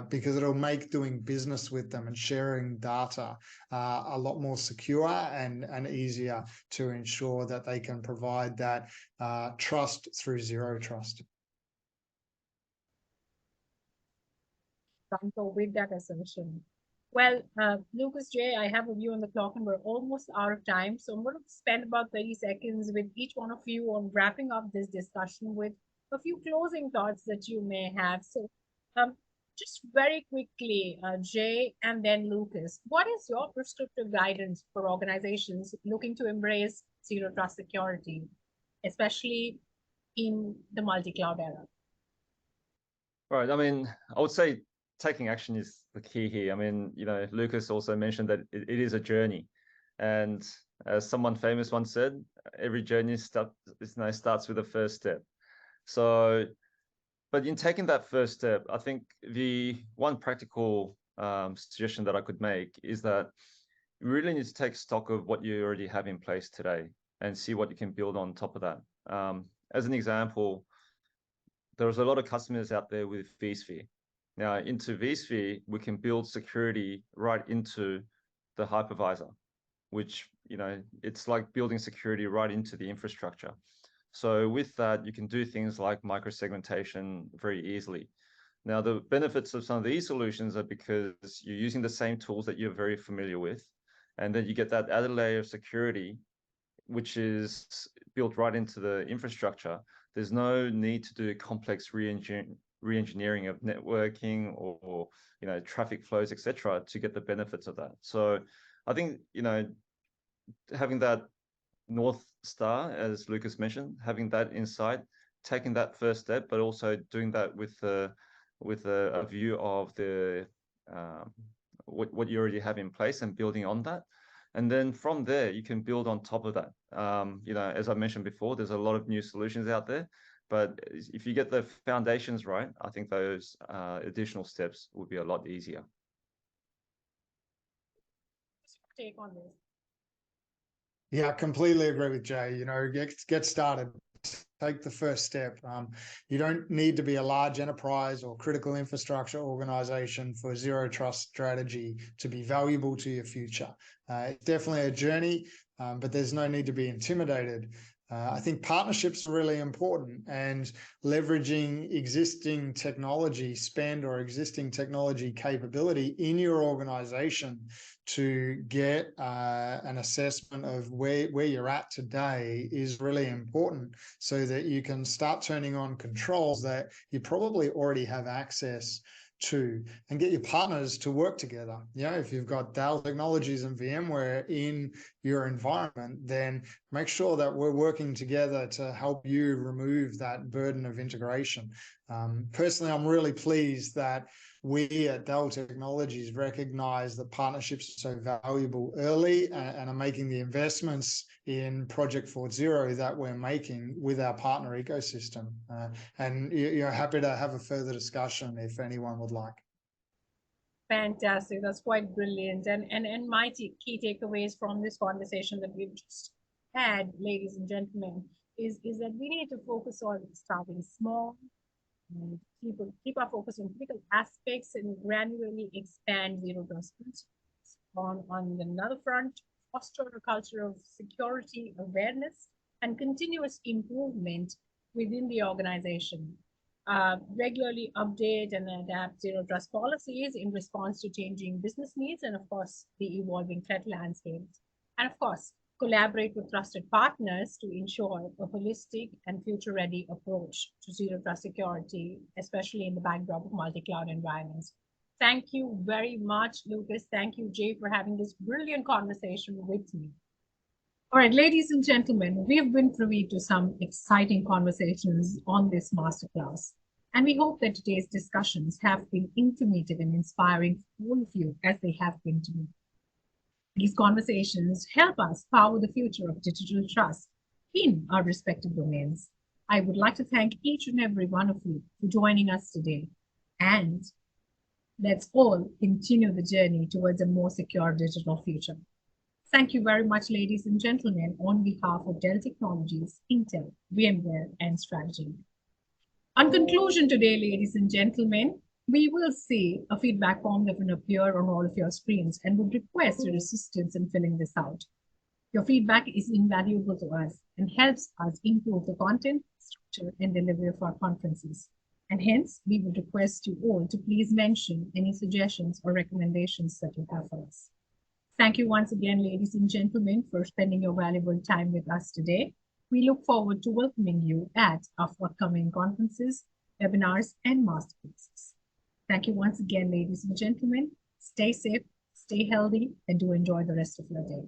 because it'll make doing business with them and sharing data a lot more secure and easier to ensure that they can provide that trust through zero trust. With that assumption. Well, Lucas, Jay, I have a view on the clock and we're almost out of time. So I'm going to spend about 30 seconds with each one of you on wrapping up this discussion with a few closing thoughts that you may have. So just very quickly, Jay and then Lucas, what is your prescriptive guidance for organizations looking to embrace zero trust security, especially in the multi-cloud era? Right. I mean, I would say taking action is the key here. I mean, Lucas also mentioned that it is a journey. And as someone famous once said, every journey starts with the first step. So, but in taking that first step, I think the one practical suggestion that I could make is that you really need to take stock of what you already have in place today and see what you can build on top of that. As an example, there's a lot of customers out there with vSphere. Now, into vSphere, we can build security right into the hypervisor, which, it's like building security right into the infrastructure. So with that, you can do things like microsegmentation very easily. Now, the benefits of some of these solutions are because you're using the same tools that you're very familiar with, and then you get that added layer of security, which is built right into the infrastructure. There's no need to do complex re-engineering of networking or traffic flows, etc., to get the benefits of that. So I think having that North Star, as Lucas mentioned, having that insight, taking that first step, but also doing that with a view of the what you already have in place and building on that. And then from there, you can build on top of that. As I mentioned before, there's a lot of new solutions out there. But if you get the foundations right, I think those additional steps will be a lot easier. Take on this. Yeah, I completely agree with Jay. Get started. Take the first step. You don't need to be a large enterprise or critical infrastructure organization for zero trust strategy to be valuable to your future. It's definitely a journey, but there's no need to be intimidated. I think partnerships are really important, and leveraging existing technology spend or existing technology capability in your organization to get an assessment of where you're at today is really important, so that you can start turning on controls that you probably already have access to, and get your partners to work together. If you've got Dell Technologies and VMware in your environment, then make sure that we're working together to help you remove that burden of integration. Personally, I'm really pleased that we at Dell Technologies recognize that partnerships are so valuable early and are making the investments in Project 4.0 that we're making with our partner ecosystem. And you're happy to have a further discussion if anyone would like. Fantastic. That's quite brilliant. And my key takeaways from this conversation that we've just had, ladies and gentlemen, is that we need to focus on starting small, keep our focus on critical aspects and gradually expand zero trust. On another front, foster a culture of security awareness and continuous improvement within the organization. Regularly update and adapt zero trust policies in response to changing business needs and, of course, the evolving threat landscapes. And, of course, collaborate with trusted partners to ensure a holistic and future-ready approach to zero trust security, especially in the backdrop of multi-cloud environments. Thank you very much, Lucas. Thank you, Jay, for having this brilliant conversation with me. All right, ladies and gentlemen, we have been privy to some exciting conversations on this masterclass, and we hope that today's discussions have been informative and inspiring for all of you as they have been to me. These conversations help us power the future of digital trust in our respective domains. I would like to thank each and every one of you for joining us today, and let's all continue the journey towards a more secure digital future. Thank you very much, ladies and gentlemen, on behalf of Dell Technologies, Intel, VMware, and Strategy. On conclusion today, ladies and gentlemen, we will see a feedback form that will appear on all of your screens and would request your assistance in filling this out. Your feedback is invaluable to us and helps us improve the content, structure, and delivery of our conferences. And hence, we would request you all to please mention any suggestions or recommendations that you have for us. Thank you once again, ladies and gentlemen, for spending your valuable time with us today. We look forward to welcoming you at our upcoming conferences, webinars, and masterclasses. Thank you once again, ladies and gentlemen. Stay safe, stay healthy, and do enjoy the rest of your day.